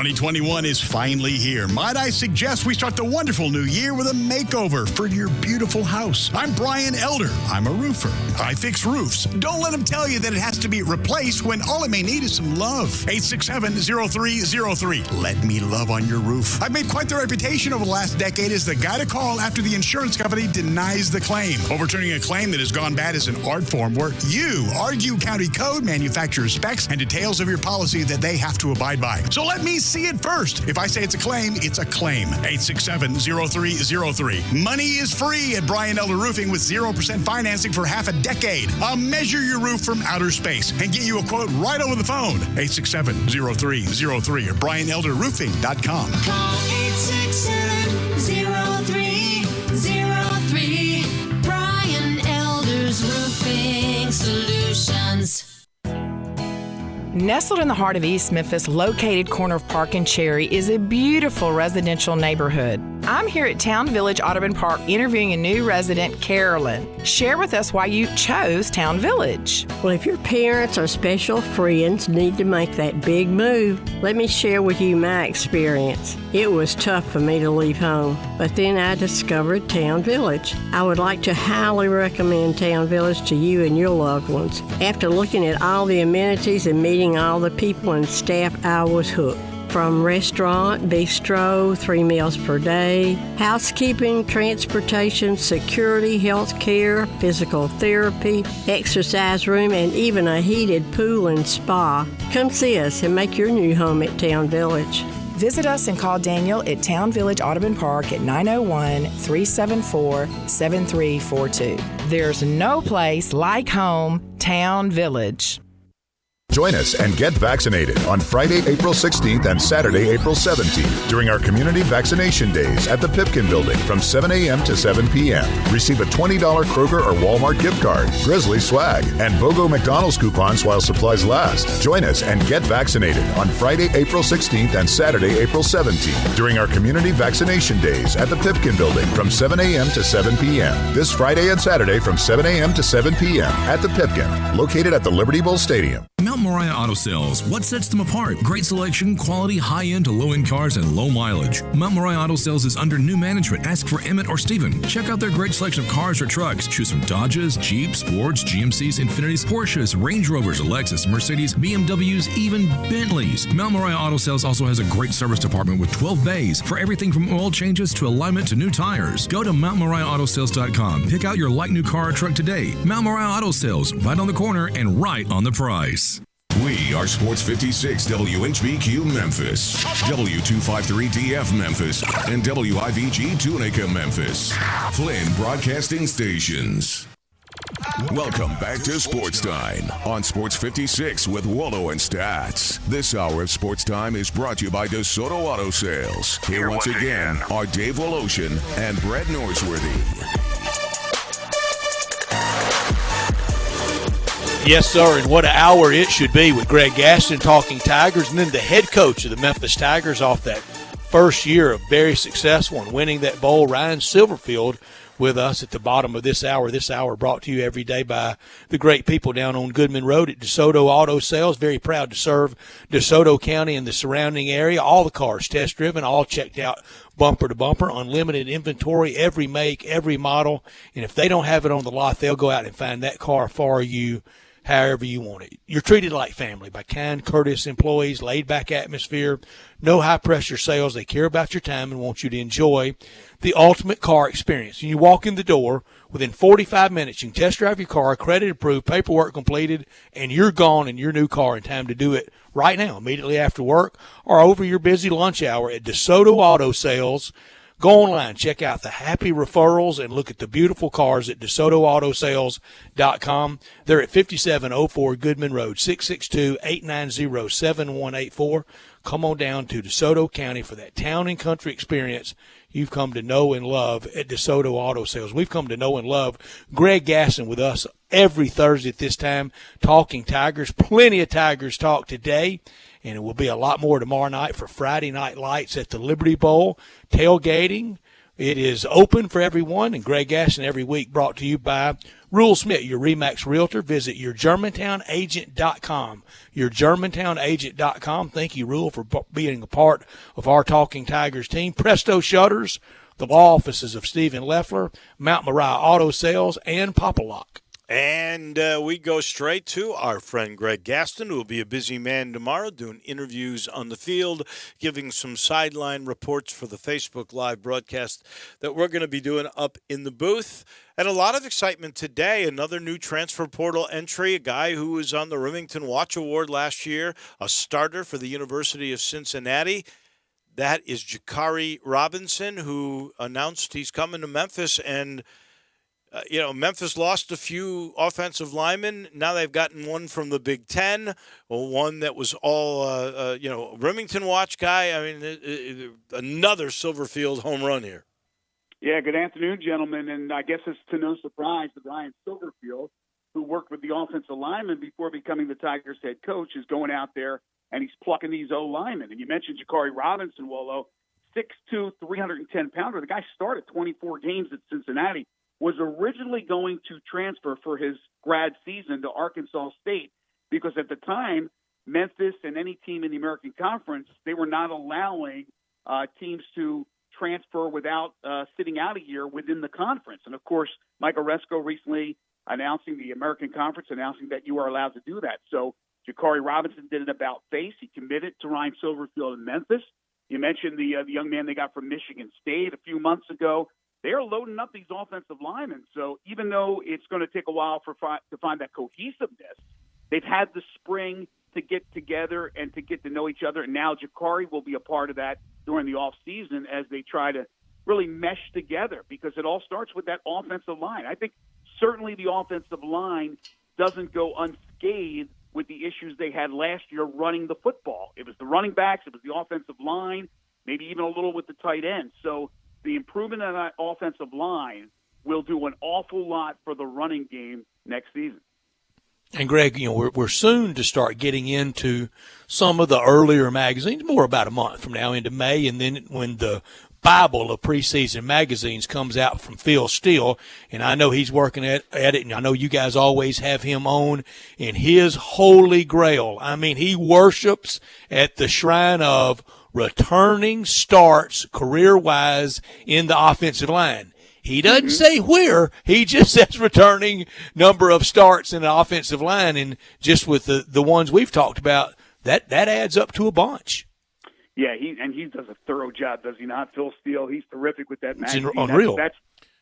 2021 is finally here. Might I suggest we start the wonderful new year with a makeover for your beautiful house. I'm Brian Elder. I'm a roofer. I fix roofs. Don't let them tell you that it has to be replaced when all it may need is some love. 867-0303. Let me love on your roof. I've made quite the reputation over the last decade as the guy to call after the insurance company denies the claim. Overturning a claim that has gone bad is an art form where you argue county code, manufacturer specs, and details of your policy that they have to abide by. So let me see it first. If I say it's a claim, it's a claim. 867-0303. Money is free at Brian Elder Roofing with 0% financing for half a decade. I'll measure your roof from outer space and get you a quote right over the phone. 867-0303 or BrianElderRoofing.com. Call 867-0303. Brian Elder's Roofing Solutions. Nestled in the heart of East Memphis, located corner of Park and Cherry, is a beautiful residential neighborhood. I'm here at Town Village Audubon Park interviewing a new resident, Carolyn. Share with us why you chose Town Village. Well, if your parents or special friends need to make that big move, let me share with you my experience. It was tough for me to leave home, but then I discovered Town Village. I would like to highly recommend Town Village to you and your loved ones. After looking at all the amenities and meeting all the people and staff, I was hooked. From restaurant, bistro, 3 meals per day, housekeeping, transportation, security, health care, physical therapy, exercise room, and even a heated pool and spa. Come see us and make your new home at Town Village. Visit us and call Daniel at Town Village Audubon Park at 901-374-7342. There's no place like home, Town Village. Join us and get vaccinated on Friday, April 16th and Saturday, April 17th during our community vaccination days at the Pipkin Building from 7 a.m. to 7 p.m. Receive a $20 Kroger or Walmart gift card, Grizzly swag, and BOGO McDonald's coupons while supplies last. Join us and get vaccinated on Friday, April 16th and Saturday, April 17th during our community vaccination days at the Pipkin Building from 7 a.m. to 7 p.m. This Friday and Saturday from 7 a.m. to 7 p.m. at the Pipkin, located at the Liberty Bowl Stadium. Mount Moriah Auto Sales. What sets them apart? Great selection, quality, high-end to low-end cars, and low mileage. Mount Moriah Auto Sales is under new management. Ask for Emmett or Steven. Check out their great selection of cars or trucks. Choose from Dodges, Jeeps, Fords, GMCs, Infinitis, Porsches, Range Rovers, Lexus, Mercedes, BMWs, even Bentleys. Mount Moriah Auto Sales also has a great service department with 12 bays for everything from oil changes to alignment to new tires. Go to MountMoriahAutoSales.com. Pick out your like new car or truck today. Mount Moriah Auto Sales, right on the corner and right on the price. We are Sports 56 WHBQ Memphis, W253DF Memphis, and WIVG Tunica Memphis. Flynn Broadcasting Stations. Welcome back to Sports Time on Sports 56 with Wallo and Stats. This hour of Sports Time is brought to you by DeSoto Auto Sales. Here once again are Dave Woloshin and Brett Norsworthy. Yes, sir, and what an hour it should be with Greg Gaston talking Tigers, and then the head coach of the Memphis Tigers off that first year of very successful and winning that bowl, Ryan Silverfield, with us at the bottom of this hour. This hour brought to you every day by the great people down on Goodman Road at DeSoto Auto Sales. Very proud to serve DeSoto County and the surrounding area. All the cars test-driven, all checked out bumper to bumper, unlimited inventory, every make, every model. And if they don't have it on the lot, they'll go out and find that car for you however you want it. You're treated like family by kind, courteous employees, laid-back atmosphere, no high-pressure sales. They care about your time and want you to enjoy the ultimate car experience. And you walk in the door, within 45 minutes, you can test drive your car, credit approved, paperwork completed, and you're gone in your new car in time to do it right now, immediately after work or over your busy lunch hour at DeSoto Auto Sales. Go online, check out the happy referrals, and look at the beautiful cars at DeSotoAutoSales.com. They're at 5704 Goodman Road, 662-890-7184. Come on down to DeSoto County for that town and country experience you've come to know and love at DeSoto Auto Sales. We've come to know and love Greg Gasson with us every Thursday at this time, talking Tigers. Plenty of Tigers talk today. And it will be a lot more tomorrow night for Friday Night Lights at the Liberty Bowl, tailgating, It is open for everyone, and Greg Gaston every week, brought to you by Rule Smith, your RE/MAX Realtor. Visit yourgermantownagent.com. Yourgermantownagent.com. Thank you, Rule, for being a part of our Talking Tigers team. Presto Shutters, the law offices of Stephen Leffler, Mount Moriah Auto Sales, and Papa Lock. And we go straight to our friend Greg Gaston, who will be a busy man tomorrow, doing interviews on the field, giving some sideline reports for the Facebook Live broadcast that we're going to be doing up in the booth. And a lot of excitement today. Another new transfer portal entry, a guy who was on the Remington Watch Award last year, a starter for the University of Cincinnati. That is Jakari Robinson, who announced he's coming to Memphis. And Memphis lost a few offensive linemen. Now they've gotten one from the Big Ten, one that was all, Remington Watch guy. I mean, another Silverfield home run here. Yeah, good afternoon, gentlemen. And I guess it's to no surprise that Ryan Silverfield, who worked with the offensive lineman before becoming the Tigers head coach, is going out there and he's plucking these O-linemen. And you mentioned Jakari Robinson, Wolo, 6'2", 310-pounder. The guy started 24 games at Cincinnati. Was originally going to transfer for his grad season to Arkansas State because at the time, Memphis and any team in the American Conference, they were not allowing teams to transfer without sitting out a year within the conference. And, of course, Mike Oresco recently announcing the American Conference, announcing that you are allowed to do that. So Jakari Robinson did an about-face. He committed to Ryan Silverfield in Memphis. You mentioned the young man they got from Michigan State a few months ago. They are loading up these offensive linemen. So even though it's going to take a while to find that cohesiveness, they've had the spring to get together and to get to know each other. And now Jakari will be a part of that during the offseason as they try to really mesh together because it all starts with that offensive line. I think certainly the offensive line doesn't go unscathed with the issues they had last year running the football. It was the running backs. It was the offensive line, maybe even a little with the tight end. So the improvement of that offensive line will do an awful lot for the running game next season. And, Greg, we're soon to start getting into some of the earlier magazines, more about a month from now into May, and then when the Bible of preseason magazines comes out from Phil Steele, and I know he's working at it, and I know you guys always have him on in his holy grail. I mean, he worships at the shrine of returning starts career-wise in the offensive line. He doesn't say where. He just says returning number of starts in the offensive line. And just with the ones we've talked about, that adds up to a bunch. Yeah, he does a thorough job, does he not? Phil Steele, he's terrific with that magazine. It's unreal. That's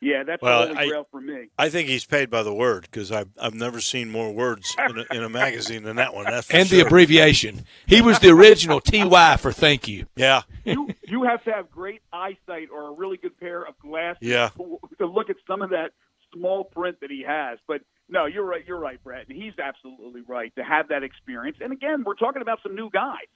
the holy grail for me. I think he's paid by the word because I've never seen more words in a magazine than that one. That's for and sure. The abbreviation. He was the original TY for thank you. Yeah. You have to have great eyesight or a really good pair of glasses to look at some of that small print that he has. But, no, you're right, Brett. And he's absolutely right to have that experience. And, again, we're talking about some new guys.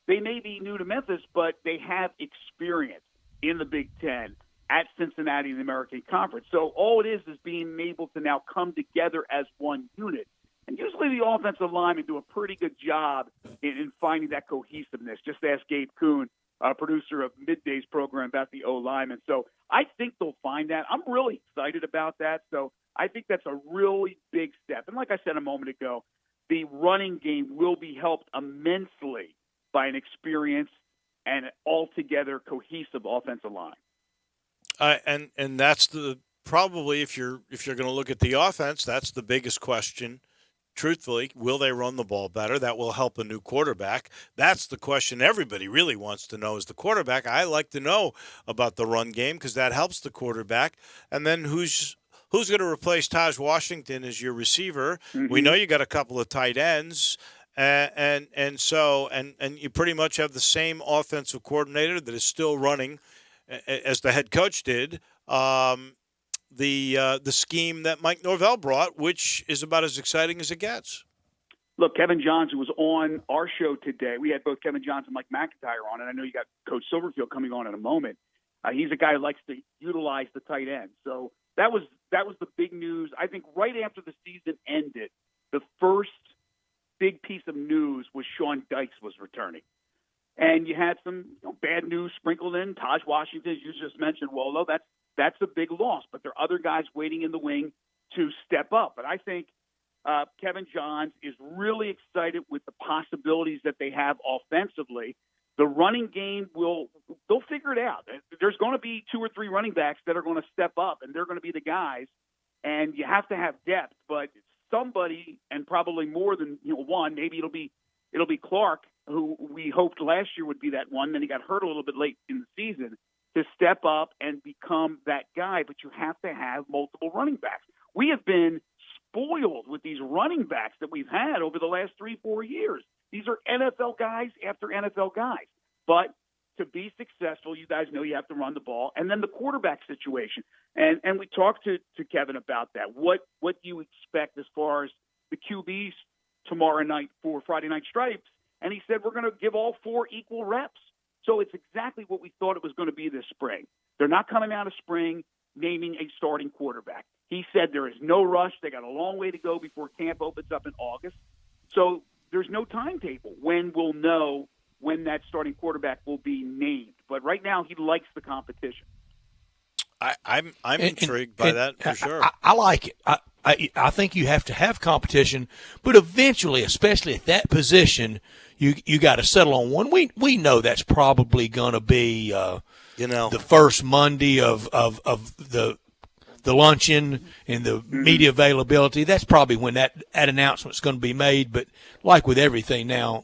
They may be new to Memphis, but they have experience in the Big Ten at Cincinnati in the American Conference. So all it is being able to now come together as one unit. And usually the offensive linemen do a pretty good job in finding that cohesiveness. Just ask Gabe Kuhn, producer of Midday's program, about the O-linemen. So I think they'll find that. I'm really excited about that. So I think that's a really big step. And like I said a moment ago, the running game will be helped immensely by an experienced and altogether cohesive offensive line. And that's probably if you're going to look at the offense, that's the biggest question. Truthfully, will they run the ball better? That will help a new quarterback. That's the question everybody really wants to know is the quarterback. I like to know about the run game because that helps the quarterback. And then who's going to replace Taj Washington as your receiver? Mm-hmm. We know you got a couple of tight ends. And you pretty much have the same offensive coordinator that is still running as the head coach did the scheme that Mike Norvell brought, which is about as exciting as it gets. Look, Kevin Johnson was on our show today. We had both Kevin Johnson and Mike McIntyre on, and I know you got Coach Silverfield coming on in a moment. He's a guy who likes to utilize the tight end. So that was the big news. I think right after the season ended, the first big piece of news was Sean Dykes was returning. And you had some bad news sprinkled in. Taj Washington, as you just mentioned, Wolo, that's a big loss. But there are other guys waiting in the wing to step up. But I think Kevin Johns is really excited with the possibilities that they have offensively. The running game they'll figure it out. There's going to be 2 or 3 running backs that are going to step up, and they're going to be the guys. And you have to have depth, but somebody, and probably more than one, maybe it'll be Clark, who we hoped last year would be that one. Then he got hurt a little bit late in the season, to step up and become that guy. But you have to have multiple running backs. We have been spoiled with these running backs that we've had over the last 3-4 years. These are NFL guys after NFL guys. But to be successful, you guys know you have to run the ball. And then the quarterback situation. And we talked to Kevin about that. What do you expect as far as the QBs tomorrow night for Friday Night Stripes? And he said, we're going to give all 4 equal reps. So it's exactly what we thought it was going to be this spring. They're not coming out of spring naming a starting quarterback. He said there is no rush. They got a long way to go before camp opens up in August. So there's no timetable when we'll know when that starting quarterback will be named. But right now he likes the competition. I'm intrigued by that for sure. I like it. I think you have to have competition, but eventually, especially at that position, you got to settle on one. We know that's probably going to be the first Monday of the luncheon and the media availability. That's probably when that announcement's going to be made. But like with everything now,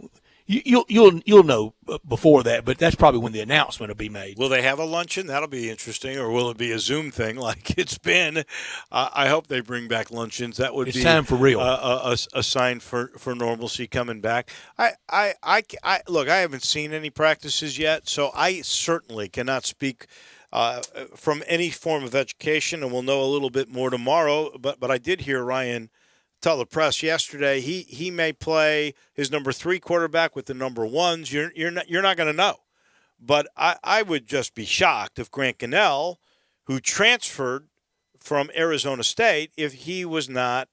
you'll know before that, but that's probably when the announcement will be made. Will they have a luncheon? That'll be interesting. Or will it be a Zoom thing like it's been? I hope they bring back luncheons. That would be time for real. A sign for normalcy coming back. Look, I haven't seen any practices yet, so I certainly cannot speak from any form of education, and we'll know a little bit more tomorrow. But I did hear Ryan tell the press yesterday he may play his number 3 quarterback with the number 1s. You're not going to know, but I would just be shocked if Grant Gunnell, who transferred from Arizona State, if he was not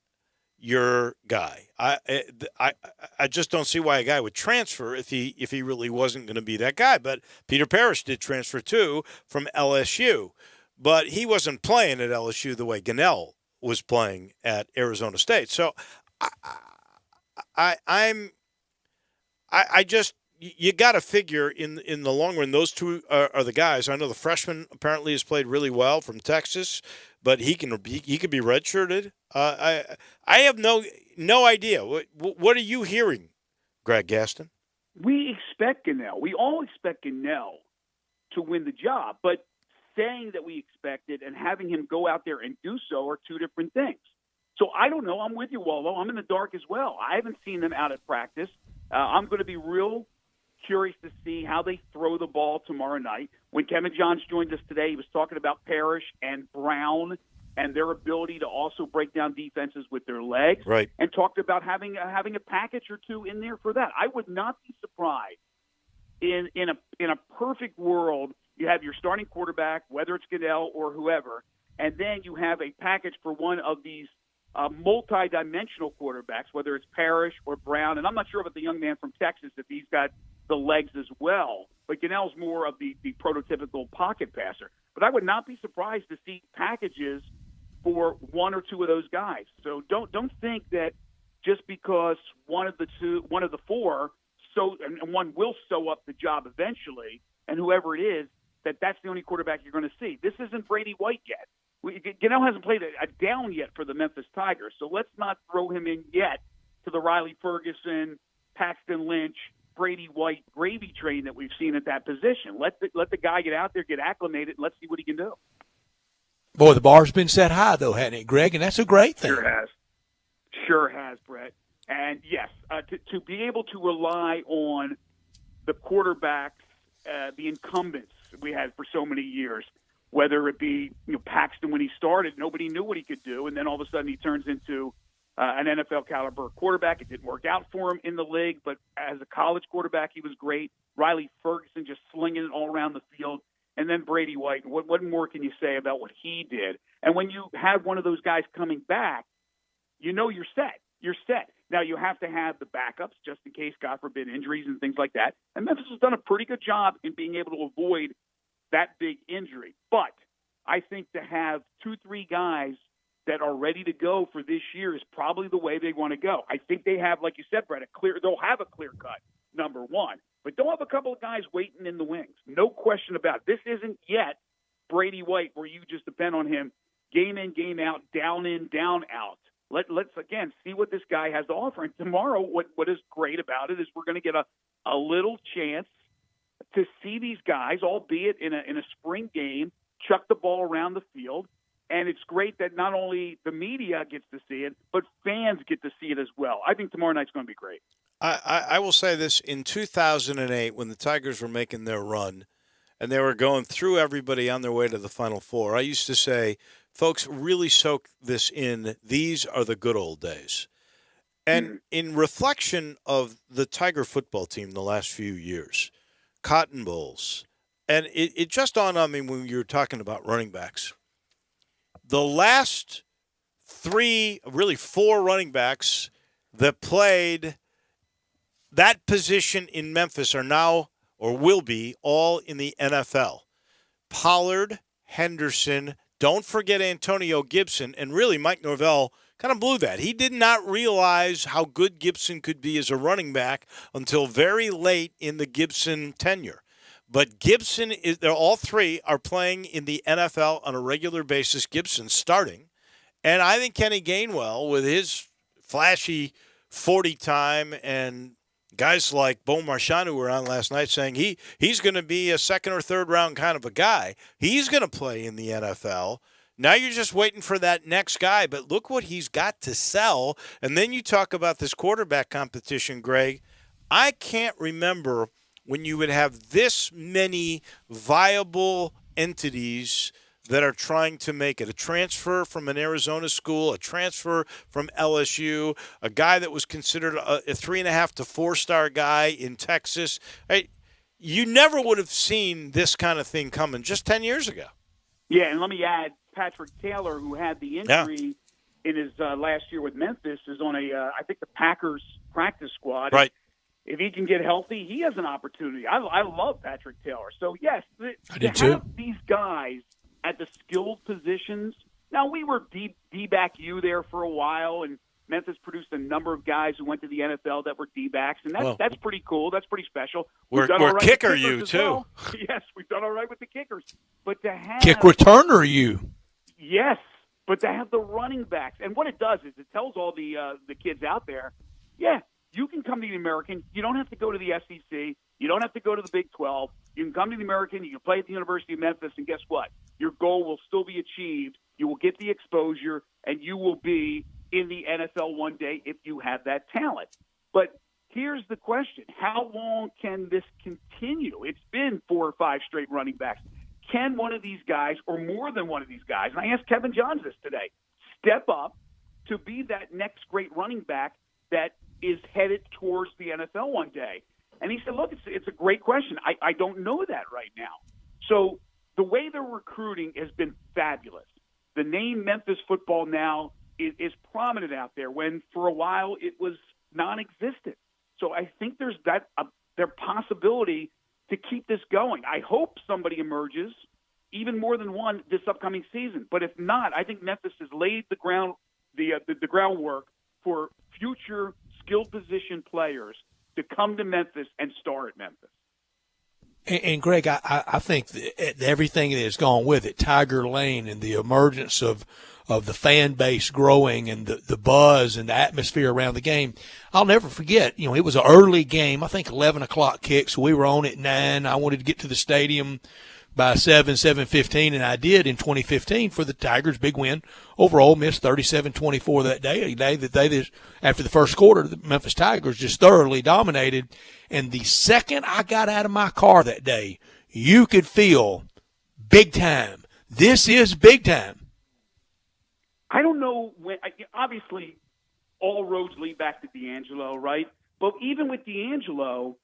your guy. I just don't see why a guy would transfer if he really wasn't going to be that guy. But Peter Parrish did transfer too from LSU, but he wasn't playing at LSU the way Gunnell was playing at Arizona State. So you got to figure in the long run, those two are the guys. I know the freshman apparently has played really well from Texas, but he can be redshirted. I have no idea. What are you hearing, Greg Gaston? We expect Gunnell. We all expect Gunnell to win the job, but saying that we expect it and having him go out there and do so are 2 different things. So I don't know. I'm with you, Waldo. I'm in the dark as well. I haven't seen them out at practice. I'm going to be real curious to see how they throw the ball tomorrow night. When Kevin Johns joined us today, he was talking about Parrish and Brown and their ability to also break down defenses with their legs, right? And talked about having a package or 2 in there for that. I would not be surprised in a perfect world. You have your starting quarterback, whether it's Goodell or whoever, and then you have a package for one of these multi-dimensional quarterbacks, whether it's Parrish or Brown. And I'm not sure about the young man from Texas, if he's got the legs as well. But Goodell's more of the prototypical pocket passer. But I would not be surprised to see packages for 1 or 2 of those guys. So don't think that just because one of the 4 and one will sew up the job eventually, and whoever it is, that's the only quarterback you're going to see. This isn't Brady White yet. Gunnell hasn't played a down yet for the Memphis Tigers, so let's not throw him in yet to the Riley Ferguson, Paxton Lynch, Brady White gravy train that we've seen at that position. Let the guy get out there, get acclimated, and let's see what he can do. Boy, the bar's been set high, though, hasn't it, Greg? And that's a great thing. Sure has, Brett. And, yes, to be able to rely on the quarterbacks, the incumbents we had for so many years, whether it be Paxton when he started, nobody knew what he could do, and then all of a sudden he turns into an NFL caliber quarterback. It didn't work out for him in the league, but as a college quarterback, he was great. Riley Ferguson just slinging it all around the field, and then Brady White. What more can you say about what he did? And when you have one of those guys coming back, you know you're set. You're set. Now, you have to have the backups just in case, God forbid, injuries and things like that. And Memphis has done a pretty good job in being able to avoid that big injury. But I think to have 2-3 guys that are ready to go for this year is probably the way they want to go. I think they have, like you said, Brett, they'll have a clear cut, number one. But they'll have a couple of guys waiting in the wings. No question about it. This isn't yet Brady White where you just depend on him game in, game out, down in, down out. Let's again, see what this guy has to offer. And tomorrow, what is great about it is we're going to get a little chance to see these guys, albeit in a spring game, chuck the ball around the field. And it's great that not only the media gets to see it, but fans get to see it as well. I think tomorrow night's going to be great. I will say this. In 2008, when the Tigers were making their run and they were going through everybody on their way to the Final Four, I used to say, folks, really soak this in. These are the good old days. And in reflection of the Tiger football team the last few years, Cotton Bowls, and it just dawned on me when you were talking about running backs. The last 4 running backs that played that position in Memphis are now or will be all in the NFL. Pollard, Henderson, don't forget Antonio Gibson, and really Mike Norvell kind of blew that. He did not realize how good Gibson could be as a running back until very late in the Gibson tenure. But Gibson, they're all 3 are playing in the NFL on a regular basis. Gibson's starting. And I think Kenny Gainwell, with his flashy 40 time and guys like Bo Marchand, who were on last night, saying he's going to be a second or third round kind of a guy. He's going to play in the NFL. Now you're just waiting for that next guy. But look what he's got to sell. And then you talk about this quarterback competition, Greg. I can't remember when you would have this many viable entities that are trying to make it. A transfer from an Arizona school, a transfer from LSU, a guy that was considered a 3.5 to 4-star guy in Texas. You never would have seen this kind of thing coming just 10 years ago. Yeah, and let me add, Patrick Taylor, who had the injury in his last year with Memphis, is on I think the Packers practice squad. Right. If he can get healthy, he has an opportunity. I love Patrick Taylor. So, yes, I do have too. These guys at the skilled positions. Now, we were D-back U there for a while, and Memphis produced a number of guys who went to the NFL that were D-backs, and that's pretty cool. That's pretty special. We're kicker U, too. Well. Yes, we've done all right with the kickers. But to have kick returner U. Yes, but to have the running backs. And what it does is it tells all the kids out there, you can come to the American. You don't have to go to the SEC. You don't have to go to the Big 12. You can come to the American. You can play at the University of Memphis, and guess what? Your goal will still be achieved. You will get the exposure, and you will be in the NFL one day if you have that talent. But here's the question. How long can this continue? It's been 4 or 5 straight running backs. Can one of these guys, or more than one of these guys, and I asked Kevin Johns this today, step up to be that next great running back that is headed towards the NFL one day? And he said, look, it's a great question. I don't know that right now. So the way they're recruiting has been fabulous. The name Memphis football now is prominent out there when for a while it was non-existent. So I think there's their possibility to keep this going. I hope somebody emerges, even more than one, this upcoming season. But if not, I think Memphis has laid the groundwork for future skilled position players to come to Memphis and star at Memphis. And Greg, I think that everything that has gone with it, Tiger Lane and the emergence of the fan base growing and the buzz and the atmosphere around the game, I'll never forget, it was an early game, I think 11 o'clock kick, so we were on at 9. I wanted to get to the stadium by 7:15, and I did in 2015 for the Tigers' big win over Ole Miss, 37-24 that day, a day that they, after the first quarter, the Memphis Tigers just thoroughly dominated. And the second I got out of my car that day, you could feel big time. This is big time. I don't know when. Obviously, all roads lead back to D'Angelo, right? But even with D'Angelo,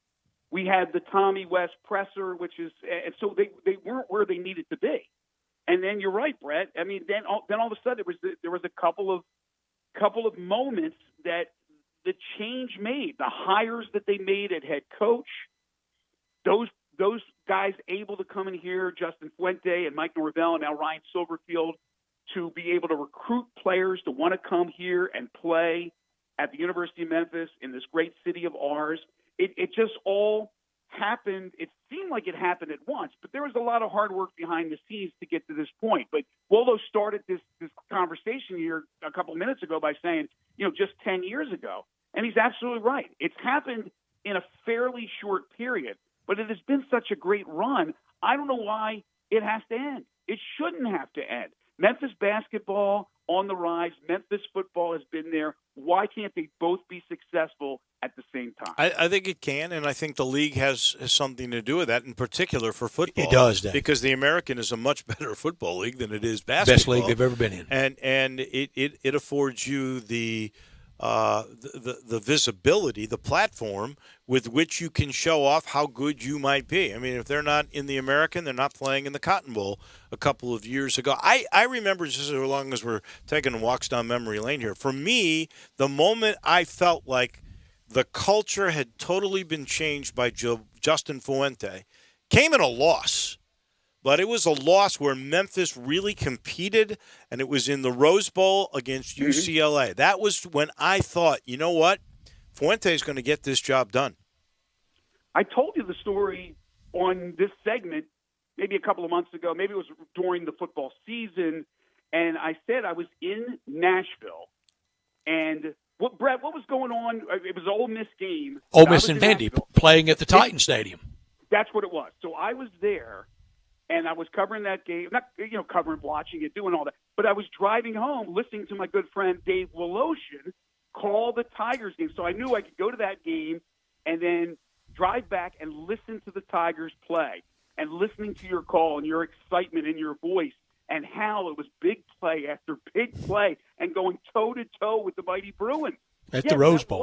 we had the Tommy West presser, which is, and so they weren't where they needed to be. And then you're right, Brett. I mean, then all of a sudden there was a couple of moments that the change made. The hires that they made at head coach, those those guys able to come in here, Justin Fuente and Mike Norvell and now Ryan Silverfield, to be able to recruit players to want to come here and play at the University of Memphis in this great city of ours. It just all happened. It seemed like it happened at once, but there was a lot of hard work behind the scenes to get to this point. But Wolo started this conversation here a couple of minutes ago by saying, just 10 years ago. And he's absolutely right. It's happened in a fairly short period, but it has been such a great run. I don't know why it has to end. It shouldn't have to end. Memphis basketball on the rise. Memphis football has been there. Why can't they both be successful at the same time? I think it can, and I think the league has something to do with that, in particular for football. It does, Dan. Because the American is a much better football league than it is basketball. Best league they've ever been in. And it affords you the visibility, the platform with which you can show off how good you might be. I mean, if they're not in the American, they're not playing in the Cotton Bowl a couple of years ago. I remember, just as long as we're taking walks down memory lane here, for me, the moment I felt like the culture had totally been changed by Justin Fuente came in a loss. But it was a loss where Memphis really competed, and it was in the Rose Bowl against UCLA. That was when I thought, you know what? Fuente is going to get this job done. I told you the story on this segment maybe a couple of months ago. Maybe it was during the football season, and I said I was in Nashville. And, Brett, what was going on? It was an Ole Miss game. Ole Miss and Vandy playing at the Titan Stadium. That's what it was. So I was there. And I was covering that game, not covering, watching it, doing all that. But I was driving home, listening to my good friend Dave Woloshin call the Tigers game. So I knew I could go to that game and then drive back and listen to the Tigers play, and listening to your call and your excitement in your voice, and how it was big play after big play and going toe to toe with the mighty Bruins at the Rose Bowl.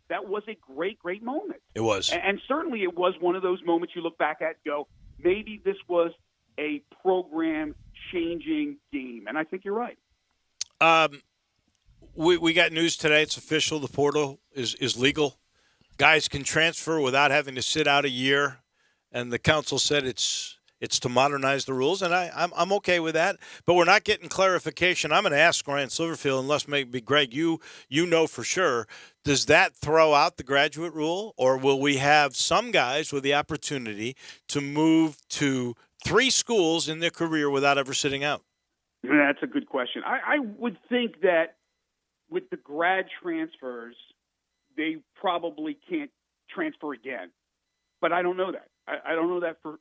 That was a great moment. It was, and certainly it was one of those moments you look back at and go, maybe this was a program-changing game, and I think you're right. We got news today. It's official. The portal is legal. Guys can transfer without having to sit out a year, and the council said it's to modernize the rules, and I'm okay with that. But we're not getting clarification. I'm going to ask Ryan Silverfield, unless maybe Greg, you know for sure. Does that throw out the graduate rule, or will we have some guys with the opportunity to move to 3 schools in their career without ever sitting out? That's a good question. I would think that with the grad transfers, they probably can't transfer again. But I don't know that. I don't know that for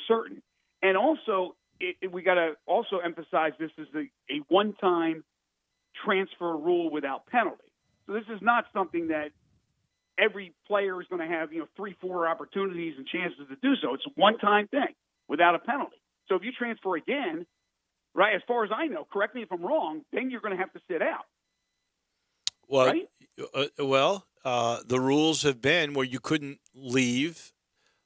certain. And also, we got to also emphasize this is a one-time transfer rule without penalty. So this is not something that every player is going to have, 3-4 opportunities and chances to do so. It's a one-time thing without a penalty. So if you transfer again, right, as far as I know, correct me if I'm wrong, then you're going to have to sit out. Well, right? The rules have been where you couldn't leave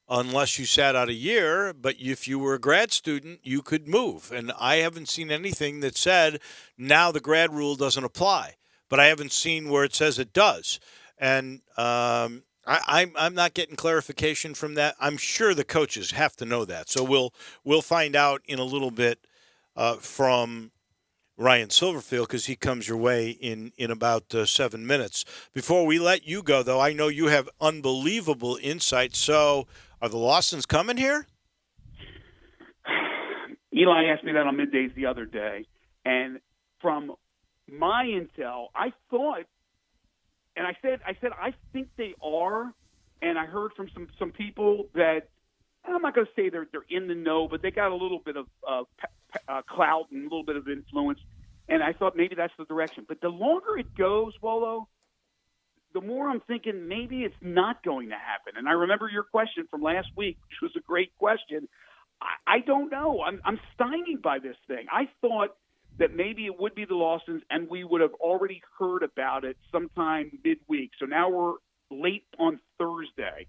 unless you sat out a year, but if you were a grad student, you could move. And I haven't seen anything that said now the grad rule doesn't apply, but I haven't seen where it says it does. And I'm not getting clarification from that. I'm sure the coaches have to know that. So we'll find out in a little bit from Ryan Silverfield, because he comes your way in about 7 minutes. Before we let you go, though, I know you have unbelievable insight. So are the Lawsons coming here? Eli asked me that on Middays the other day. And from my intel, I thought, and I said, I think they are. And I heard from some people that, I'm not going to say they're in the know, but they got a little bit of clout and a little bit of influence. And I thought maybe that's the direction. But the longer it goes, Wolo, the more I'm thinking maybe it's not going to happen. And I remember your question from last week, which was a great question. I don't know. I'm stymied by this thing. I thought that maybe it would be the Lawsons, and we would have already heard about it sometime midweek. So now we're late on Thursday.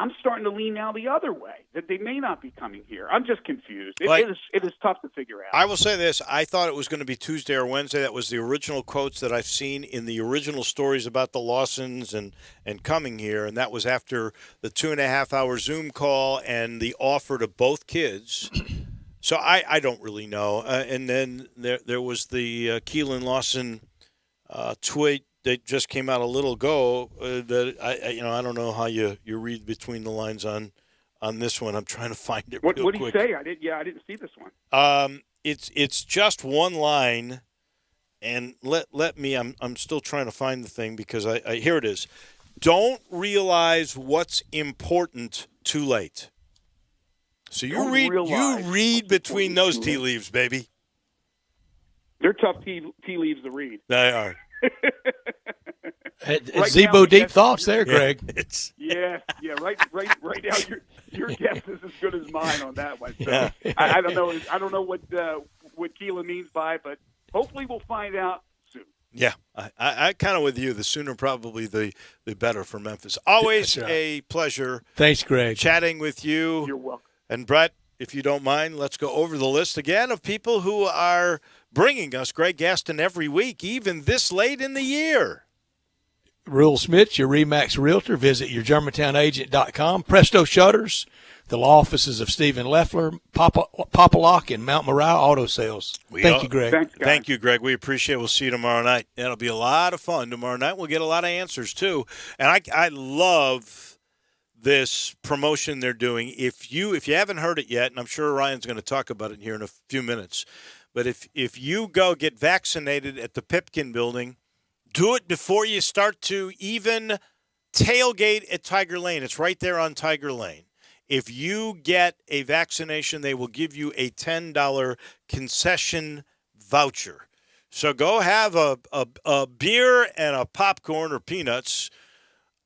I'm starting to lean now the other way, that they may not be coming here. I'm just confused. It is tough to figure out. I will say this. I thought it was going to be Tuesday or Wednesday. That was the original quotes that I've seen in the original stories about the Lawsons and coming here, and that was after the 2.5-hour Zoom call and the offer to both kids. So I don't really know. And then there was the Keelan Lawson tweet that just came out a little ago that I don't know how you read between the lines on this one. I'm trying to find it. What did quick. he say? I didn't see this one. It's just one line, and let me. I'm still trying to find the thing because I here it is. Don't realize what's important too late. So you read between those tea leaves, baby. They're tough tea leaves to read. They are. Zebo deep thoughts there, Greg. Yeah. Right now, your guess is as good as mine on that one. So I don't know. I don't know what Keelan means by it, but hopefully we'll find out soon. Yeah, I kind of with you. The sooner probably the better for Memphis. Always a pleasure. Thanks, Greg. Chatting with you. You're welcome. And Brett, if you don't mind, let's go over the list again of people who are bringing us Greg Gaston every week, even this late in the year. Rule Smith, your RE/MAX Realtor. Visit yourgermantownagent.com. Presto Shutters, the law offices of Stephen Leffler, Papa Lock, and Mount Moriah Auto Sales. Thank you, Greg. Thank you, Greg. We appreciate it. We'll see you tomorrow night. That'll be a lot of fun tomorrow night. We'll get a lot of answers, too. And I love this promotion they're doing. If you haven't heard it yet, and I'm sure Ryan's going to talk about it here in a few minutes, but if you go get vaccinated at the Pipkin building, do it before you start to even tailgate at Tiger Lane. It's right there on Tiger Lane. If you get a vaccination, they will give you a $10 concession voucher. So go have a beer and a popcorn or peanuts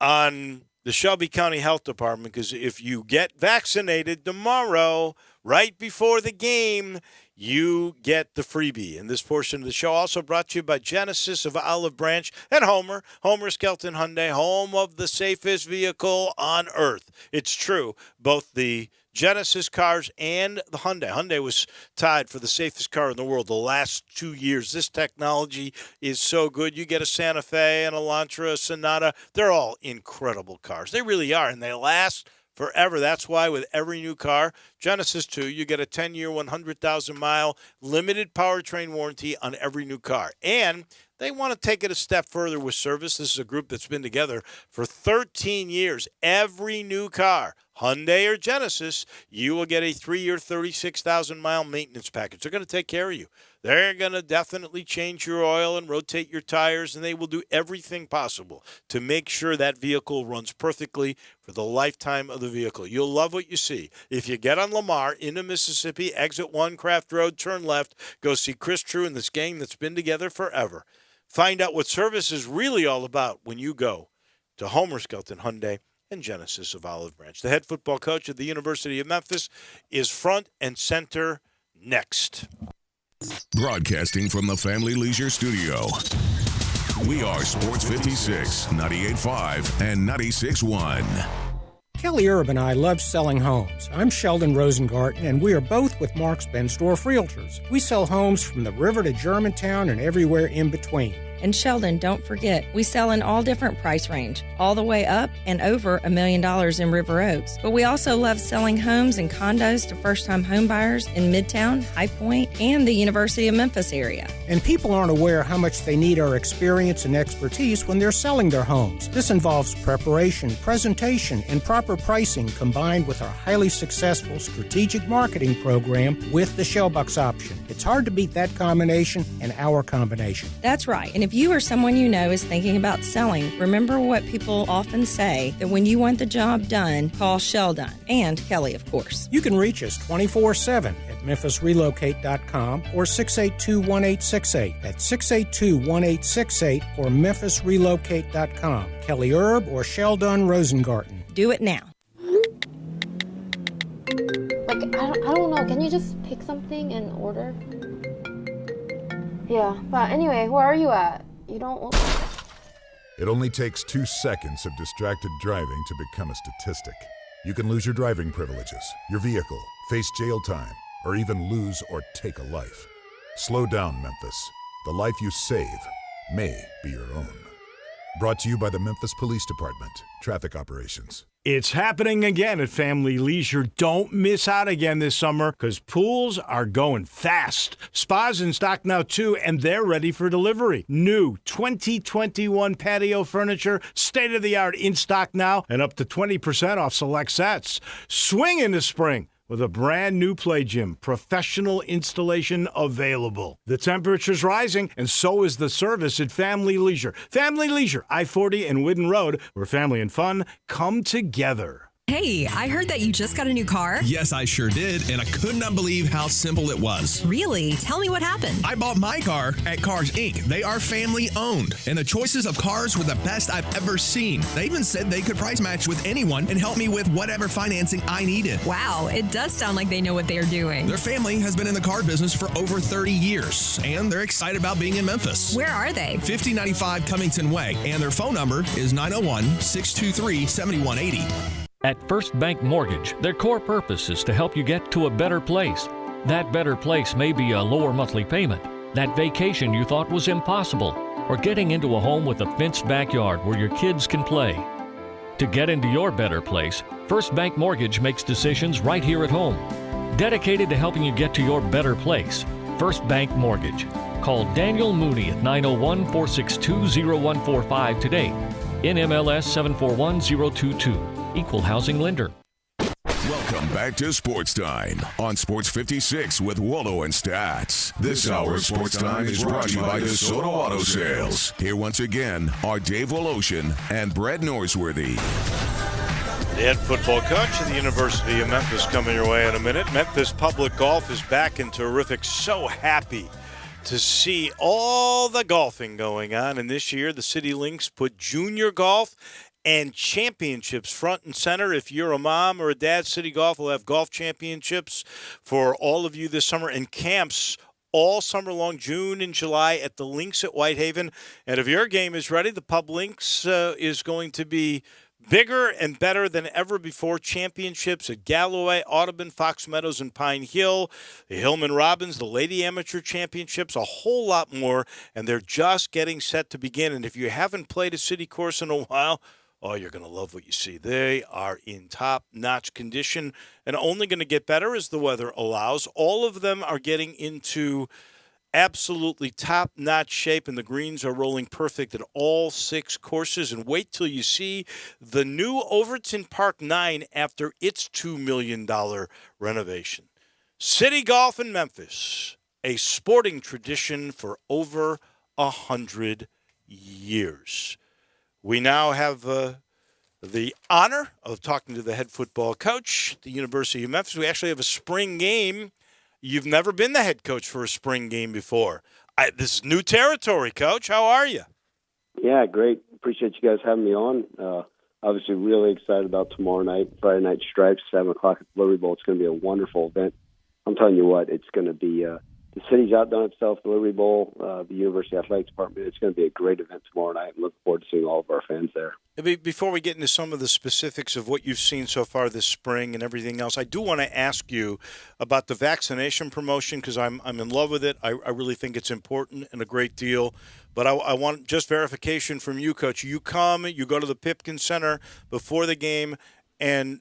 on the Shelby County Health Department, because if you get vaccinated tomorrow, right before the game, you get the freebie. And this portion of the show also brought to you by Genesis of Olive Branch and Homer Skelton Hyundai, home of the safest vehicle on earth. It's true. Both the Genesis cars and the Hyundai. Hyundai was tied for the safest car in the world the last 2 years. This technology is so good. You get a Santa Fe, an Elantra, a Sonata. They're all incredible cars. They really are, and they last forever. That's why with every new car, Genesis 2, you get a 10-year, 100,000-mile limited powertrain warranty on every new car. And they want to take it a step further with service. This is a group that's been together for 13 years. Every new car, Hyundai or Genesis, you will get a 3-year, 36,000-mile maintenance package. They're going to take care of you. They're going to definitely change your oil and rotate your tires, and they will do everything possible to make sure that vehicle runs perfectly for the lifetime of the vehicle. You'll love what you see. If you get on Lamar into Mississippi, exit 1 Craft Road, turn left, go see Chris True and this gang that's been together forever. Find out what service is really all about when you go to Homer Skelton Hyundai and Genesis of Olive Branch. The head football coach at the University of Memphis is front and center next. Broadcasting from the Family Leisure Studio. We are Sports 56, 98.5, and 96.1. Kelly Erb and I love selling homes. I'm Sheldon Rosengarten, and we are both with Mark's Benstorff Realtors. We sell homes from the river to Germantown and everywhere in between. And Sheldon, don't forget, we sell in all different price range, all the way up and over $1 million in River Oaks. But we also love selling homes and condos to first-time home buyers in Midtown, High Point, and the University of Memphis area. And people aren't aware how much they need our experience and expertise when they're selling their homes. This involves preparation, presentation, and proper pricing combined with our highly successful strategic marketing program with the Shellbucks option. It's hard to beat that combination and our combination. That's right. And if you or someone you know is thinking about selling, remember what people often say, that when you want the job done, call Sheldon and Kelly, of course. You can reach us 24/7 at memphisrelocate.com or 682-1868. That's 682-1868 or memphisrelocate.com. Kelly Erb or Sheldon Rosengarten. Do it now. Like, I don't know. Can you just pick something and order? Yeah, but anyway, where are you at? You don't... It only takes 2 seconds of distracted driving to become a statistic. You can lose your driving privileges, your vehicle, face jail time, or even lose or take a life. Slow down, Memphis. The life you save may be your own. Brought to you by the Memphis Police Department, Traffic Operations. It's happening again at Family Leisure. Don't miss out again this summer because pools are going fast. Spas in stock now, too, and they're ready for delivery. New 2021 patio furniture, state-of-the-art in stock now, and up to 20% off select sets. Swing into spring with a brand new play gym, professional installation available. The temperature's rising, and so is the service at Family Leisure. Family Leisure, I-40 and Whidden Road, where family and fun come together. Hey, I heard that you just got a new car. Yes, I sure did, and I could not believe how simple it was. Really? Tell me what happened. I bought my car at Cars Inc. They are family owned, and the choices of cars were the best I've ever seen. They even said they could price match with anyone and help me with whatever financing I needed. Wow, it does sound like they know what they're doing. Their family has been in the car business for over 30 years, and they're excited about being in Memphis. Where are they? 5095 Cummington Way, and their phone number is 901-623-7180. At First Bank Mortgage, their core purpose is to help you get to a better place. That better place may be a lower monthly payment, that vacation you thought was impossible, or getting into a home with a fenced backyard where your kids can play. To get into your better place, First Bank Mortgage makes decisions right here at home. Dedicated to helping you get to your better place, First Bank Mortgage. Call Daniel Mooney at 901-462-0145 today. NMLS 741022. Equal housing lender. Welcome back to Sports Time on Sports 56 with Wallo and Stats. This hour of Sports Time is brought to you by DeSoto Auto Sales. Here once again are Dave Woloshin and Brett Norsworthy. The head football coach of the University of Memphis coming your way in a minute. Memphis Public Golf is back and terrific. So happy to see all the golfing going on. And this year, the City Links put junior golf and championships front and center. If you're a mom or a dad, City Golf will have golf championships for all of you this summer, and camps all summer long, June and July at the Links at Whitehaven. And if your game is ready, the Pub Links is going to be bigger and better than ever before. Championships at Galloway, Audubon, Fox Meadows, and Pine Hill, the Hillman Robbins, the Lady Amateur Championships, a whole lot more, and they're just getting set to begin. And if you haven't played a city course in a while, oh, you're going to love what you see. They are in top-notch condition and only going to get better as the weather allows. All of them are getting into absolutely top-notch shape, and the greens are rolling perfect at all 6 courses. And wait till you see the new Overton Park 9 after its $2 million renovation. City Golf in Memphis, a sporting tradition for over 100 years. We now have the honor of talking to the head football coach at the University of Memphis. We actually have a spring game. You've never been the head coach for a spring game before. This is new territory, Coach. How are you? Yeah, great. Appreciate you guys having me on. Obviously, really excited about tomorrow night, Friday Night Stripes, 7 o'clock at the Liberty Bowl. It's going to be a wonderful event. I'm telling you what, it's going to be the city's outdone itself, the Liberty Bowl, the University Athletic Department. It's going to be a great event tomorrow night, and look forward to seeing all of our fans there. Before we get into some of the specifics of what you've seen so far this spring and everything else, I do want to ask you about the vaccination promotion because I'm in love with it. I really think it's important and a great deal. But I want just verification from you, Coach. You come, you go to the Pipkin Center before the game, and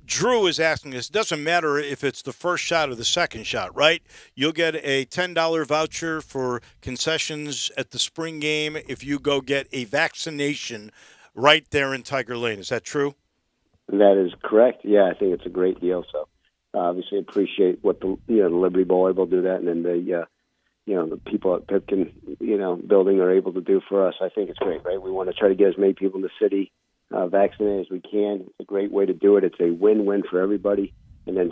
Drew is asking us, it doesn't matter if it's the first shot or the second shot, right? You'll get a $10 voucher for concessions at the spring game if you go get a vaccination right there in Tiger Lane. Is that true? That is correct. Yeah, I think it's a great deal. So obviously appreciate what the Liberty Bowl are able to do that, and then the people at Pipkin building are able to do for us. I think it's great, right? We want to try to get as many people in the city vaccinated as we can. It's a great way to do it. It's a win-win for everybody. And then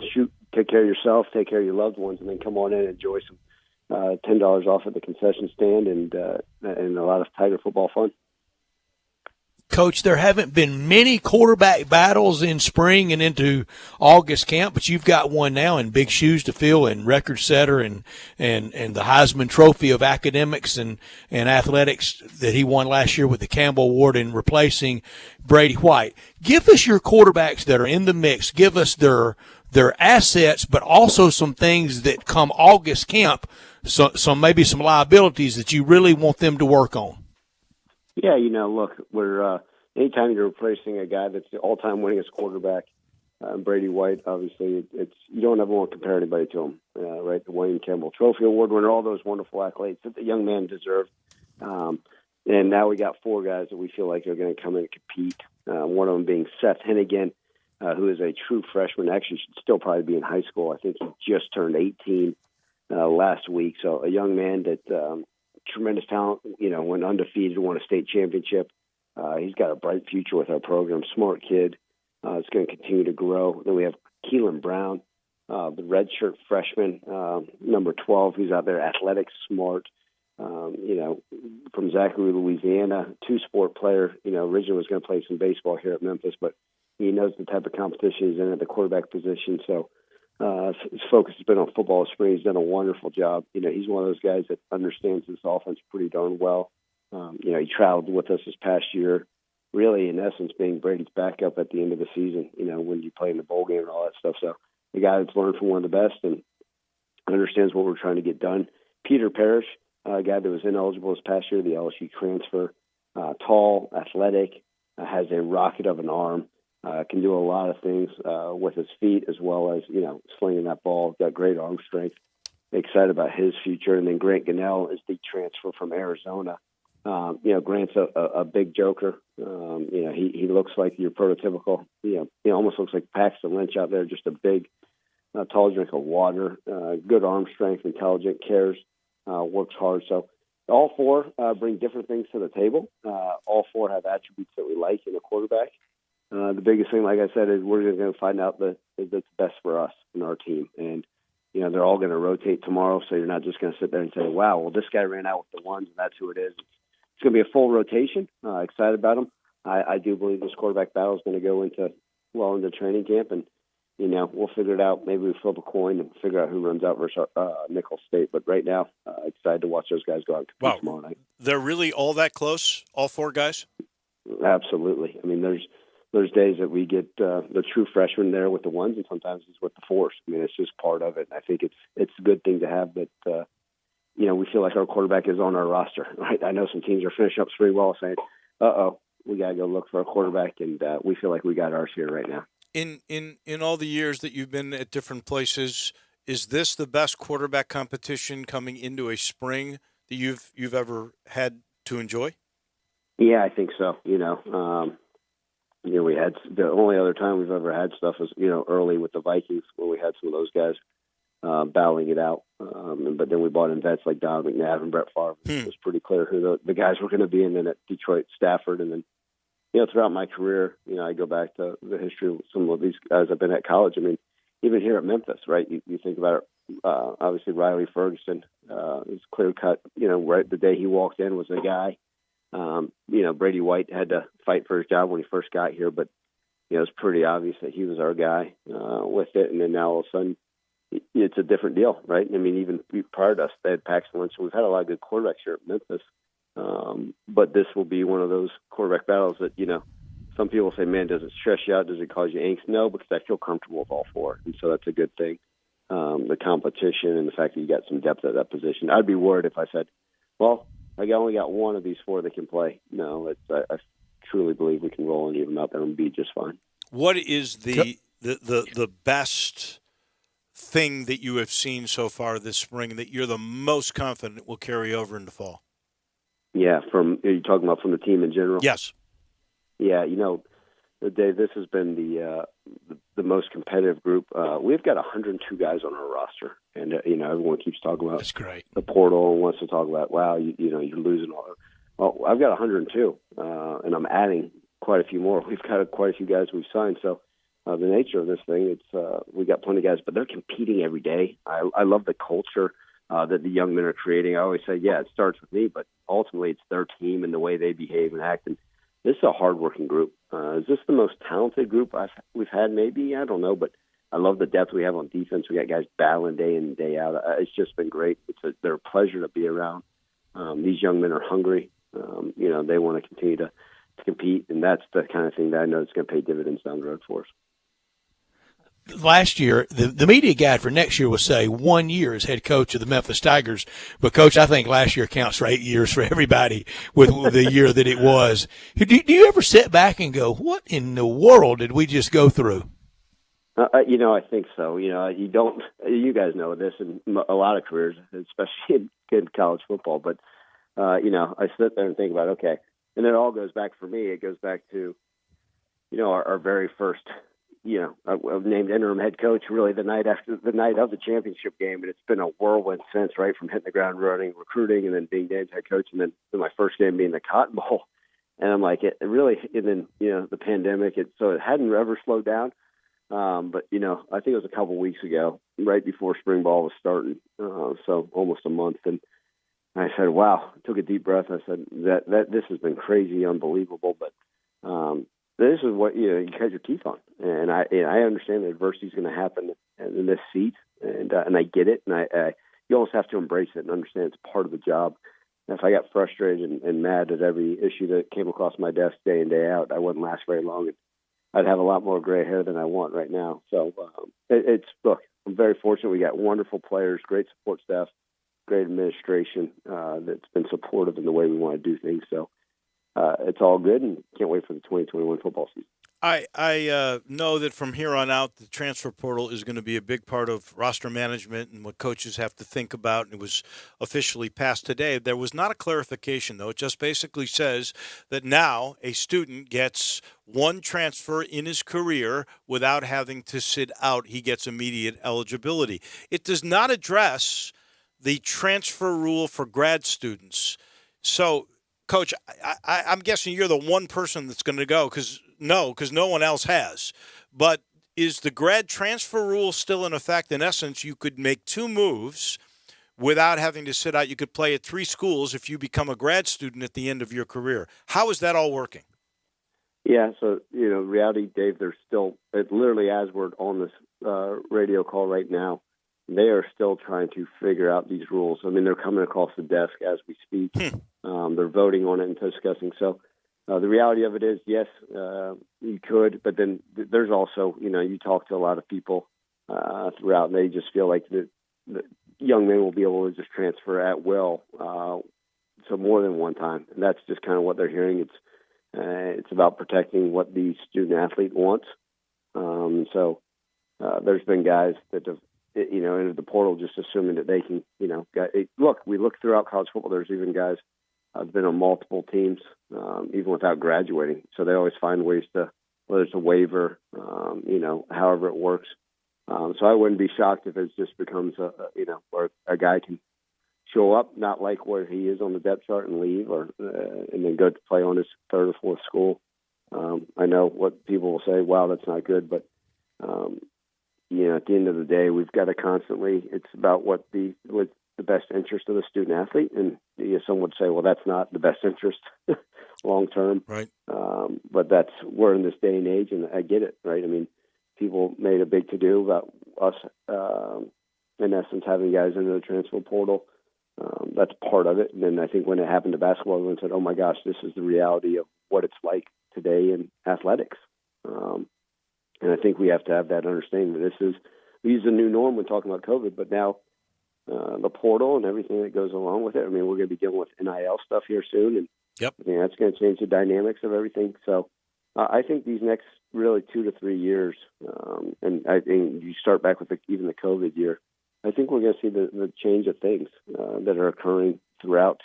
take care of yourself, take care of your loved ones, and then come on in and enjoy some $10 off at the concession stand and a lot of Tiger football fun. Coach, there haven't been many quarterback battles in spring and into August camp, but you've got one now in big shoes to fill, and record setter and the Heisman Trophy of academics and athletics that he won last year with the Campbell Award in replacing Brady White. Give us your quarterbacks that are in the mix. Give us their assets, but also some things that come August camp, so maybe some liabilities that you really want them to work on. Yeah, look, we're anytime you're replacing a guy that's the all-time winningest quarterback, Brady White, obviously, it's you don't ever want to compare anybody to him, right? The Wayne Campbell Trophy Award winner, all those wonderful accolades that the young man deserved. And now we got 4 guys that we feel like are going to come in and compete. One of them being Seth Hennigan, who is a true freshman. Actually, should still probably be in high school. I think he just turned 18 last week. So a young man that tremendous talent, went undefeated, won a state championship. He's got a bright future with our program. Smart kid. It's going to continue to grow. Then we have Keelan Brown, the redshirt freshman, number 12. Who's out there, athletic, smart. From Zachary, Louisiana, 2-sport player. Originally was going to play some baseball here at Memphis, but he knows the type of competition he's in at the quarterback position. So his focus has been on football this spring. He's done a wonderful job. He's one of those guys that understands this offense pretty darn well. He traveled with us this past year, really, in essence, being Brady's backup at the end of the season, when you play in the bowl game and all that stuff. So the guy that's learned from one of the best and understands what we're trying to get done. Peter Parrish, a guy that was ineligible this past year, the LSU transfer, tall, athletic, has a rocket of an arm. Can do a lot of things with his feet as well as, slinging that ball. Got great arm strength. Excited about his future. And then Grant Gunnell is the transfer from Arizona. Grant's a big joker. He looks like your prototypical, he almost looks like Paxton Lynch out there, just a big, tall drink of water, good arm strength, intelligent, cares, works hard. So all 4 bring different things to the table. All 4 have attributes that we like in a quarterback. The biggest thing, like I said, is we're going to find out that's best for us and our team. And, they're all going to rotate tomorrow, so you're not just going to sit there and say, wow, well, this guy ran out with the ones, and that's who it is. It's going to be a full rotation. Excited about him. I do believe this quarterback battle is going to go into training camp, and, we'll figure it out. Maybe we flip a coin and figure out who runs out versus Nicholls State. But right now, excited to watch those guys go out and compete tomorrow night. They're really all that close, all 4 guys? Absolutely. I mean, there's days that we get the true freshmen there with the ones, and sometimes it's with the 4s. I mean, it's just part of it. And I think it's a good thing to have that, we feel like our quarterback is on our roster, right? I know some teams are finishing up spring ball saying, we got to go look for a quarterback, and we feel like we got ours here right now. In all the years that you've been at different places, is this the best quarterback competition coming into a spring that you've ever had to enjoy? Yeah, I think so. We had the only other time we've ever had stuff was, early with the Vikings when we had some of those guys battling it out. But then we brought in vets like Don McNabb and Brett Favre. It was pretty clear who the guys were going to be. And then at Detroit, Stafford. And then, throughout my career, I go back to the history of some of these guys I've been at college. I mean, even here at Memphis, right? You think about it, obviously Riley Ferguson is clear cut, right the day he walked in was a guy. Brady White had to fight for his job when he first got here, but it's pretty obvious that he was our guy with it. And then now all of a sudden, it's a different deal, right? I mean, even prior to us, they had Paxton Lynch. We've had a lot of good quarterbacks here at Memphis, but this will be one of those quarterback battles that some people say, "Man, does it stress you out? Does it cause you angst?" No, because I feel comfortable with all 4, and so that's a good thing. The competition and the fact that you got some depth at that position. I'd be worried if I said, "Well, I only got 1 of these 4 that can play." No, I truly believe we can roll and leave them out there and be just fine. What is the best thing that you have seen so far this spring that you're the most confident will carry over into fall? Yeah, are you talking about from the team in general? Yes. Yeah, Dave, this has been the most competitive group. We've got 102 guys on our roster, and everyone keeps talking about that's great. The portal and wants to talk about you're losing all. Well, I've got 102, and I'm adding quite a few more. We've got quite a few guys we've signed. So the nature of this thing, it's we got plenty of guys, but they're competing every day. I love the culture that the young men are creating. I always say, it starts with me, but ultimately it's their team and the way they behave and act. And this is a hardworking group. Is this the most talented group we've had? Maybe, I don't know, but I love the depth we have on defense. We got guys battling day in and day out. It's just been great. They're a pleasure to be around. These young men are hungry. They want to continue to compete, and that's the kind of thing that I know is going to pay dividends down the road for us. Last year, the media guide for next year will say 1 year as head coach of the Memphis Tigers. But, Coach, I think last year counts for 8 years for everybody with the year that it was. Do you ever sit back and go, what in the world did we just go through? I think so. You guys know this in a lot of careers, especially in college football. But, I sit there and think about, okay, and it all goes back for me. It goes back to, our very first I was named interim head coach really the night of the championship game, and it's been a whirlwind since, right, from hitting the ground running, recruiting, and then being named head coach, and then my first game being the Cotton Bowl. And I'm like, it really, and then, the pandemic, so it hadn't ever slowed down. But, I think it was a couple weeks ago, right before spring ball was starting, so almost a month, and I said, wow, I took a deep breath. I said, that this has been crazy, unbelievable, but this is what you cut your teeth on, and I understand that adversity is going to happen in this seat, and I get it, and you almost have to embrace it and understand it's part of the job. And if I got frustrated and mad at every issue that came across my desk day in, day out, I wouldn't last very long, and I'd have a lot more gray hair than I want right now. So look, I'm very fortunate. We got wonderful players, great support staff, great administration that's been supportive in the way we want to do things. So. It's all good, and can't wait for the 2021 football season. I know that from here on out, the transfer portal is going to be a big part of roster management and what coaches have to think about, and it was officially passed today. There was not a clarification, though. It just basically says that now a student gets one transfer in his career without having to sit out. He gets immediate eligibility. It does not address the transfer rule for grad students. So, Coach, I'm guessing you're the one person that's going to go because no one else has. But is the grad transfer rule still in effect? In essence, you could make two moves without having to sit out. You could play at 3 schools if you become a grad student at the end of your career. How is that all working? Yeah, so, reality, Dave, there's still, it literally as we're on this radio call right now, they are still trying to figure out these rules. I mean, they're coming across the desk as we speak. They're voting on it and discussing. So the reality of it is, yes, you could, but then there's also, you talk to a lot of people throughout, and they just feel like the young men will be able to just transfer at will, so more than one time. And that's just kind of what they're hearing. It's about protecting what the student athlete wants. So there's been guys that have, into the portal just assuming that they can, look, we look throughout college football, there's even guys have been on multiple teams, even without graduating. So they always find ways to, whether it's a waiver, however it works. So I wouldn't be shocked if it just becomes where a guy can show up, not like where he is on the depth chart and leave, or and then go to play on his 3rd or 4th school. I know what people will say, wow, that's not good, but at the end of the day, we've got to constantly, it's about what's the best interest of the student athlete. And some would say, well, that's not the best interest long term. Right. But we're in this day and age, and I get it, right? I mean, people made a big to-do about us, in essence, having guys into the transfer portal. That's part of it. And then I think when it happened to basketball, everyone said, oh my gosh, this is the reality of what it's like today in athletics. And I think we have to have that understanding that we use the new norm when talking about COVID, but now the portal and everything that goes along with it. I mean, we're going to be dealing with NIL stuff here soon, and yep. I think that's going to change the dynamics of everything. So I think these next really 2 to 3 years, and I think you start back with even the COVID year, I think we're going to see the change of things that are occurring throughout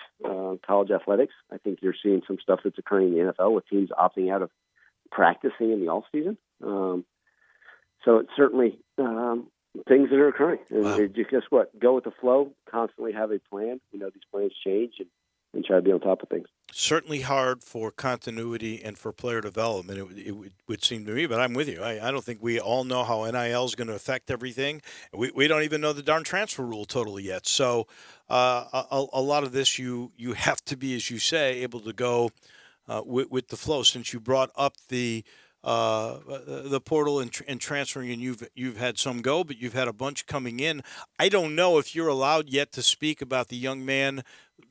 college athletics. I think you're seeing some stuff that's occurring in the NFL with teams opting out of practicing in the off season. So it's certainly things that are occurring. And wow. Just guess what? Go with the flow. Constantly have a plan. These plans change, and try to be on top of things. Certainly hard for continuity and for player development, it would seem to me, but I'm with you. I don't think we all know how NIL is going to affect everything. We don't even know the darn transfer rule totally yet. So a lot of this you have to be, as you say, able to go with the flow, since you brought up the portal and transferring, and you've had some go, but you've had a bunch coming in. I don't know if you're allowed yet to speak about the young man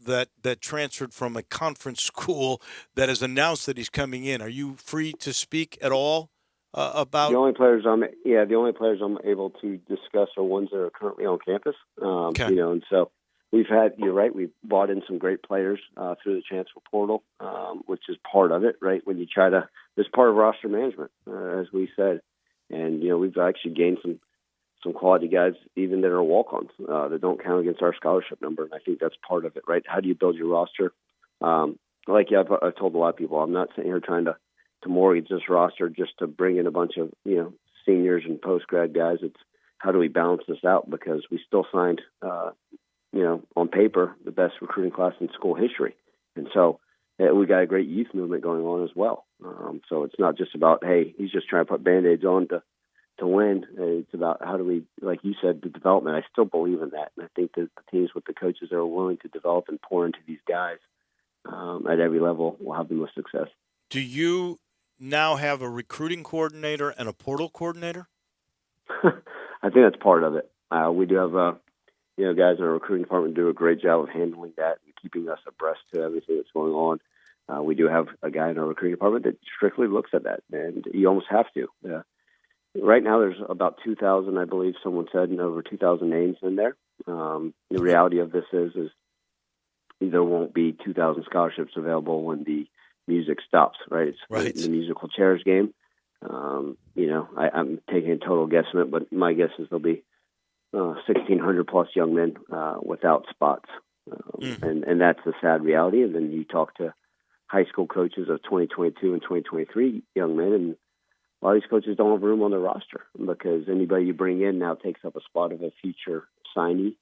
that transferred from a conference school that has announced that he's coming in. Are you free to speak at all about? The only players I'm able to discuss are ones that are currently on campus. Okay. And so you're right, we've brought in some great players through the transfer portal, which is part of it, right? When you try to, it's part of roster management, as we said. And, we've actually gained some quality guys, even that are walk-ons, that don't count against our scholarship number. And I think that's part of it, right? How do you build your roster? I've told a lot of people, I'm not sitting here trying to mortgage this roster just to bring in a bunch of, seniors and post-grad guys. It's how do we balance this out? Because we still signed, on paper, the best recruiting class in school history. And so we got a great youth movement going on as well. So it's not just about, hey, he's just trying to put Band-Aids on to win. It's about how do we, like you said, the development. I still believe in that. And I think that the teams with the coaches that are willing to develop and pour into these guys at every level will have the most success. Do you now have a recruiting coordinator and a portal coordinator? I think that's part of it. We do have guys in our recruiting department do a great job of handling that and keeping us abreast to everything that's going on. We do have a guy in our recruiting department that strictly looks at that, and you almost have to. Right now there's about 2,000, I believe someone said, and over 2,000 names in there. The reality of this is there won't be 2,000 scholarships available when the music stops, right? It's the musical chairs game. I'm taking a total guesstimate, but my guess is there'll be 1,600 plus young men without spots. And that's the sad reality. And then you talk to high school coaches of 2022 and 2023 young men, and a lot of these coaches don't have room on their roster because anybody you bring in now takes up a spot of a future signee.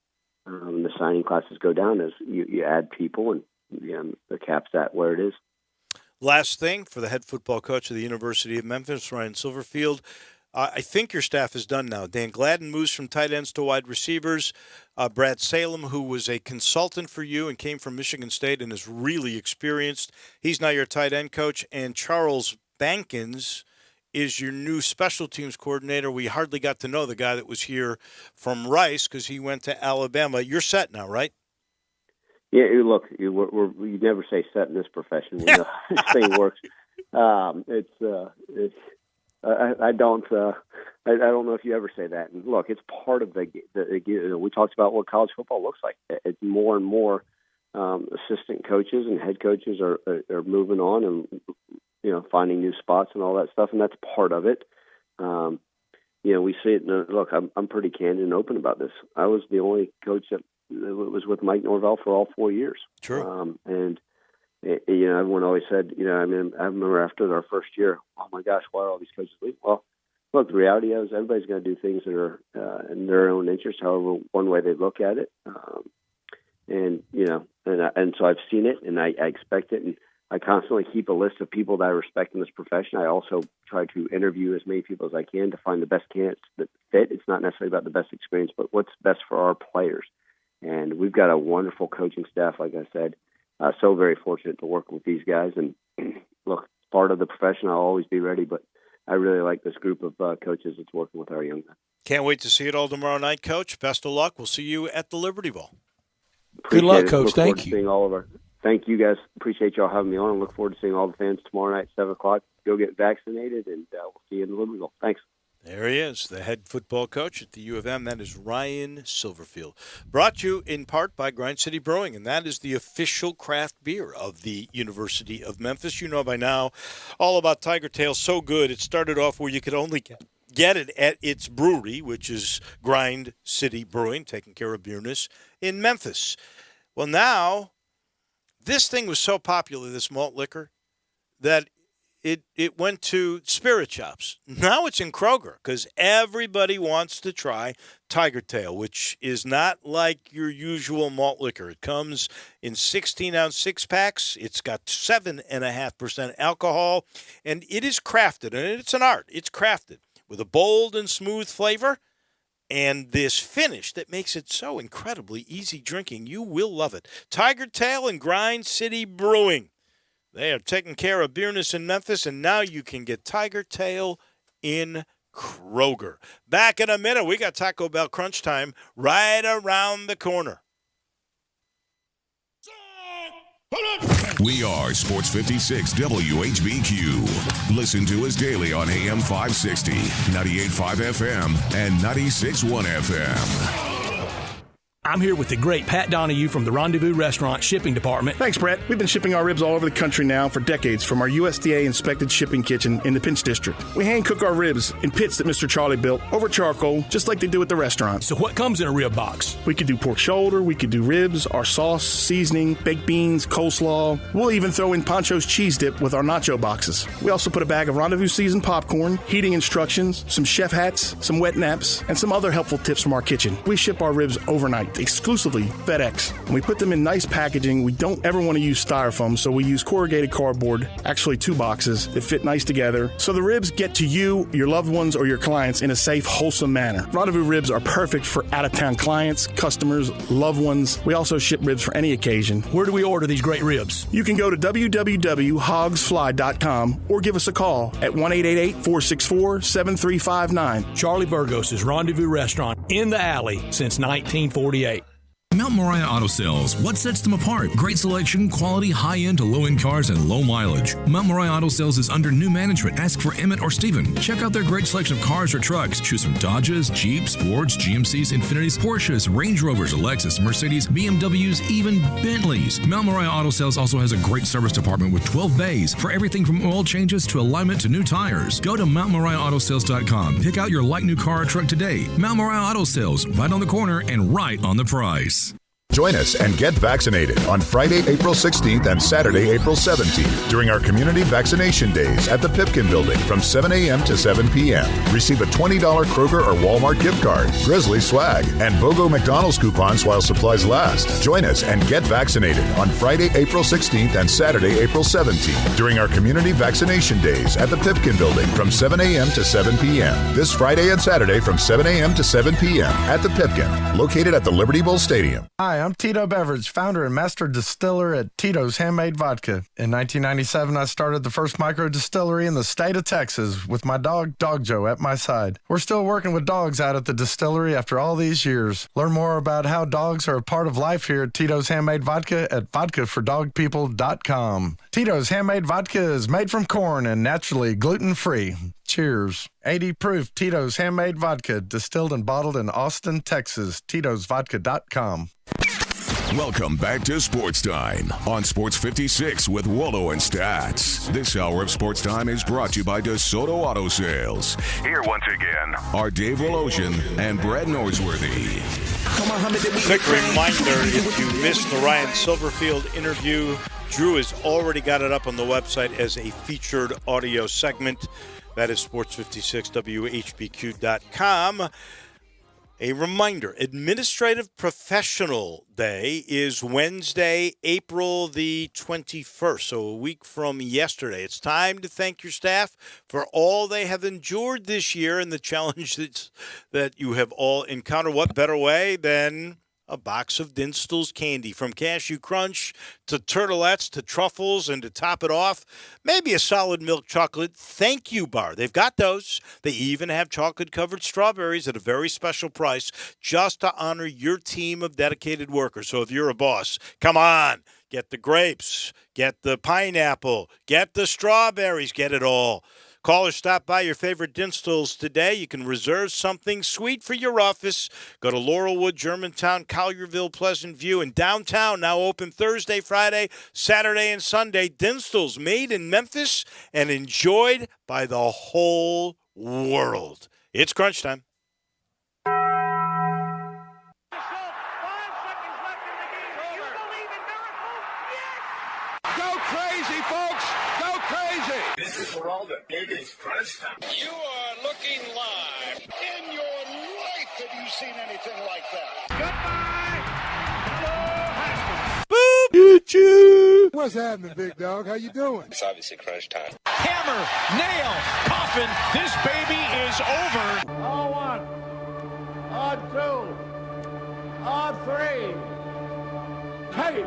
The signing classes go down as you add people, and the cap's at where it is. Last thing for the head football coach of the University of Memphis, Ryan Silverfield. I think your staff is done now. Dan Gladden moves from tight ends to wide receivers. Brad Salem, who was a consultant for you and came from Michigan State and is really experienced, he's now your tight end coach. And Charles Bankins is your new special teams coordinator. We hardly got to know the guy that was here from Rice because he went to Alabama. You're set now, right? Yeah, look, you never say set in this profession. We know this thing works. I don't know if you ever say that. And look, it's part of we talked about what college football looks like. It's more and more assistant coaches and head coaches are moving on and finding new spots and all that stuff, and that's part of it. We see it. Look, I'm pretty candid and open about this. I was the only coach that was with Mike Norvell for all 4 years. True. Everyone always said, I remember after our first year, oh my gosh, why are all these coaches leaving? Well, look, the reality is everybody's going to do things that are in their own interest, however one way they look at it. And so I've seen it, and I expect it, and I constantly keep a list of people that I respect in this profession. I also try to interview as many people as I can to find the best candidates that fit. It's not necessarily about the best experience, but what's best for our players. And we've got a wonderful coaching staff, like I said. So very fortunate to work with these guys. And look, part of the profession, I'll always be ready, but I really like this group of coaches that's working with our young men. Can't wait to see it all tomorrow night, Coach. Best of luck. We'll see you at the Liberty Bowl. Appreciate Good luck, it. Coach. Thank you. Thank you, guys. Appreciate y'all having me on. I look forward to seeing all the fans tomorrow night at 7 o'clock. Go get vaccinated, and we'll see you in the Liberty Bowl. Thanks. There he is, the head football coach at the U of M. That is Ryan Silverfield. Brought to you in part by Grind City Brewing, and that is the official craft beer of the University of Memphis. You know by now all about Tiger Tail. So good. It started off where you could only get it at its brewery, which is Grind City Brewing, taking care of beerness in Memphis. Well, now this thing was so popular, this malt liquor, that it went to spirit shops. Now it's in Kroger because everybody wants to try Tiger Tail, which is not like your usual malt liquor. It comes in 16-ounce six-packs. It's got 7.5% alcohol, and it is crafted, and it's an art. It's crafted with a bold and smooth flavor and this finish that makes it so incredibly easy drinking. You will love it. Tiger Tail and Grind City Brewing. They are taking care of Beerness in Memphis, and now you can get Tiger Tail in Kroger. Back in a minute. We got Taco Bell Crunch Time right around the corner. We are Sports 56 WHBQ. Listen to us daily on AM 560, 98.5 FM, and 96.1 FM. I'm here with the great Pat Donahue from the Rendezvous Restaurant Shipping Department. Thanks, Brett. We've been shipping our ribs all over the country now for decades from our USDA-inspected shipping kitchen in the Pinch District. We hand-cook our ribs in pits that Mr. Charlie built over charcoal, just like they do at the restaurant. So what comes in a rib box? We could do pork shoulder, we could do ribs, our sauce, seasoning, baked beans, coleslaw. We'll even throw in Pancho's cheese dip with our nacho boxes. We also put a bag of Rendezvous seasoned popcorn, heating instructions, some chef hats, some wet naps, and some other helpful tips from our kitchen. We ship our ribs overnight, exclusively FedEx. And we put them in nice packaging. We don't ever want to use styrofoam, so we use corrugated cardboard, actually 2 boxes that fit nice together, so the ribs get to you, your loved ones, or your clients in a safe, wholesome manner. Rendezvous ribs are perfect for out-of-town clients, customers, loved ones. We also ship ribs for any occasion. Where do we order these great ribs? You can go to www.hogsfly.com or give us a call at 1-888-464-7359. Charlie Burgos' Rendezvous Restaurant in the alley since 1948. Mount Moriah Auto Sales. What sets them apart? Great selection, quality, high-end to low-end cars, and low mileage. Mount Moriah Auto Sales is under new management. Ask for Emmett or Steven. Check out their great selection of cars or trucks. Choose from Dodges, Jeeps, Fords, GMCs, Infinitis, Porsches, Range Rovers, Lexus, Mercedes, BMWs, even Bentleys. Mount Moriah Auto Sales also has a great service department with 12 bays for everything from oil changes to alignment to new tires. Go to MountMoriahAutoSales.com. Pick out your like new car or truck today. Mount Moriah Auto Sales, right on the corner and right on the price. Join us and get vaccinated on Friday, April 16th and Saturday, April 17th during our community vaccination days at the Pipkin Building from 7 a.m. to 7 p.m. Receive a $20 Kroger or Walmart gift card, Grizzly swag, and BOGO McDonald's coupons while supplies last. Join us and get vaccinated on Friday, April 16th and Saturday, April 17th during our community vaccination days at the Pipkin Building from 7 a.m. to 7 p.m. This Friday and Saturday from 7 a.m. to 7 p.m. at the Pipkin, located at the Liberty Bowl Stadium. Hi, I'm Tito Beverage, founder and master distiller at Tito's Handmade Vodka. In 1997, I started the first micro distillery in the state of Texas with my dog, Dog Joe, at my side. We're still working with dogs out at the distillery after all these years. Learn more about how dogs are a part of life here at Tito's Handmade Vodka at vodkafordogpeople.com. Tito's Handmade Vodka is made from corn and naturally gluten-free. Cheers. 80 proof Tito's Handmade Vodka, distilled and bottled in Austin, Texas. Tito'sVodka.com. Welcome back to Sports Time on Sports 56 with Wallo and Stats. This hour of Sports Time is brought to you by DeSoto Auto Sales. Here once again are Dave Woloshin and Brad Norsworthy. Quick reminder, if you missed the Ryan Silverfield interview, Drew has already got it up on the website as a featured audio segment. That is sports56whbq.com. A reminder, Administrative Professional Day is Wednesday, April the 21st, so a week from yesterday. It's time to thank your staff for all they have endured this year and the challenges that you have all encountered. What better way than a box of Dinstall's candy, from Cashew Crunch to Turtlettes to Truffles, and to top it off, maybe a solid milk chocolate thank you bar. They've got those. They even have chocolate-covered strawberries at a very special price just to honor your team of dedicated workers. So if you're a boss, come on, get the grapes, get the pineapple, get the strawberries, get it all. Call or stop by your favorite Dinstall's today. You can reserve something sweet for your office. Go to Laurelwood, Germantown, Collierville, Pleasant View, and downtown. Now open Thursday, Friday, Saturday, and Sunday. Dinstall's, made in Memphis and enjoyed by the whole world. It's crunch time. Go crazy, folks! Go crazy! This is for all the biggest crunch time. You are looking live. In your life have you seen anything like that? Goodbye! Hello, Boop! Choo-choo! What's happening, big dog? How you doing? It's obviously crunch time. Hammer, nail, coffin, this baby is over. On one, on two, on three, hey!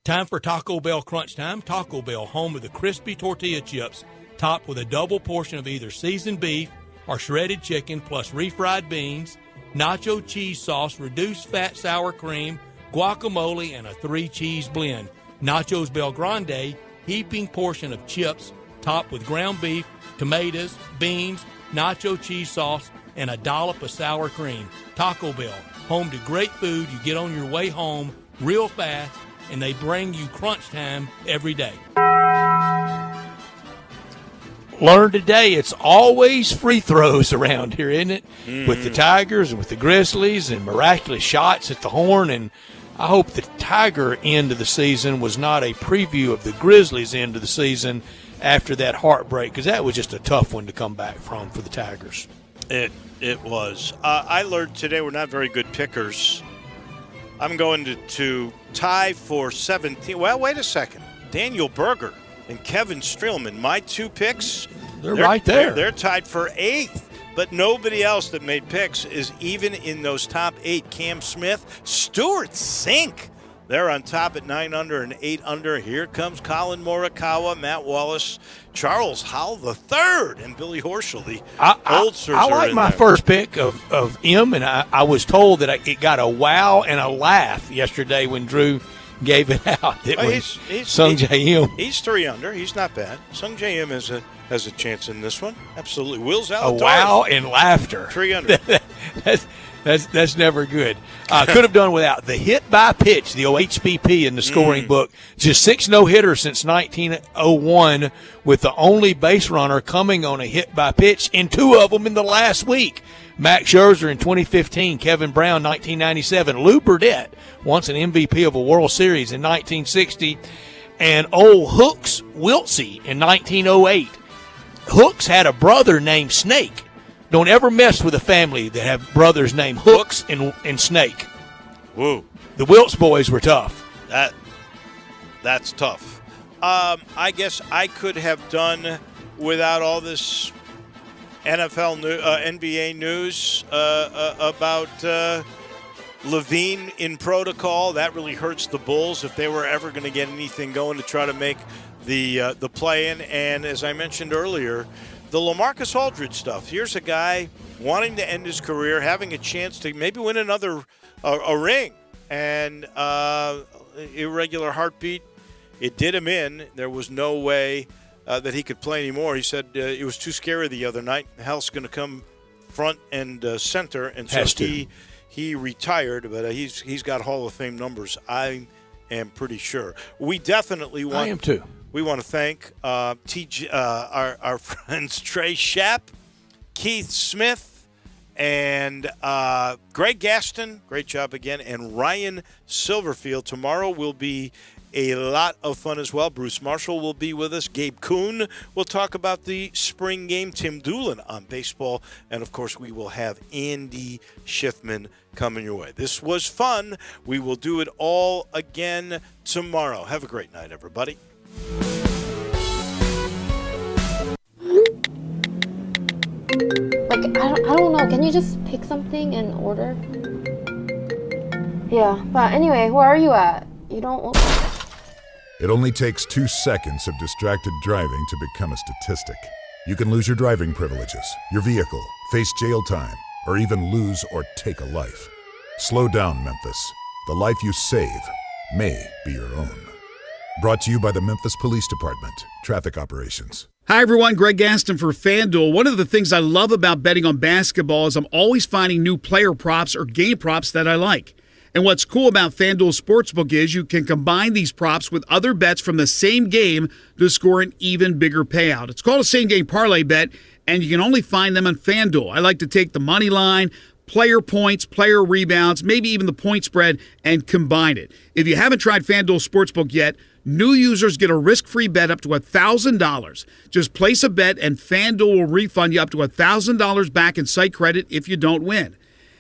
Time for Taco Bell Crunch Time. Taco Bell, home of the crispy tortilla chips, topped with a double portion of either seasoned beef or shredded chicken, plus refried beans, nacho cheese sauce, reduced fat sour cream, guacamole, and a 3-cheese blend. Nachos Bel Grande, heaping portion of chips, topped with ground beef, tomatoes, beans, nacho cheese sauce, and a dollop of sour cream. Taco Bell, home to great food you get on your way home real fast, and they bring you crunch time every day. Learn today, it's always free throws around here, isn't it? Mm-hmm. With the Tigers and with the Grizzlies and miraculous shots at the horn. And I hope the Tiger end of the season was not a preview of the Grizzlies end of the season after that heartbreak, because that was just a tough one to come back from for the Tigers. It was. I learned today we're not very good pickers. I'm going to tie for 17. Well, wait a second. Daniel Berger and Kevin Streelman, my 2 picks, they're right there. They're tied for 8th, but nobody else that made picks is even in those top 8. Cam Smith, Stuart Sink, they're on top at 9 under and 8 under. Here comes Colin Morikawa, Matt Wallace, Charles Howell III, and Billy Horschel, the oldsters. I like my first pick of him, and I was told that it got a wow and a laugh yesterday when Drew gave it out. Sung J M. He's 3 under. He's not bad. Sung J M has a chance in this one. Absolutely. Will's out. A wow and laughter. 3 under. That's never good. Could have done without the hit by pitch, the OHBP in the scoring book. Just 6 no-hitters since 1901, with the only base runner coming on a hit by pitch, and 2 of them in the last week. Max Scherzer in 2015, Kevin Brown 1997, Lou Burdett, once an MVP of a World Series in 1960, and old Hooks Wiltsey in 1908. Hooks had a brother named Snake. Don't ever mess with a family that have brothers named Hooks and Snake. Woo. The Wilts boys were tough. That's tough. I guess I could have done without all this NBA news about Levine in protocol. That really hurts the Bulls if they were ever going to get anything going to try to make the play-in. And as I mentioned earlier, the LaMarcus Aldridge stuff. Here's a guy wanting to end his career, having a chance to maybe win another a ring, and irregular heartbeat. It did him in. There was no way that he could play anymore. He said it was too scary the other night. Health's going to come front and center, and so he retired. But he's got Hall of Fame numbers, I am pretty sure. We definitely want. I am too. We want to thank our friends Trey Shapp, Keith Smith, and Greg Gaston. Great job again. And Ryan Silverfield. Tomorrow will be a lot of fun as well. Bruce Marshall will be with us. Gabe Kuhn will talk about the spring game. Tim Doolin on baseball. And, of course, we will have Andy Schiffman coming your way. This was fun. We will do it all again tomorrow. Have a great night, everybody. Like, I don't know. Can you just pick something and order? Yeah, but anyway, where are you at? You don't... It only takes 2 seconds of distracted driving to become a statistic. You can lose your driving privileges, your vehicle, face jail time, or even lose or take a life. Slow down, Memphis. The life you save may be your own. Brought to you by the Memphis Police Department, Traffic Operations. Hi, everyone. Greg Gaston for FanDuel. One of the things I love about betting on basketball is I'm always finding new player props or game props that I like. And what's cool about FanDuel Sportsbook is you can combine these props with other bets from the same game to score an even bigger payout. It's called a same-game parlay bet, and you can only find them on FanDuel. I like to take the money line, player points, player rebounds, maybe even the point spread, and combine it. If you haven't tried FanDuel Sportsbook yet, new users get a risk-free bet up to $1,000. Just place a bet, and FanDuel will refund you up to $1,000 back in site credit if you don't win.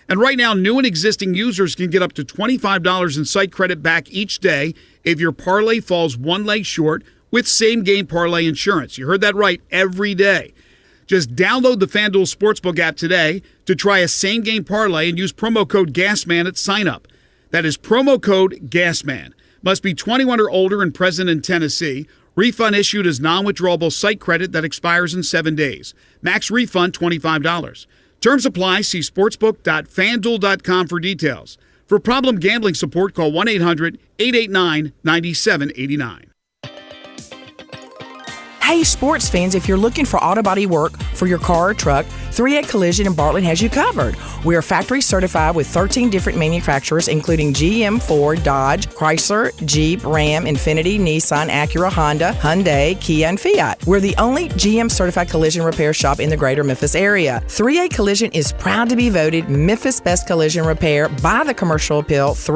And right now, new and existing users can get up to $25 in site credit back each day if your parlay falls one leg short with same-game parlay insurance. You heard that right, every day. Just download the FanDuel Sportsbook app today to try a same-game parlay and use promo code GASMAN at sign-up. That is promo code GASMAN. Must be 21 or older and present in Tennessee. Refund issued as non-withdrawable site credit that expires in 7 days. Max refund $25. Terms apply. See sportsbook.fanduel.com for details. For problem gambling support, call 1-800-889-9789. Hey, sports fans, if you're looking for auto body work for your car or truck, 3A Collision in Bartlett has you covered. We are factory certified with 13 different manufacturers, including GM, Ford, Dodge, Chrysler, Jeep, Ram, Infiniti, Nissan, Acura, Honda, Hyundai, Kia, and Fiat. We're the only GM certified collision repair shop in the greater Memphis area. 3A Collision is proud to be voted Memphis Best Collision Repair by the Commercial Appeal